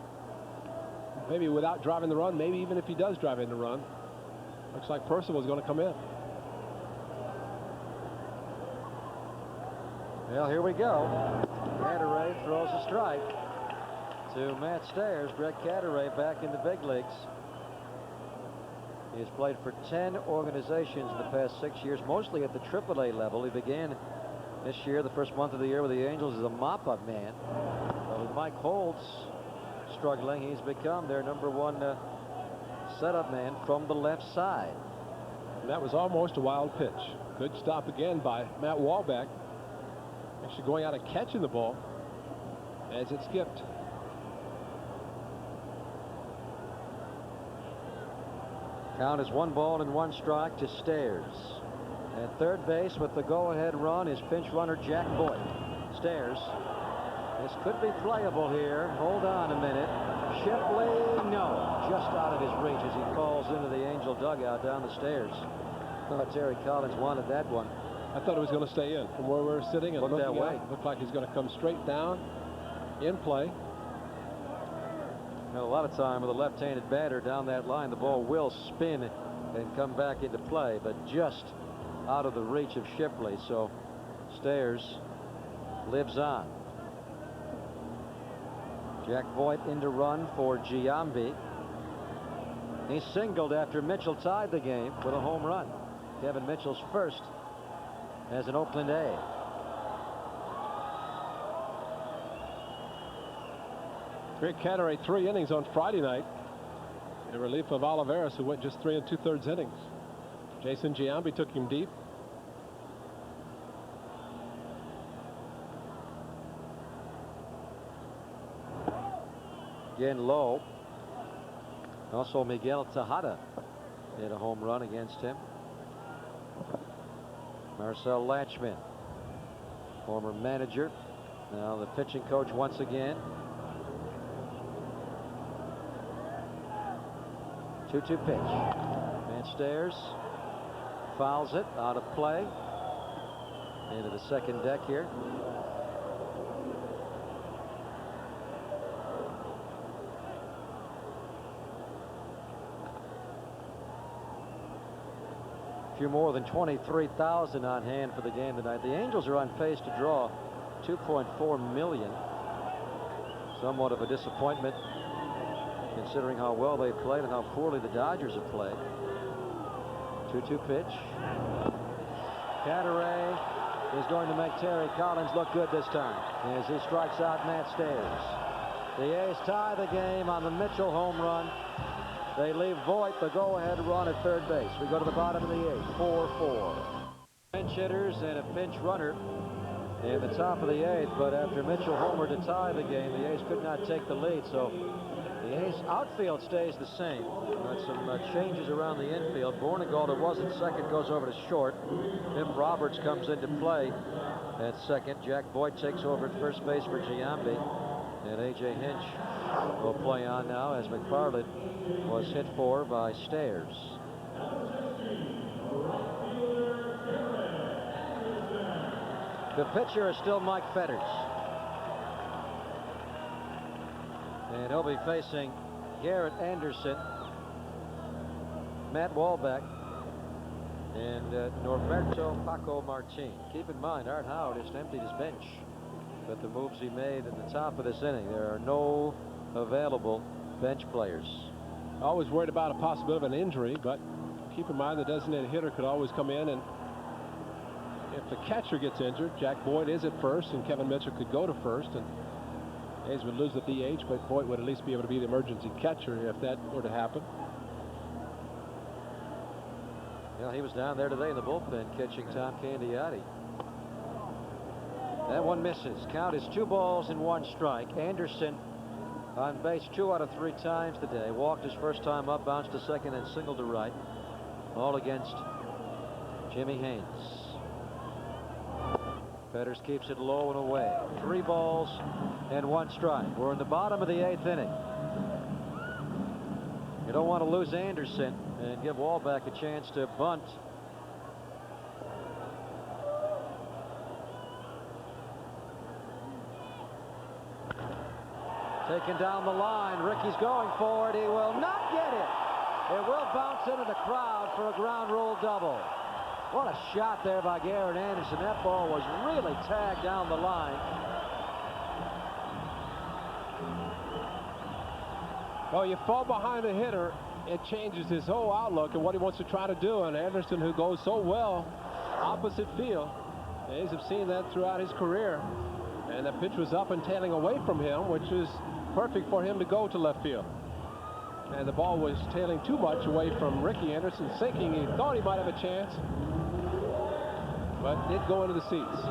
maybe without driving the run, maybe even if he does drive in the run. Looks like Percival is going to come in. Well, here we go. Cadaret throws a strike to Matt Stairs. Greg Cadaret back in the big leagues. He has played for 10 organizations in the past 6 years, mostly at the AAA level. He began this year, the first month of the year with the Angels, as a mop-up man. But with Mike Holtz struggling, he's become their #1 setup man from the left side. And that was almost a wild pitch. Good stop again by Matt Wahlbeck. Actually going out and catching the ball as it skipped. Count is 1-1 strike to Stairs. At third base with the go-ahead run is pinch runner Jack Voigt. Stairs. This could be playable here. Hold on a minute. Shipley, no. Just out of his reach as he falls into the Angel dugout down the stairs. Terry Collins wanted that one. I thought it was going to stay in from where we're sitting and Looked looking that way. out. Looked like he's going to come straight down in play. A lot of time with a left-handed batter down that line, the ball will spin and come back into play, but just out of the reach of Shipley. So Stairs lives on. Jack Voigt in to run for Giambi. He singled after Mitchell tied the game with a home run. Kevin Mitchell's first as an Oakland A. Greg Cadaret 3 innings on Friday night in relief of Olivares, who went just 3 2/3 innings. Jason Giambi took him deep. Again low. Also Miguel Tejada hit a home run against him. Marcel Latchman, former manager, now the pitching coach once again. 2-2 pitch. Matt Stairs fouls it out of play into the second deck here. A few more than 23,000 on hand for the game tonight. The Angels are on pace to draw 2.4 million. Somewhat of a disappointment considering how well they played and how poorly the Dodgers have played. 2-2 pitch. Cadaret is going to make Terry Collins look good this time as he strikes out Matt Stairs. The A's tie the game on the Mitchell home run. They leave Voigt the go-ahead run at third base. We go to the bottom of the 8th, 4-4. Pinch hitters and a pinch runner in the top of the 8th, but after Mitchell homered to tie the game, the A's could not take the lead, so the A's outfield stays the same. But some changes around the infield. Bornegaard was at second, goes over to short. Tim Roberts comes into play at second. Jack Voigt takes over at first base for Giambi, and A.J. Hinch will play on now as McFarland was hit for by Stairs. The pitcher is still Mike Fetters, and he'll be facing Garrett Anderson, Matt Wahlbeck, and Norberto Paco Martin. Keep in mind, Art Howard has emptied his bench with the moves he made at the top of this inning. There are no available bench players. Always worried about a possibility of an injury, but keep in mind the designated hitter could always come in, and if the catcher gets injured, Jack Voigt is at first and Kevin Mitchell could go to first, and A's would lose the DH, but Voigt would at least be able to be the emergency catcher if that were to happen. Well, he was down there today in the bullpen catching Tom Candiotti. That one misses. Count is 2-1 strike. Anderson on base 2 out of 3 times today. Walked his first time up, bounced to second, and singled to right. All against Jimmy Haynes. Fetters keeps it low and away. 3-1 strike. We're in the bottom of the 8th inning. You don't want to lose Anderson and give Wahlbeck a chance to bunt. Taken down the line. Ricky's going for it. He will not get it. It will bounce into the crowd for a ground rule double. What a shot there by Garrett Anderson. That ball was really tagged down the line. Well, you fall behind a hitter, it changes his whole outlook and what he wants to try to do. And Anderson, who goes so well opposite field, the A's have seen that throughout his career. And the pitch was up and tailing away from him, which is perfect for him to go to left field. And the ball was tailing too much away from Ricky Anderson, sinking. He thought he might have a chance, but did go into the seats.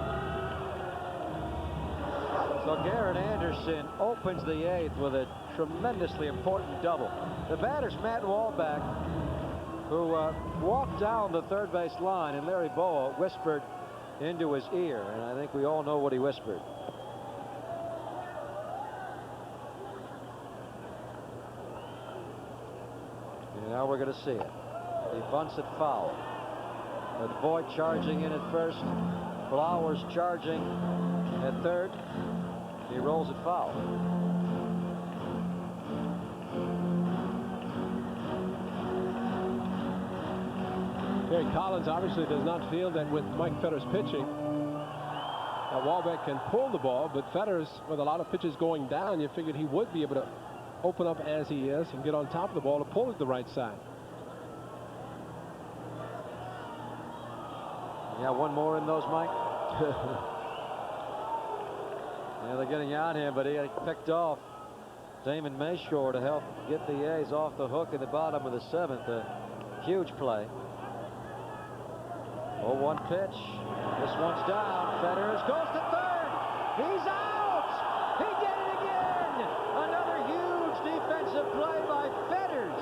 So Garrett Anderson opens the 8th with a tremendously important double. The batter's Matt Walbeck, who walked down the third base line, and Larry Bowa whispered into his ear, and I think we all know what he whispered. And now we're going to see it. He bunts it foul. With Voit charging in at first, Flowers charging at third. He rolls it foul. Terry Collins obviously does not feel that with Mike Fetters pitching, that Walbeck can pull the ball, but Fetters, with a lot of pitches going down, you figured he would be able to open up as he is and get on top of the ball to pull it the right side. Yeah, one more in those, Mike. Yeah, they're getting on him, but he picked off Damon Mayshore to help get the A's off the hook in the bottom of the 7th. A huge play. 0-1 pitch. This one's down. Fetters goes to third. He's out. He did it again. Another huge defensive play by Fetters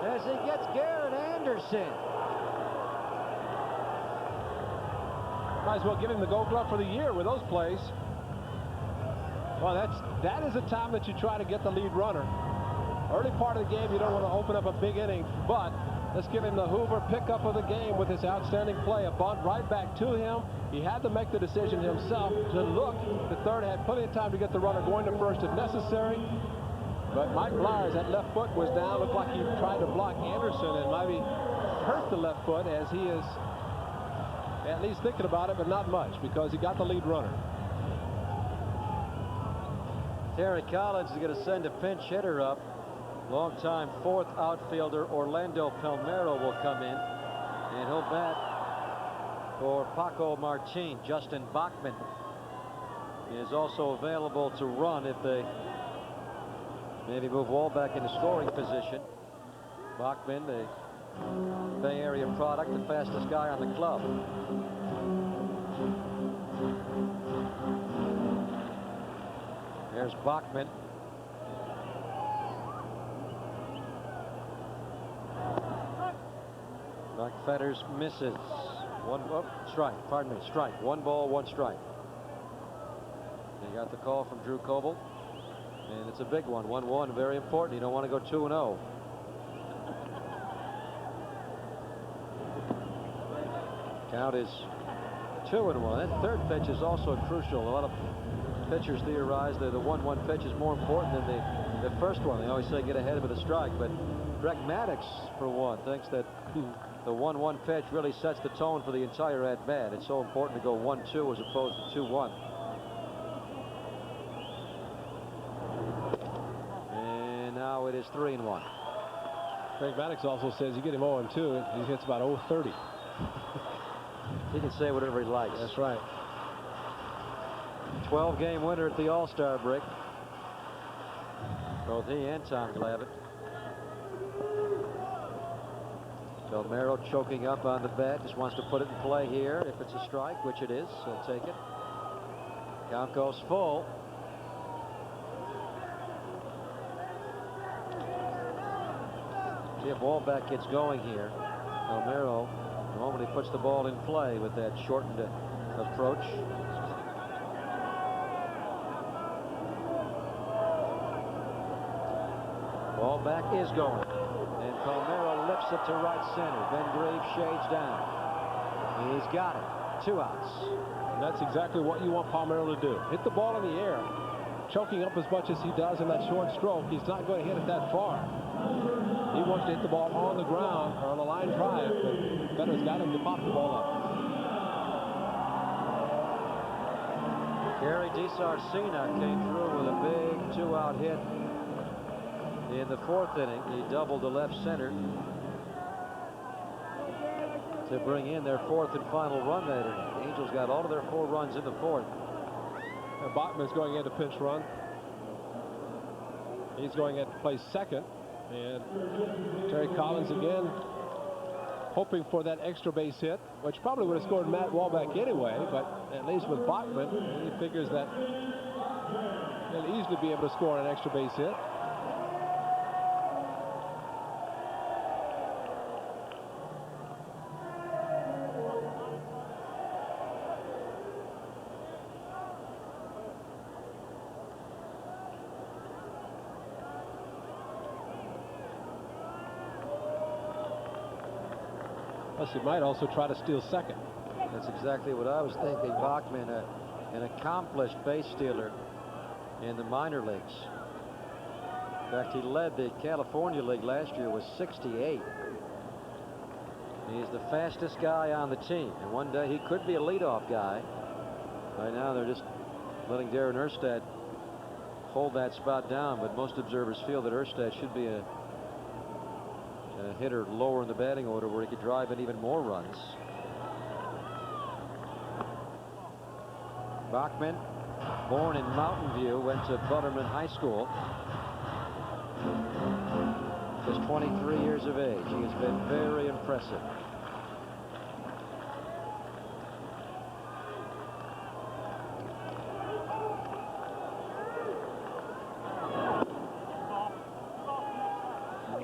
as he gets Garrett Anderson. Might as well give him the Gold Glove for the year with those plays. Well, that is a time that you try to get the lead runner. Early part of the game, you don't want to open up a big inning, but let's give him the Hoover pickup of the game with his outstanding play. A bunt right back to him. He had to make the decision himself to look. The third had plenty of time to get the runner going to first if necessary. But Mike Blars, that left foot was down. Looked like he tried to block Anderson and maybe hurt the left foot, as he is at least thinking about it, but not much, because he got the lead runner. Terry Collins is going to send a pinch hitter up. Longtime 4th outfielder Orlando Palmeiro will come in, and he'll bat for Paco Martin. Justin Bachman is also available to run if they maybe move Walbeck into scoring position. Bachman, the Bay Area product, the fastest guy on the club. There's Bachman. Mike Fetters misses. Strike. Pardon me. Strike. 1 ball, 1 strike. They got the call from Drew Coble, and it's a big one. 1-1, very important. You don't want to go 2-0. Count is 2-1. That third pitch is also crucial. A lot of pitchers theorize that the 1-1 pitch is more important than the first one. They always say get ahead of it a strike, but Greg Maddux, for one, thinks that the 1-1 pitch really sets the tone for the entire at-bat. It's so important to go 1-2 as opposed to 2-1. And now it is 3-1. Greg Maddux also says you get him 0-2, he hits about 0-30. He can say whatever he likes. That's right. 12-game winner at the All-Star break. Both he and Tom Glavine. Palmeiro choking up on the bat, just wants to put it in play here. If it's a strike, which it is, he'll take it. Count goes full. See if Walbeck gets going here. Palmeiro normally puts the ball in play with that shortened approach. Walbeck is going. And Palmeiro lifts it to right center. Ben Graves shades down. He's got it. 2 outs. And that's exactly what you want Palmeiro to do. Hit the ball in the air. Choking up as much as he does in that short stroke, he's not going to hit it that far. He wants to hit the ball on the ground or on a line drive, but Fetters got him to pop the ball up. Gary DiSarcina came through with a big 2-out hit in the 4th inning. He doubled the left center to bring in their 4th and final run that inning. The Angels got all of their 4 runs in the 4th. Bachman's going in to pinch run. He's going in to play second. And Terry Collins again hoping for that extra base hit, which probably would have scored Matt Walbeck anyway, but at least with Bachman, he figures that he'll easily be able to score an extra base hit. Plus, he might also try to steal second. That's exactly what I was thinking. Bachman, an accomplished base stealer in the minor leagues. In fact, he led the California League last year with 68. He's the fastest guy on the team, and one day he could be a leadoff guy. Right now, they're just letting Darren Erstad hold that spot down, but most observers feel that Erstad should be a hitter lower in the batting order where he could drive in even more runs. Bachman, born in Mountain View, went to Butterman High School. Just 23 years of age. He has been very impressive.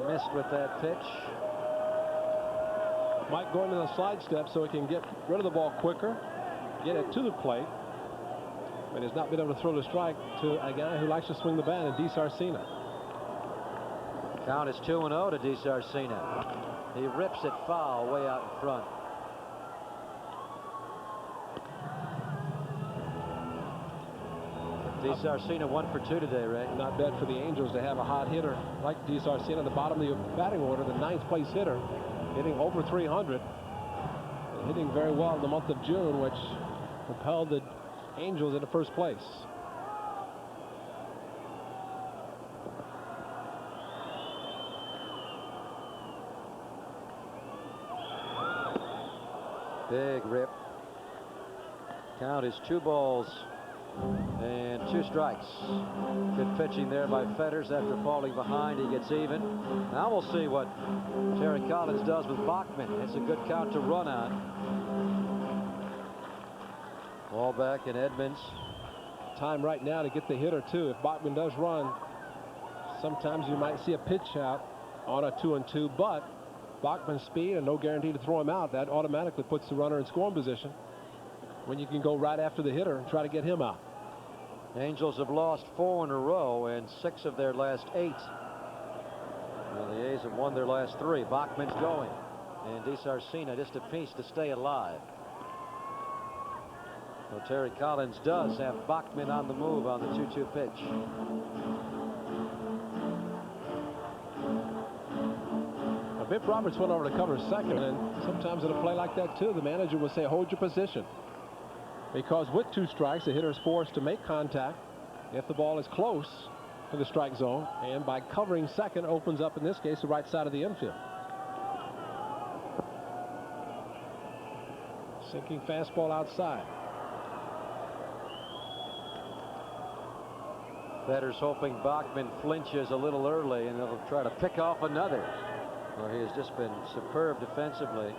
Missed with that pitch. Mike going to the slide step so he can get rid of the ball quicker, get it to the plate, but he's not been able to throw the strike to a guy who likes to swing the bat, in DiSarcina. Count is 2-0 to DiSarcina. He rips it foul way out in front. DiSarcina 1 for 2 today, Ray. Not bad for the Angels to have a hot hitter like DiSarcina at the bottom of the batting order, the 9th place hitter, hitting over 300, and hitting very well in the month of June, which propelled the Angels into first place. Big rip. Count is 2 balls and 2 strikes. Good pitching there by Fetters. After falling behind, he gets even. Now we'll see what Terry Collins does with Bachman. It's a good count to run on. Ball back in Edmonds. Time right now to get the hitter too. If Bachman does run, sometimes you might see a pitch out on a 2-2, but Bachman's speed and no guarantee to throw him out, that automatically puts the runner in scoring position when you can go right after the hitter and try to get him out. Angels have lost 4 in a row and 6 of their last 8. Well, the A's have won their last 3. Bachman's going, and DiSarcina just a piece to stay alive. So Terry Collins does have Bachman on the move on the 2-2 pitch. Biff Roberts went over to cover second, and sometimes in a play like that too, the manager will say hold your position, because with 2 strikes the hitter is forced to make contact if the ball is close to the strike zone, and by covering second opens up, in this case, the right side of the infield. Sinking fastball outside. Fetters hoping Bachman flinches a little early and he'll try to pick off another. Well, he has just been superb defensively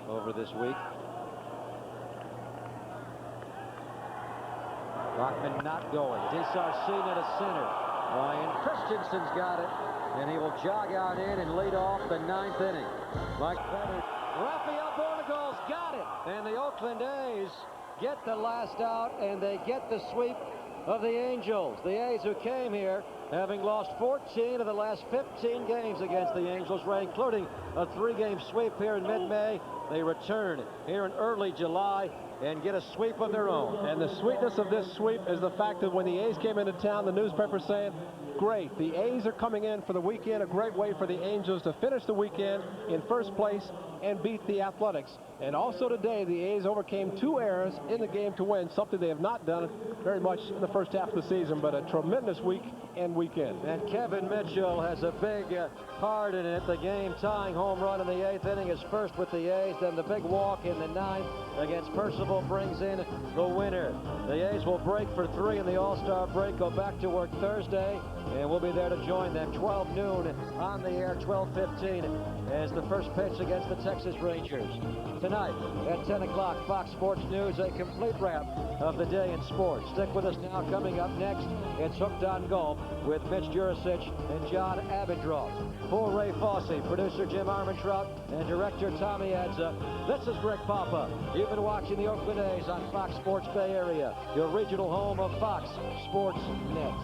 over this week. Bachman not going. DiSarcina to center. Ryan Christensen's got it, and he will jog out in and lead off the 9th inning. Mike Fetters. Rafael Bornagol's got it, and the Oakland A's get the last out, and they get the sweep of the Angels. The A's, who came here having lost 14 of the last 15 games against the Angels, including a 3-game sweep here in mid-May. They return here in early July and get a sweep of their own. And the sweetness of this sweep is the fact that when the A's came into town, the newspaper saying, great. The A's are coming in for the weekend. A great way for the Angels to finish the weekend in first place and beat the Athletics. And also today, the A's overcame 2 errors in the game to win, something they have not done very much in the first half of the season, but a tremendous week and weekend. And Kevin Mitchell has a big part in it. The game-tying home run in the 8th inning is first with the A's. Then the big walk in the 9th against Percival brings in the winner. The A's will break for 3 in the All-Star break, go back to work Thursday, and we'll be there to join them 12 noon on the air, 12:15 as the first pitch against the Texas Rangers. Tonight at 10 o'clock, Fox Sports News, a complete wrap of the day in sports. Stick with us now. Coming up next, it's Hooked on Golf with Mitch Jurasich and John Abendroth. For Ray Fosse, producer Jim Armentrout, and director Tommy Adza, this is Greg Papa. You've been watching the Oakland A's on Fox Sports Bay Area, your regional home of Fox Sports Net.